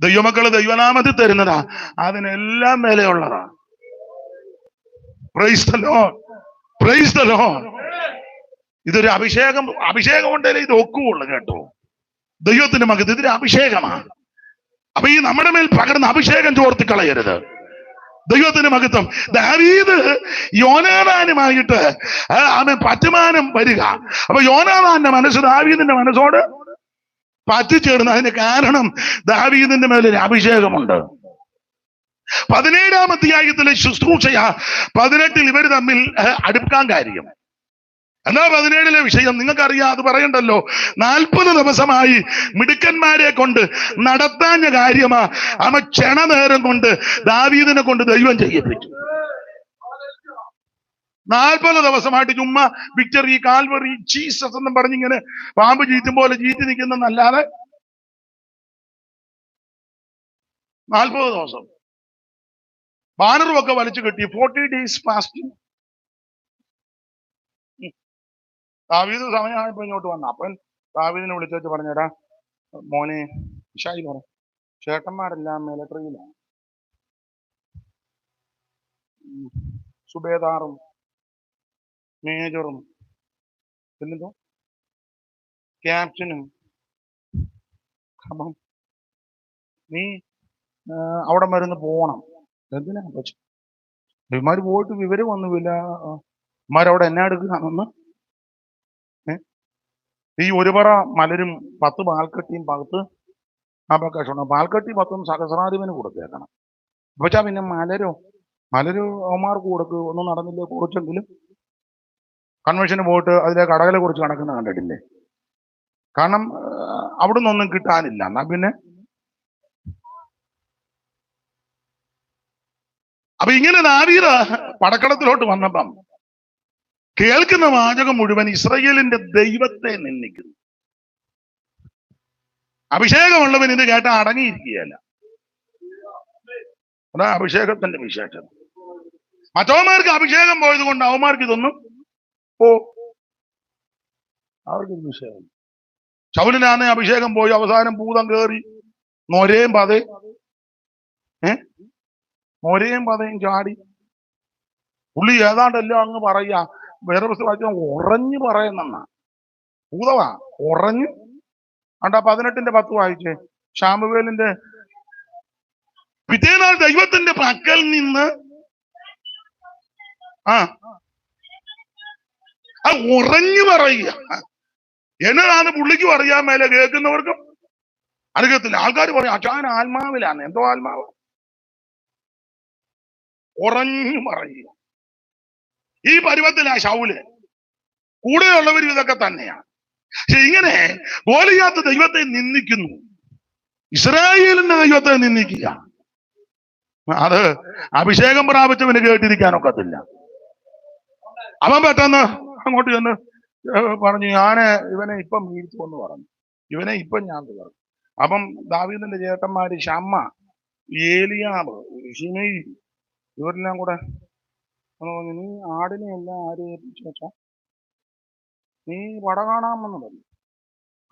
Speaker 4: ദൈവമക്കള് ദൈവനാമത്തിൽ തരുന്നതാ, അതിനെല്ലാം വിലയുള്ളതാ. Praise the lord, praise the lord. ഇതൊരു അഭിഷേകം ഉണ്ടല്ലേ ഇത് ഒക്കുള്ളൂ കേട്ടോ. ദൈവത്തിന്റെ മകത്ത് ഇതൊരു അഭിഷേകമാണ്. അപ്പൊ ഈ നമ്മുടെ മേൽ പകർന്ന അഭിഷേകം ചോർത്തി കളയരുത്. ദൈവത്തിന്റെ മഹത്വം. ദാവീദ് യോനാഥാനുമായിട്ട് അവൻ പറ്റുമാനം വരിക. അപ്പൊ യോനാഥാന്റെ മനസ്സ് ദാവീദിന്റെ മനസ്സോട് പറ്റിച്ചേർന്ന്. അതിന് കാരണം ദാവീദിന്റെ മേലൊരു അഭിഷേകമുണ്ട്. 17-ാം അധ്യായത്തിലെ ശുശ്രൂഷയാ 18 ഇവർ തമ്മിൽ അടുക്കാൻ കാര്യം. എന്നാ 17 വിഷയം നിങ്ങൾക്കറിയാം, അത് പറയണ്ടല്ലോ. 40 ദിവസമായി മിടുക്കന്മാരെ കൊണ്ട് നടത്താഞ്ഞ കാര്യമാ ക്ഷണനേരം കൊണ്ട് ദാവീദിനെ കൊണ്ട് ദൈവം ചെയ്യിപ്പിച്ചു. 40 ദിവസമായിട്ട് ചുമ്മാ വിക്ടറി, കാൽവറി, ജീസസ് എന്നും പറഞ്ഞിങ്ങനെ പാമ്പ് ചീറ്റും പോലെ ചീറ്റി നിൽക്കുന്നല്ലാതെ 40 ദിവസം ബാനറും ഒക്കെ വലിച്ചു കെട്ടി 40 days ഫാസ്റ്റിംഗ്. ദാവീദ് സമയമായപ്പോ ഇങ്ങോട്ട് വന്ന അപ്പൻ ദാവീദിനെ വിളിച്ചു പറഞ്ഞേടാ മോനെ, ഷായി പറ, ചേട്ടന്മാരെല്ലാം മിലിറ്ററിയിലാണ്, സുബേദാറും മേജറും പിന്നെന്തോ ക്യാപ്റ്റനും. അപ്പം നീ അവിടെ മരുന്ന് പോണം. എന്തിനാ പറ്റും? ഇവന്മാര് പോയിട്ട് വിവരം ഒന്നുമില്ല. ഇവന്മാരവിടെ എന്നാ എടുക്കുകയാണെന്ന്. ഈ ഒരു പറ മലരും 10 പാൽക്കട്ടിയും 10 അപകർഷണം. പാൽക്കട്ടി 10 സഹസ്രാധിപന് കൊടുത്തേക്കണം. പക്ഷാ പിന്നെ മലര് അവന്മാർക്ക് കൊടുക്ക്. ഒന്നും നടന്നില്ല, കുറച്ചെങ്കിലും കൺവെൻഷന് പോയിട്ട് അതിലെ കടകളെ കുറിച്ച് കണക്കുന്ന കണ്ടിട്ടില്ലേ? കാരണം അവിടെ നിന്നൊന്നും കിട്ടാനില്ല. എന്നാ പിന്നെ അപ്പൊ ഇങ്ങനെ ദാവീദ് പടക്കളത്തിലോട്ട് വന്നപ്പം കേൾക്കുന്ന വാചകം മുഴുവൻ ഇസ്രായേലിന്റെ ദൈവത്തെ നിന്ദിക്കുന്നു. അഭിഷേകമുള്ളവൻ ഇത് കേട്ട അടങ്ങിയിരിക്കുകയല്ല. അതാ അഭിഷേകത്തിന്റെ വിശേഷം. മറ്റവന്മാർക്ക് അഭിഷേകം പോയത് കൊണ്ട് അവന്മാർക്ക് ഇതൊന്നും അവർക്ക് വിഷയം. ശൗലിനാണ് അഭിഷേകം പോയി, അവസാനം ഭൂതം കയറി നൊരയും പതയും ചാടി. പുള്ളി ഏതാണ്ടെല്ലാം അങ്ങ് പറയാ. വേറെ പുസ്തകം ഉറഞ്ഞു പറയുന്ന ഭൂതവാ, ഉറഞ്ഞു. അണ്ട 18:10 വായിച്ചേ. ശാമുവേലിന്റെ പിറ്റേനാൾ ദൈവത്തിന്റെ പക്കൽ നിന്ന് ഉറഞ്ഞു പറയുക. എന്നതാണ് പുള്ളിക്കും അറിയാൻ മേലെ, കേൾക്കുന്നവർക്കും അറിയത്തില്ല. ആൾക്കാർ പറയും അച്ഛൻ ആത്മാവിലാണ്. എന്തോ ആത്മാവ്? ഉറഞ്ഞു പറയുക. ഈ പരുവത്തിലാ ശൗല്. കൂടെയുള്ളവരും ഇതൊക്കെ തന്നെയാണ്. പക്ഷെ ഇങ്ങനെ ഗോലിയാത്ത് ദൈവത്തെ നിന്ദിക്കുന്നു, ഇസ്രായേലിന്റെ ദൈവത്തെ നിന്ദിക്കുക. അത് അഭിഷേകം പ്രാപിച്ചവന് കേട്ടിരിക്കാനൊക്കത്തില്ല. അവൻ പെട്ടെന്ന് അങ്ങോട്ട് ചെന്ന് പറഞ്ഞു, ഞാന് ഇവനെ ഇപ്പം വീഴ്ത്തു എന്ന് പറഞ്ഞു. ഇവനെ ഇപ്പം ഞാൻ പറഞ്ഞു. അപ്പം ദാവീദിന്റെ ചേട്ടന്മാര് ശമ്മ, ഏലിയാബ്, ഷിമയി ഇവരെല്ലാം കൂടെ നീ ആടിനെ എല്ലാം ആര് ഏൽപ്പിച്ചു വെച്ചാ നീ വട കാണാമെന്ന് പറഞ്ഞു.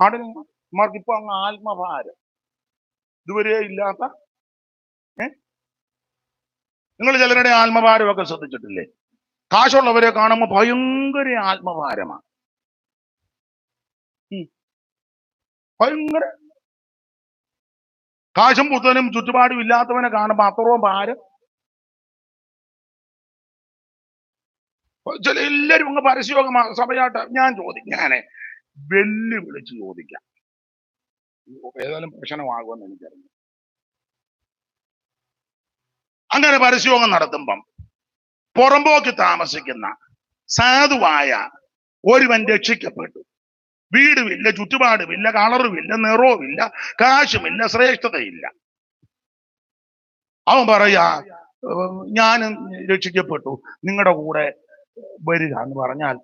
Speaker 4: ആടിനെ ഇമാർക്കിപ്പോ അങ്ങ് ആത്മഭാരം ഇതുവരെ ഇല്ലാത്ത. നിങ്ങൾ ചിലരുടെ ആത്മഭാരമൊക്കെ ശ്രദ്ധിച്ചിട്ടില്ലേ? കാശുള്ളവരെ കാണുമ്പോൾ ഭയങ്കര ആത്മഭാരമാണ്. ഭയങ്കര കാശും പുത്തനും ചുറ്റുപാടും ഇല്ലാത്തവനെ കാണുമ്പോ അത്രയും ഭാരം. ചില എല്ലാവരും അങ്ങ് പരസ്യയോഗം സഭയായിട്ട് ഞാൻ വെല്ലുവിളിച്ച് ചോദിക്കാം. ഏതായാലും പ്രശ്നമാകുമെന്ന് എനിക്കറിയാം. അങ്ങനെ പരസ്യയോഗം നടത്തുമ്പം പുറമ്പോക്ക് താമസിക്കുന്ന സാധുവായ ഒരുവൻ രക്ഷിക്കപ്പെട്ടു. വീടുമില്ല, ചുറ്റുപാടുമില്ല, കളറുമില്ല, നിറവുമില്ല, കാശുമില്ല, ശ്രേഷ്ഠതയില്ല. അവൻ പറയാ ഞാൻ രക്ഷിക്കപ്പെട്ടു, നിങ്ങളുടെ കൂടെ വരിക എന്ന് പറഞ്ഞാൽ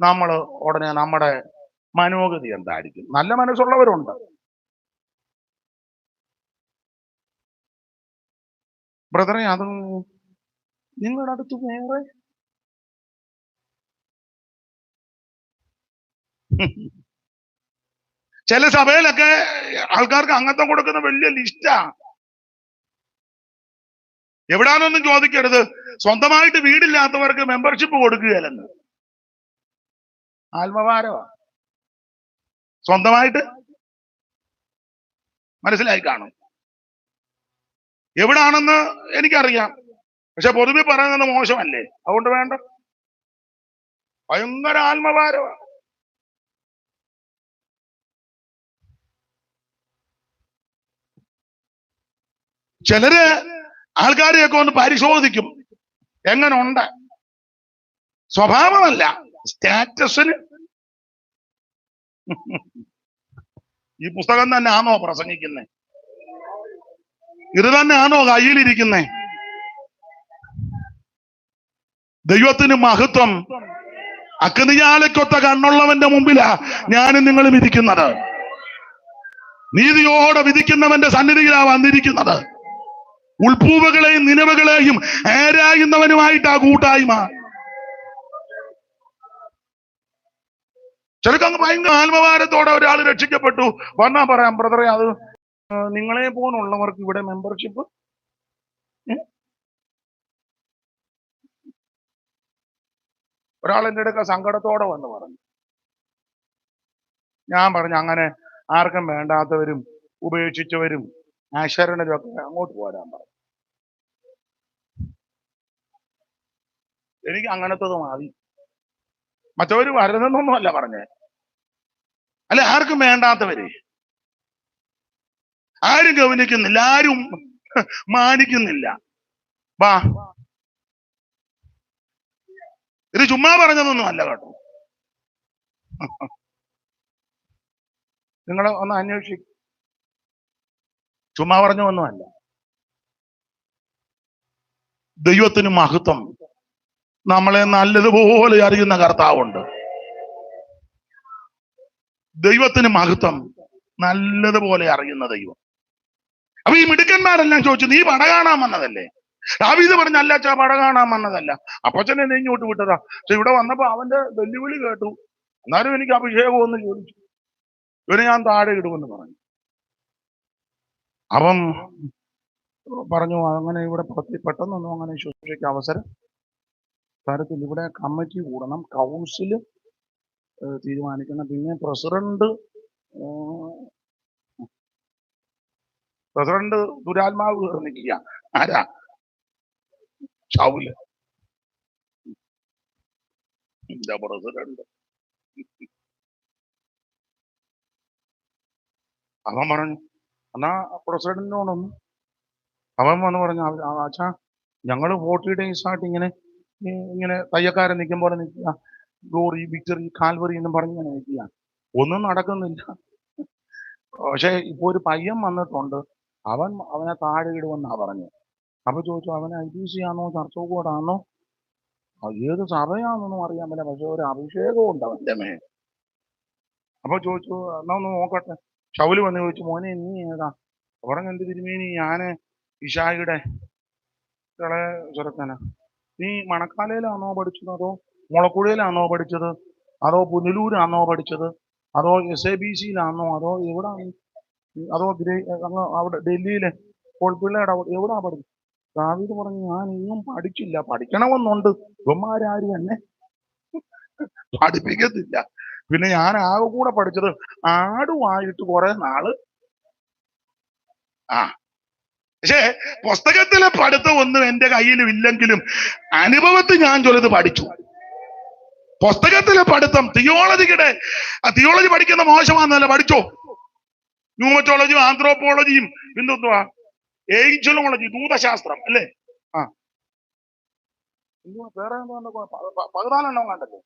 Speaker 4: നമ്മൾ ഉടനെ നമ്മുടെ മനോഗതി എന്തായിരിക്കും? നല്ല മനസ്സുള്ളവരുണ്ട്. ബ്രദറെ, അത് നിങ്ങളുടെ അടുത്ത് വേറെ ചില സഭയിലൊക്കെ ആൾക്കാർക്ക് അംഗത്വം കൊടുക്കുന്ന വലിയ ലിസ്റ്റാ. എവിടാന്നൊന്നും ചോദിക്കരുത്. സ്വന്തമായിട്ട് വീടില്ലാത്തവർക്ക് മെമ്പർഷിപ്പ് കൊടുക്കുകയല്ലെന്ന്. ആത്മഭാരമാ. സ്വന്തമായിട്ട് മനസ്സിലായി കാണും. എവിടാണെന്ന് എനിക്കറിയാം, പക്ഷെ പൊതുവെ പറയുന്നത് മോശമല്ലേ? അതുകൊണ്ട് വേണ്ട. ഭയങ്കര ആത്മഭാരമാ. ചിലര് ആൾക്കാരെയൊക്കെ ഒന്ന് പരിശോധിക്കും, എങ്ങനെ ഉണ്ട്. സ്വഭാവമല്ല, സ്റ്റാറ്റസിന് ഈ പുസ്തകം തന്നെ ആണോ പ്രസംഗിക്കുന്നേ? ഇത് തന്നെയാണോ കയ്യിലിരിക്കുന്നേ? ദൈവത്തിന് മഹത്വം. അഗ്നിജാലക്കൊത്ത കണ്ണുള്ളവന്റെ മുമ്പിലാ ഞാനും നിങ്ങളും ഇരിക്കുന്നത്. നീതിയോടെ വിധിക്കുന്നവന്റെ സന്നിധിയിലാ വന്നിരിക്കുന്നത്. ഉൾപ്പൂവുകളെയും നിലവുകളെയും ആരായുന്നവനുമായിട്ടാ കൂട്ടായ്മ. ചിലക്കങ്ങ് ഭയങ്കര ആത്മഭാരത്തോടെ ഒരാൾ രക്ഷിക്കപ്പെട്ടു വന്നാ പറയാം, ബ്രദറെ അത് നിങ്ങളെ പോലുള്ളവർക്ക് ഇവിടെ മെമ്പർഷിപ്പ്. ഒരാൾ എൻ്റെ അടുക്ക സങ്കടത്തോടെ വന്ന് പറഞ്ഞു. ഞാൻ പറഞ്ഞു അങ്ങനെ ആർക്കും വേണ്ടാത്തവരും ഉപേക്ഷിച്ചവരും അശരണരും ഒക്കെ അങ്ങോട്ട് പോരാൻ പറഞ്ഞു. എനിക്ക് അങ്ങനത്തത് മതി, മറ്റവര് വരുന്നൊന്നും അല്ല പറഞ്ഞേ. അല്ല, ആർക്കും വേണ്ടാത്തവര്, ആരും ഗൗനിക്കുന്നില്ല, ആരും മാനിക്കുന്നില്ല. വാ, ഇത് ചുമ്മാ പറഞ്ഞതൊന്നും അല്ല കേട്ടോ. നിങ്ങൾ ഒന്ന് അന്വേഷിക്കും. ചുമ്മാ പറഞ്ഞൊന്നുമല്ല. ദൈവത്തിന് മഹത്വം. നമ്മളെ നല്ലതുപോലെ അറിയുന്ന കർത്താവുണ്ട്. ദൈവത്തിന് മഹത്വം. നല്ലതുപോലെ അറിയുന്ന ദൈവം. അപ്പൊ ഈ മിടുക്കന്മാരെല്ലാം ചോദിച്ചു, നീ പട കാണാൻ വന്നതല്ലേ? ദാവീദ് പറഞ്ഞു, അല്ല അച്ഛാ, പട കാണാൻ വന്നതല്ല, അപ്പച്ചനെ എന്നെ ഇങ്ങോട്ട് വിട്ടതാ. പക്ഷെ ഇവിടെ വന്നപ്പോ അവന്റെ വെല്ലുവിളി കേട്ടു, എന്നാലും എനിക്ക് അഭിഷേകം ഒന്ന് ചോദിച്ചു, ഇവരെ ഞാൻ താഴെ ഇടുമെന്ന് പറഞ്ഞു. അവൻ പറഞ്ഞു, അങ്ങനെ ഇവിടെ പെട്ടെന്നൊന്നും അങ്ങനെ ശുശ്രൂഷയ്ക്ക് അവസരം തരത്തിൽ. ഇവിടെ കമ്മിറ്റി കൂടണം, കൗൺസില് തീരുമാനിക്കണം, പിന്നെ പ്രസിഡന്റ് ദുരാത്മാവ് നിൽക്കുക. ആരാ? ശൗല്. പ്രസിഡന്റ്. അവൻ പറഞ്ഞു, എന്നാ പ്രസിഡന്റിനോടൊന്നും. അവൻ വന്ന് പറഞ്ഞു, അച്ഛാ ഞങ്ങള് 40 days ആയിട്ട് ഇങ്ങനെ തയ്യക്കാരൻ നിൽക്കും പോലെ നിൽക്കുക, ഗ്ലോറി, വിക്ടറി, കാൽവറി എന്നും പറഞ്ഞ് ഇങ്ങനെ നിൽക്കുക, ഒന്നും നടക്കുന്നില്ല. പക്ഷെ ഇപ്പൊ ഒരു പയ്യൻ വന്നിട്ടുണ്ട്, അവനെ താഴെ ഇടുമെന്നാ പറഞ്ഞു. അപ്പൊ ചോദിച്ചു, അവനെ IPC ആണോ ചർച്ച കൂടാണോ ഏത് സഭയാണെന്നൊന്നും അറിയാൻ പറ്റില്ല, പക്ഷെ ഒരു അഭിഷേകം ഉണ്ട് അവന്റെ മേ. അപ്പൊ ചോദിച്ചു, എന്നാ ഒന്ന് നോക്കട്ടെ. ശൗല് വന്ന് ചോദിച്ചു, മോനെ നീ ഏതാ? പറഞ്ഞു, എന്ത് തിരുമേനി, ഞാന് ഇശായിയുടെ ഇളയ ചെറുക്കനാ. നീ മണക്കാലയിലാണോ പഠിച്ചത്, അതോ മുളക്കുഴയിലാണോ പഠിച്ചത്, അതോ പുനലൂരാണോ പഠിച്ചത്, അതോ SABCയിലാണോ, അതോ എവിടാ, അതോ അങ്ങ് അവിടെ ഡൽഹിയിലെ പിള്ളേടെ എവിടാ പഠിച്ചത്? ദാവീദ് പറഞ്ഞു, ഞാൻ ഇന്നും പഠിച്ചില്ല, പഠിക്കണമെന്നുണ്ട്, ഇവന്മാരും എന്നെ പഠിപ്പിക്കത്തില്ല. പിന്നെ ഞാൻ ആകെ കൂടെ പഠിച്ചത് ആടുമായിട്ട് കുറെ നാള്. പക്ഷേ പുസ്തകത്തിലെ പഠിത്തം ഒന്നും എന്റെ കയ്യിലും ഇല്ലെങ്കിലും അനുഭവത്തിൽ ഞാൻ ചിലത് പഠിച്ചു. പുസ്തകത്തിലെ പഠിത്തം തിയോളജി പഠിക്കുന്ന മോശമാണെന്നല്ല, പഠിച്ചോ. ന്യൂമറ്റോളജിയും ആന്ത്രോപോളജിയും എന്തുവാ, ഏഞ്ചലോളജി, ദൂതശാസ്ത്രം അല്ലേ? വേറെ 14 കണ്ടല്ലോ.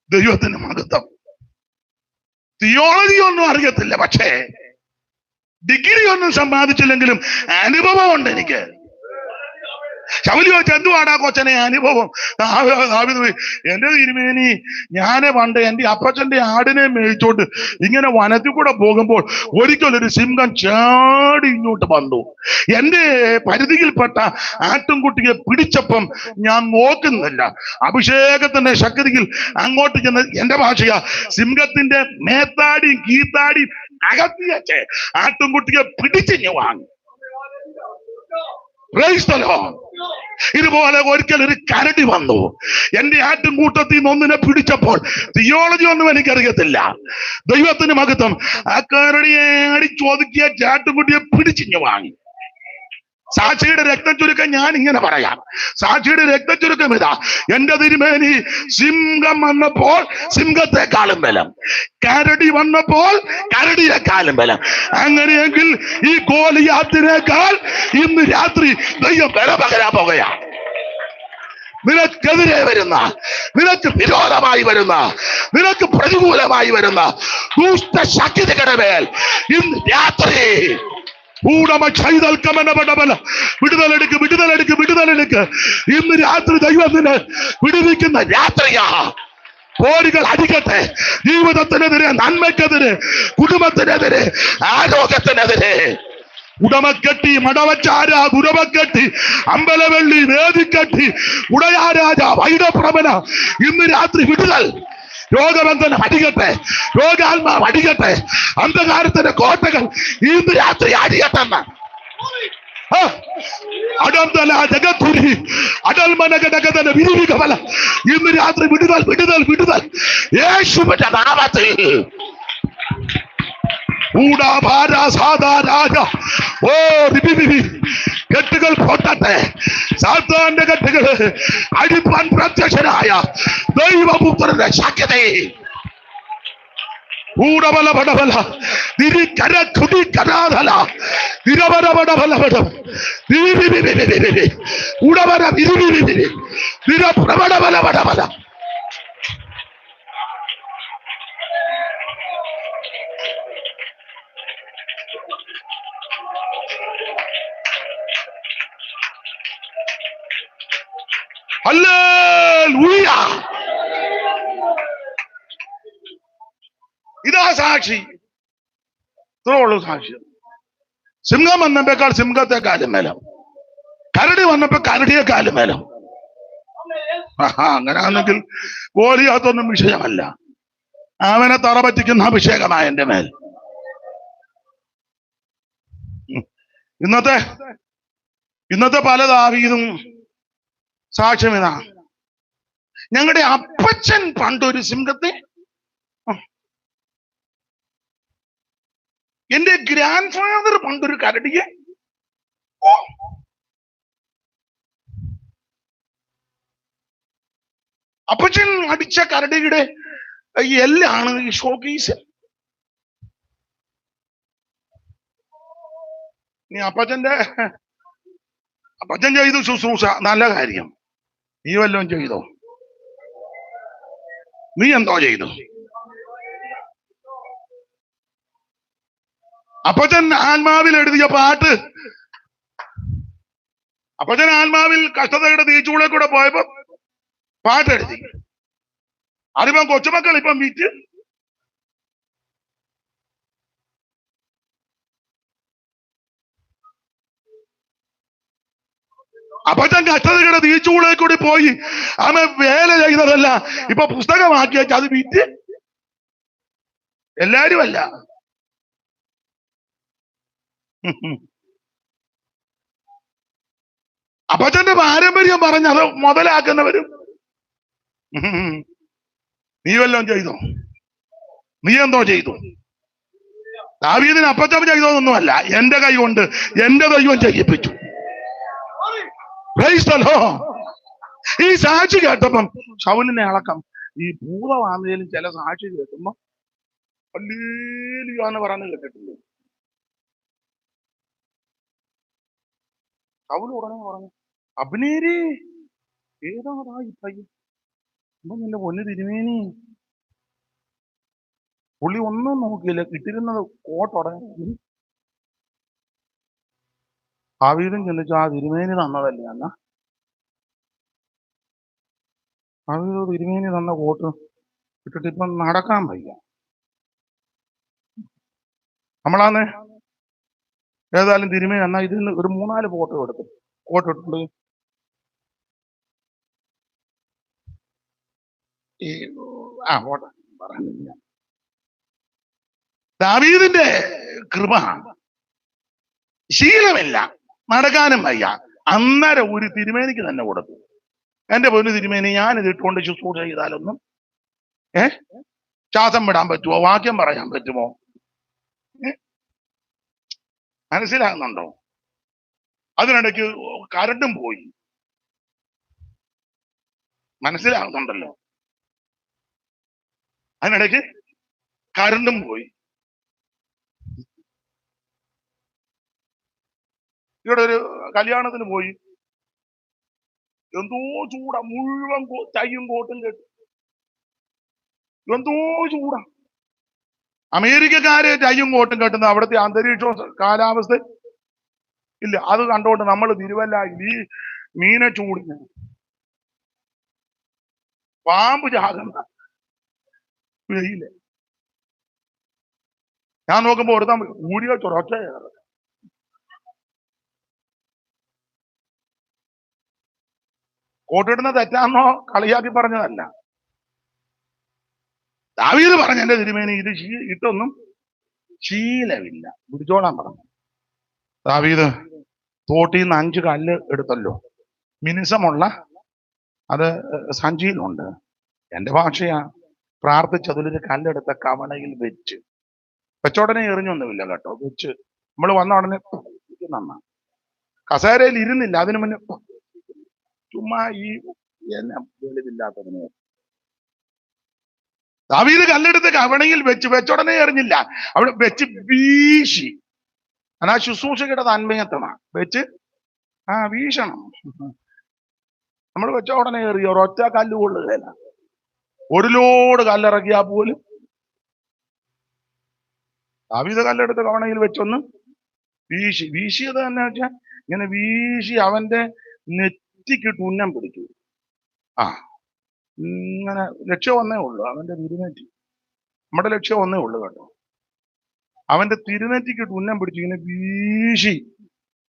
Speaker 4: ദൈവത്തിന് മഹത്വം. തിയോളജി ഒന്നും അറിയത്തില്ല, പക്ഷേ ഡിഗ്രി ഒന്നും സമ്പാദിച്ചില്ലെങ്കിലും അനുഭവം ഉണ്ട് എനിക്ക്. ശൗല് ചോദിച്ചു, എന്തുവാടാ കൊച്ചനെ അനുഭവം? എന്റെ തിരുമേനി, ഞാന് പണ്ട് എന്റെ അപ്പച്ചന്റെ ആടിനെ മേയിച്ചോണ്ട് ഇങ്ങനെ വനത്തിൽ കൂടെ പോകുമ്പോൾ ഒരിക്കലൊരു സിംഹം ചാടി ഇങ്ങോട്ട് വന്നു. എന്റെ പരിധിയിൽപ്പെട്ട ആട്ടുംകുട്ടിയെ പിടിച്ചപ്പം ഞാൻ നോക്കുന്നില്ല, അഭിഷേകത്തിന്റെ ശക്തിയിൽ അങ്ങോട്ട് ചെന്ന്, എന്റെ ഭാഷയാ, സിംഹത്തിന്റെ മേത്താടിയും കീത്താടിയും അകത്തി വെച്ച് ആട്ടുംകുട്ടിയെ പിടിച്ചിഞ്ഞു വാങ്ങി. ഇതുപോലെ ഒരിക്കൽ ഒരു കരടി വന്നു, എന്റെ ആട്ടിൻകൂട്ടത്തിൽ നിന്ന് ഒന്നിനെ പിടിച്ചപ്പോൾ, തിയോളജി ഒന്നും എനിക്കറിയത്തില്ല, ദൈവത്തിന് മഹത്വം, ആ കരടിയെ അടിച്ചൊതുക്കിയ ആട്ടുംകുട്ടിയെ പിടിച്ചിഞ്ഞു വാങ്ങി. സാക്ഷിയുടെ രക്തം ചുരുക്കം ഞാൻ ഇങ്ങനെ പറയാം. സാക്ഷിയുടെ രക്തം ചുരുക്കം ഇതാ: എന്റെ തിരുമേനി സിംഹം വന്നപ്പോൾ സിംഹത്തെക്കാളും ബലം, കരടി വന്നപ്പോൾ കരടിയെക്കാളും ബലം. അങ്ങനെയെങ്കിൽ ഈ ഗോലിയാത്തിനേക്കാൾ ഇന്ന് രാത്രി ദൈവം ബലം പകരാൻ പോകുകയാണ്. നിനക്കെതിരെ വരുന്ന, നിനക്ക് വിരോധമായി വരുന്ന, നിനക്ക് പ്രതികൂലമായി വരുന്ന ദുഷ്ടശക്തികളുടെ മേൽ ഇന്ന് രാത്രി വിടുതലെടുക്ക്, വിടുതലെടുക്ക്, വിടുതലെടുക്ക്. ഇന്ന് രാത്രി ദൈവത്തിന് വിടുവിക്കുന്ന രാത്രിയാ. പോരുകൾ അടിക്കട്ടെ. ജീവിതത്തിനെതിരെ, നന്മയ്ക്കെതിരെ, കുടുംബത്തിനെതിരെ, ആരോഗ്യത്തിനെതിരെ. ഉടമക്കെട്ടി, മടവച്ചാര, ദുരമക്കെട്ടി, അമ്പലവെള്ളി, വേദിക്കെട്ടി, ഉടയാരാജ, വൈഡപ്രഭന. ഇന്ന് രാത്രി വിടുതൽ. രോഗബന്ധനം അടിക്കട്ടെ, രോഗാത്മാവ് അടിക്കട്ടെ, അന്ധകാരത്തിന്റെ കോട്ടകൾ ഇന്ന് രാത്രി അടിയട്ടെന്ന്. അടന്തല ജഗത്തുരി അടൽമനകടകതന വിരിവികമല. ഇന്ന് രാത്രി വിടുതൽ, വിടുതൽ, വിടുതൽ യേശുവിന്റെ നാമത്തിൽ. കെട്ടുകൾ പൊട്ടട്ടെ. സാത്താന്റെ കെട്ടുകൾ അടിപ്പാൻ പ്രത്യക്ഷനായ ദൈവപുത്രന്റെ ശക്തി. ൂടബലപടബല തിരിക്കര കുടിക്കരാധല തിരവരപടബലപടം ഉടവര വിരിവിരി തിരപ്രബടബലപടബല. ഹല്ലേലൂയ. ഇതാ സാക്ഷി. ഇത്രയുള്ളൂ സാക്ഷി. സിംഹം വന്നപ്പോഴേക്കാൾ സിംഹത്തെക്കാളും മേലം, കരടി വന്നപ്പോ കരടിയെക്കാളും മേലം. അങ്ങനെയാണെങ്കിൽ ഗോലിയാത്തൊന്നും വിഷയമല്ല. അവനെ തറ പറ്റിക്കുന്ന അഭിഷേകമായ എന്റെ മേൽ. ഇന്നത്തെ പല ദാവീദും സാക്ഷ്യം ഇതാ: ഞങ്ങളുടെ അപ്പച്ചൻ പണ്ടൊരു സിംഹത്തെ, എന്റെ ഗ്രാൻഡ് ഫാദർ പണ്ടൊരു കരടിയെ. അപ്പച്ചൻ അടിച്ച കരടിയുടെ എല്ലാണ് ഈ ഷോക്കീസ്. നീ അപ്പച്ചൻ ചെയ്തു ശുശ്രൂഷ, നല്ല കാര്യം. നീ വല്ലതും ചെയ്തോ? നീ എന്തോ ചെയ്തു? അപ്പച്ചൻ ആത്മാവിൽ എഴുതിയ പാട്ട്, അപ്പച്ചൻ ആത്മാവിൽ കഷ്ടതയുടെ തീച്ചൂടെ കൂടെ പോയപ്പോ പാട്ടെഴുതി. അതിപ്പം കൊച്ചുമക്കൾ ഇപ്പം വിറ്റ് അപ്പച്ചൻ കഷ്ടതയുടെ തീച്ചൂടെ കൂടി പോയി അവൻ വേല ചെയ്തതല്ല ഇപ്പൊ പുസ്തകമാക്കി വെച്ച് അത് വിറ്റ്. എല്ലാരും അല്ല, അപ്പച്ചന്റെ പാരമ്പര്യം പറഞ്ഞ് അത് മുതലാക്കുന്നവരും. നീ വല്ലതും ചെയ്തോ? നീ എന്തോ ചെയ്തു? ദാവീദിന് അപ്പച്ചൻ ചെയ്തോന്നൊന്നുമല്ല, എന്റെ കൈ കൊണ്ട് എന്റെ ദൈവം ചെയ്യിപ്പിച്ചു. ഈ സാക്ഷി കേട്ടപ്പം ശൗലിനെ അളക്കം. ഈ ഭൂതവാമയിലും ചില സാക്ഷി കേൾക്കുമ്പോ ഹല്ലേലൂയ എന്ന് പറഞ്ഞു കേട്ടിട്ടില്ലേ? ശൗല് ഉടനെ പറഞ്ഞു, അബ്നേരി ഏതാടാ ഈ പയ്യൻ? നിന്റെ പൊന്ന് തിരുമേനി. പുള്ളി ഒന്നും നോക്കിയില്ല, കിട്ടിയിരുന്നത് കോട്ടുടനെ. ദാവീദും ചിന്തിച്ചു, ആ തിരുമേനി തന്നതല്ലേ എന്നാ. ദാവീദ് തിരുമേനി തന്ന കോട്ട് ഇട്ടിട്ട് ഇപ്പം നടക്കാൻ വയ്യ. നമ്മളാന്ന് ഏതായാലും തിരുമേനി എന്നാ ഇതിന് ഒരു 3-4 ഫോട്ടോ എടുത്തു, കോട്ട് ഇട്ടുണ്ട്. ഈ ഫോട്ടോ പറയുന്നില്ല. ദാവീദിന്റെ കൃപ, ശീലമില്ല, നടക്കാനും വയ്യ. അന്നേരം ഒരു തിരുമേനിക്ക് തന്നെ കൊടുത്തു. എന്റെ പൊന്നു തിരുമേനി, ഞാനിത് ഇട്ടുകൊണ്ട് ശുശ്രൂഷ ചെയ്താലൊന്നും ശ്വാസം വിടാൻ പറ്റുമോ? വാക്യം പറയാൻ പറ്റുമോ? മനസ്സിലാകുന്നുണ്ടോ? അതിനിടയ്ക്ക് കരണ്ടും പോയി. മനസ്സിലാകുന്നുണ്ടല്ലോ? അതിനിടയ്ക്ക് കരണ്ടും പോയി. ഇവിടെ ഒരു കല്യാണത്തിന് പോയി. എന്തോ ചൂടാ, മുഴുവൻ തയ്യും കോട്ടും കെട്ടി. എന്തോ ചൂടാ. അമേരിക്കക്കാര് തയ്യും കോട്ടും കെട്ടുന്ന അവിടുത്തെ അന്തരീക്ഷവും കാലാവസ്ഥ ഇല്ല. അത് കണ്ടോണ്ട് നമ്മൾ തിരുവല്ലയിൽ ഈ മീനെ ചൂടിന് പാമ്പ് ചാകുന്ന വെയില്. ഞാൻ നോക്കുമ്പോ ഒരുത്താൻ ഊരിയ ചൊറൊച്ച. കോട്ടിടുന്ന തെറ്റാന്നോ കളിയാക്കി പറഞ്ഞതല്ല. ദാവീദ് പറഞ്ഞ എന്റെ തിരുമേനി ഇത് ഇട്ടൊന്നും ശീലമില്ല, പിടിച്ചോളാൻ പറഞ്ഞു. ദാവീദ് തോട്ടിന്ന് 5 കല്ല് എടുത്തല്ലോ, മിനുസമുള്ള അത് സഞ്ചിയിലുണ്ട്. എന്റെ ഭാഷയാ. പ്രാർത്ഥിച്ചതിലൊരു കല്ലെടുത്ത കവണയിൽ വെച്ചോടനെ എറിഞ്ഞൊന്നുമില്ല കേട്ടോ. വെച്ച് നമ്മൾ വന്ന ഉടനെ നന്നാ കസേരയിൽ ഇരുന്നില്ല. അതിനു മുന്നേ ചുമ്മാ ഈ എന്നെ വെളിവില്ലാത്തതിനെ ദാവീദ് കല്ലെടുത്ത് കവണയിൽ വെച്ചോടനെ എറിഞ്ഞില്ല. അവിടെ വെച്ച് വീശി. അതാ ശുശ്രൂഷയുടെ താന്മയത്വമാണ്. വെച്ച് വീശണം. നമ്മൾ വെച്ച ഉടനെ എറിയ ഒരൊറ്റ കല്ല് കൊള്ളുകയില്ല. ഒരു ലോഡ് കല്ലിറക്കിയാ പോലും. ദാവീദ് കല്ലെടുത്ത് കവണയിൽ വെച്ചൊന്ന് വീശിയത് തന്നെ വെച്ചാൽ ഇങ്ങനെ വീശി അവന്റെ നെറ്റിക്കിട്ട് ഉന്നം പിടിച്ചു. ഇങ്ങനെ ലക്ഷ്യം ഒന്നേ ഉള്ളൂ, അവന്റെ തിരുനെറ്റി. നമ്മുടെ ലക്ഷ്യം ഒന്നേ ഉള്ളൂ കേട്ടോ. അവന്റെ തിരുനെറ്റിക്കിട്ട് ഉന്നം പിടിച്ചു ഇങ്ങനെ വീശി.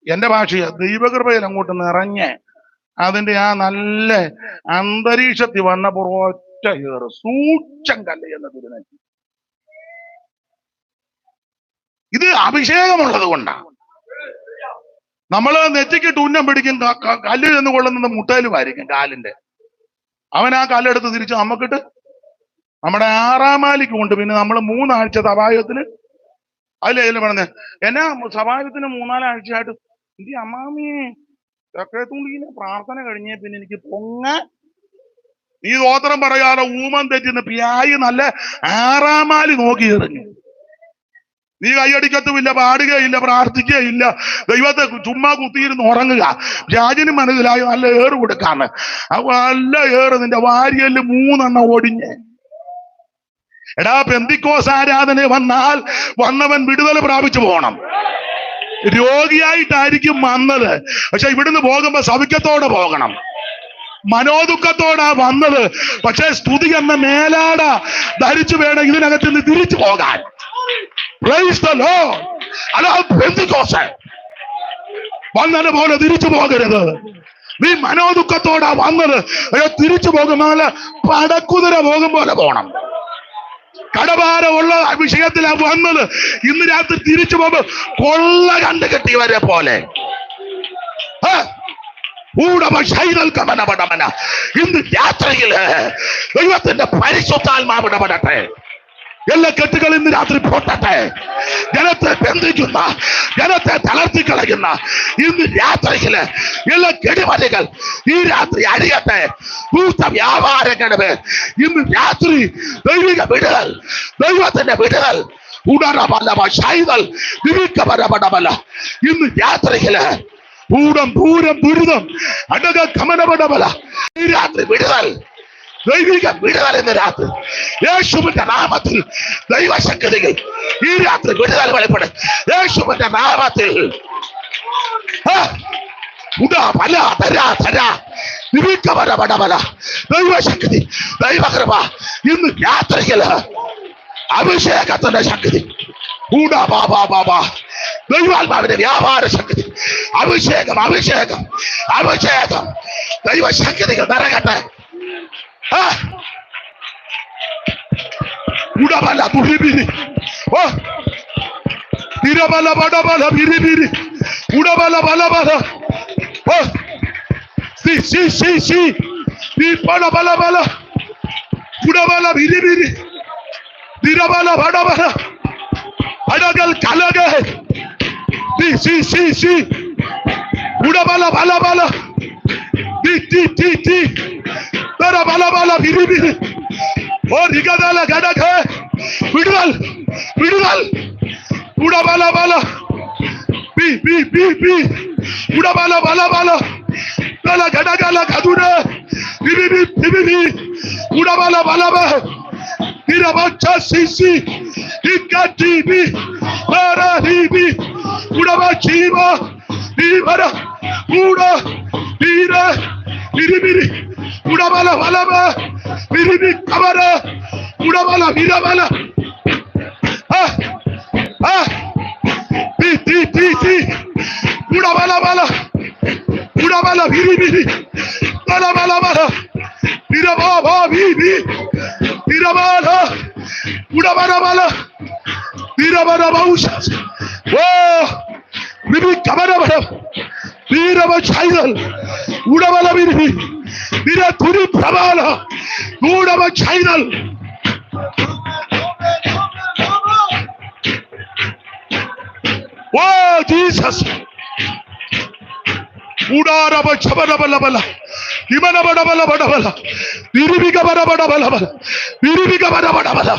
Speaker 4: എന്റെ ഭാഷയാ. ദൈവകൃപയിൽ അങ്ങോട്ട് നിറഞ്ഞ് അതിന്റെ ആ നല്ല അന്തരീക്ഷത്തിൽ വന്നപ്പോൾ ഒറ്റ ഏറ് സൂക്ഷം കല്ല് എന്ന തിരുനെറ്റി. ഇത് അഭിഷേകമുള്ളത് കൊണ്ടാണ്. നമ്മള് നെറ്റിക്കിട്ട് ഉന്നം പിടിക്കും. കല്ല് എന്ന് കൊള്ളുന്നത് മുട്ടയിലുമായിരിക്കും കാലിന്റെ. അവൻ ആ കല്ലെടുത്ത് തിരിച്ച് നമുക്കിട്ട് നമ്മുടെ 6-ാം മാലിക്ക് കൊണ്ട്. പിന്നെ നമ്മൾ 3 ആഴ്ച സഭായത്തിന് അതിൽ പറഞ്ഞത് എന്നാ സഭായത്തിന് 3-4 ആഴ്ചയായിട്ട് ഈ അമ്മാമിയെ തെക്കേത്തുണ്ടിങ്ങനെ പ്രാർത്ഥന കഴിഞ്ഞേ പിന്നെ എനിക്ക് നീ സ്തോത്രം പറയാതെ ഊമം തെറ്റുന്ന പിയായി നല്ല 6-ാം മാലി നോക്കി എറിഞ്ഞു. നീ കൈയടിക്കത്തുമില്ല, പാടുകയില്ല, പ്രാർത്ഥിക്കുകയില്ല, ദൈവത്തെ ചുമ്മാ കുത്തിയിരുന്ന് ഉറങ്ങുക. രാജന് മനസ്സിലായി നല്ല ഏറ് കൊടുക്കാന്ന്. നല്ല ഏറ് നിന്റെ വാരിയല് 3 എണ്ണം ഒടിഞ്ഞ്. എടാ, പെന്തിക്കോസ് ആരാധന വന്നാൽ വന്നവൻ വിടുതൽ പ്രാപിച്ചു പോകണം. രോഗിയായിട്ടായിരിക്കും വന്നത്, പക്ഷെ ഇവിടുന്ന് പോകുമ്പോ സൗഖ്യത്തോടെ പോകണം. മനോദുഃഖത്തോടാ വന്നത്, പക്ഷെ സ്തുതി എന്ന മേലാട ധരിച്ചു വേണം ഇതിനകത്ത് നിന്ന് തിരിച്ചു പോകാൻ. വന്നത് പോലെ തിരിച്ചു പോകരുത്. നീ മനോദുഃഖത്തോടാ വന്നത്, തിരിച്ചു പോകുമ്പോൾ പടക്കുതിര പോകും പോലെ പോകണം. കടഭാരമുള്ള വിഷയത്തിലാ വന്നത്. ഇന്ന് രാത്രി തിരിച്ചു പോകുമ്പോ കൊള്ള കണ്ടു കെട്ടിയവരെ പോലെ. ഇന്ന് രാത്രിയില് ദൈവത്തിന്റെ പരിശുദ്ധാത്മാവ് ഇടപെടട്ടെ. എല്ലാ കെട്ടുകൾ ഇന്ന് രാത്രി പൊട്ടട്ടെ. ജനത്തെ ബന്ധിക്കുന്ന, ജനത്തെ തളർത്തിക്കളയുന്ന ഇന്ന് രാത്രിയില് എല്ലാ കെടിമതികൾ ഈ രാത്രി അഴിയട്ടെ. ഭൂത വ്യാപാരങ്ങള് ഇന്ന് രാത്രി ദൈവിക വിടുതൽ, ദൈവത്തിന്റെ വിടുതൽ ഇന്ന് രാത്രിയില് പൂരം ദുരിതം അടക കമനപടമല ഈ രാത്രി വിടുതൽ, ദൈവിക വിടുതൽ ഇന്ന് രാത്രി യേശുവിന്റെ നാമത്തിൽ. ദൈവശക്തികൾ ഈ രാത്രി വിടുതൽ വെളിപ്പെടും യേശുവിന്റെ നാമത്തിൽ. ദൈവശക്തി, ദൈവകൃപ ഇന്ന് രാത്രിയില് അഭിഷേകത്തിന്റെ ശക്തി, ദൈവാത്മാവിന്റെ വ്യാപാര ശക്തി, അഭിഷേകം അഭിഷേകം അഭിഷേകം ദൈവശക്തികൾ നിറയട്ടെ. ഉടബല തുഹിബിരി ഓ തിരബല ബടബല ബിരിബിരി ഉടബല ബലബല ഓ സി സി സി സി ഈ ബടബല ബല ഉടബല ബിരിബിരി തിരബല ബടബല അടകൽ കലക സി സി സി സി ഉടബല ബല ബല ടി ടി ടി ടി ബല ബല ബല ബിരി ബിരി ഓ റിഗദല ഗഡഖ വിടുതൽ വിടുതൽ ഉടബല ബല ബി ബി ബി ബി ഉടബല ബല ബല ബല ഗഡഗല ഗദുന ബിബി ബിബി ബിബി ഉടബല ബല ബല Irabacha sisi ikatibi parahibi udabachiba ibara uda ira biribiri udabala balaba biribi kabara udabala birabala ti ti ti ti udabala bala udabala biribiri bala bala bala birababa bibi birabala udabala bala birabala bausha oh bibi kabara bala biraba chaidal udabala bibi bira turi prabala udaba chaidal oh Jesus udaraba chabana bala bala imana bada bala bada bala biribika bada bada bala bala biribika bada bada bala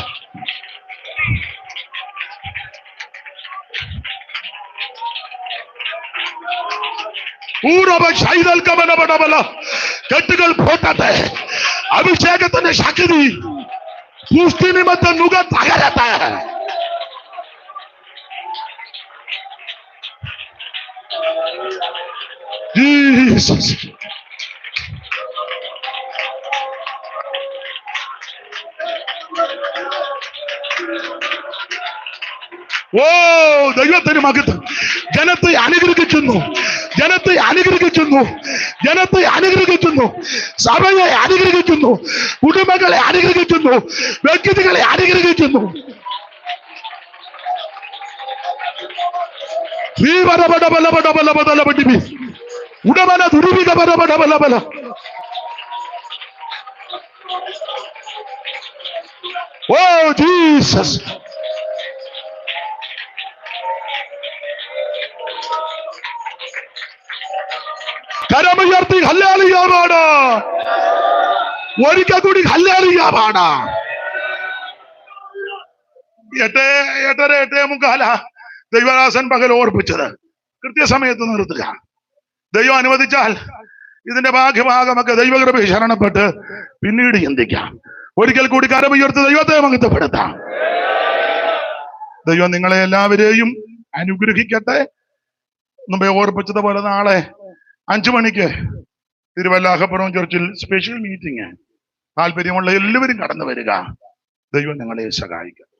Speaker 4: uraba shaidal ka bada bada bala kettugal photata hai abhishekatine shakti pushti nimatta nuga tagarata hai Jesus ഓ ദൈവത്തിന് മഹത്വം ജനത്തെ അനുഗ്രഹിക്കുന്നു ജനത്തെ അനുഗ്രഹിക്കുന്നു ജനത്തെ അനുഗ്രഹിക്കുന്നു സഭയെ അനുഗ്രഹിക്കുന്നു കുടുംബങ്ങളെ അനുഗ്രഹിക്കുന്നു വ്യക്തികളെ അനുഗ്രഹിക്കുന്നു ഉടമല ദുരിവിക ബല ഓ ജീസസ് കരമുയർത്തി ഹല്ലേലൂയ പാടാ ഒരിക്കൽ കൂടി ഹല്ലേലൂയ പാടാ 8:30 ദൈവദാസൻ പകൽ ഓർപ്പിച്ചത് കൃത്യസമയത്ത് നിർത്തുക. ദൈവം അനുവദിച്ചാൽ ഇതിന്റെ ഭാഗ്യഭാഗമൊക്കെ ദൈവകൃപ ശരണപ്പെട്ട് പിന്നീട് ചിന്തിക്കാം. ഒരിക്കൽ കൂടി കരമുയർത്തി ദൈവത്തെ മഹത്വപ്പെടുത്താം. ദൈവം നിങ്ങളെ എല്ലാവരെയും അനുഗ്രഹിക്കട്ടെ. മുമ്പേ ഓർപ്പിച്ചതുപോലെ നാളെ 5 മണിക്ക് തിരുവല്ലാഹപ്പുറം ചർച്ചിൽ സ്പെഷ്യൽ മീറ്റിംഗ്. താല്പര്യമുള്ള എല്ലാവരും കടന്നു വരിക. ദൈവം നിങ്ങളെ സഹായിക്കട്ടെ.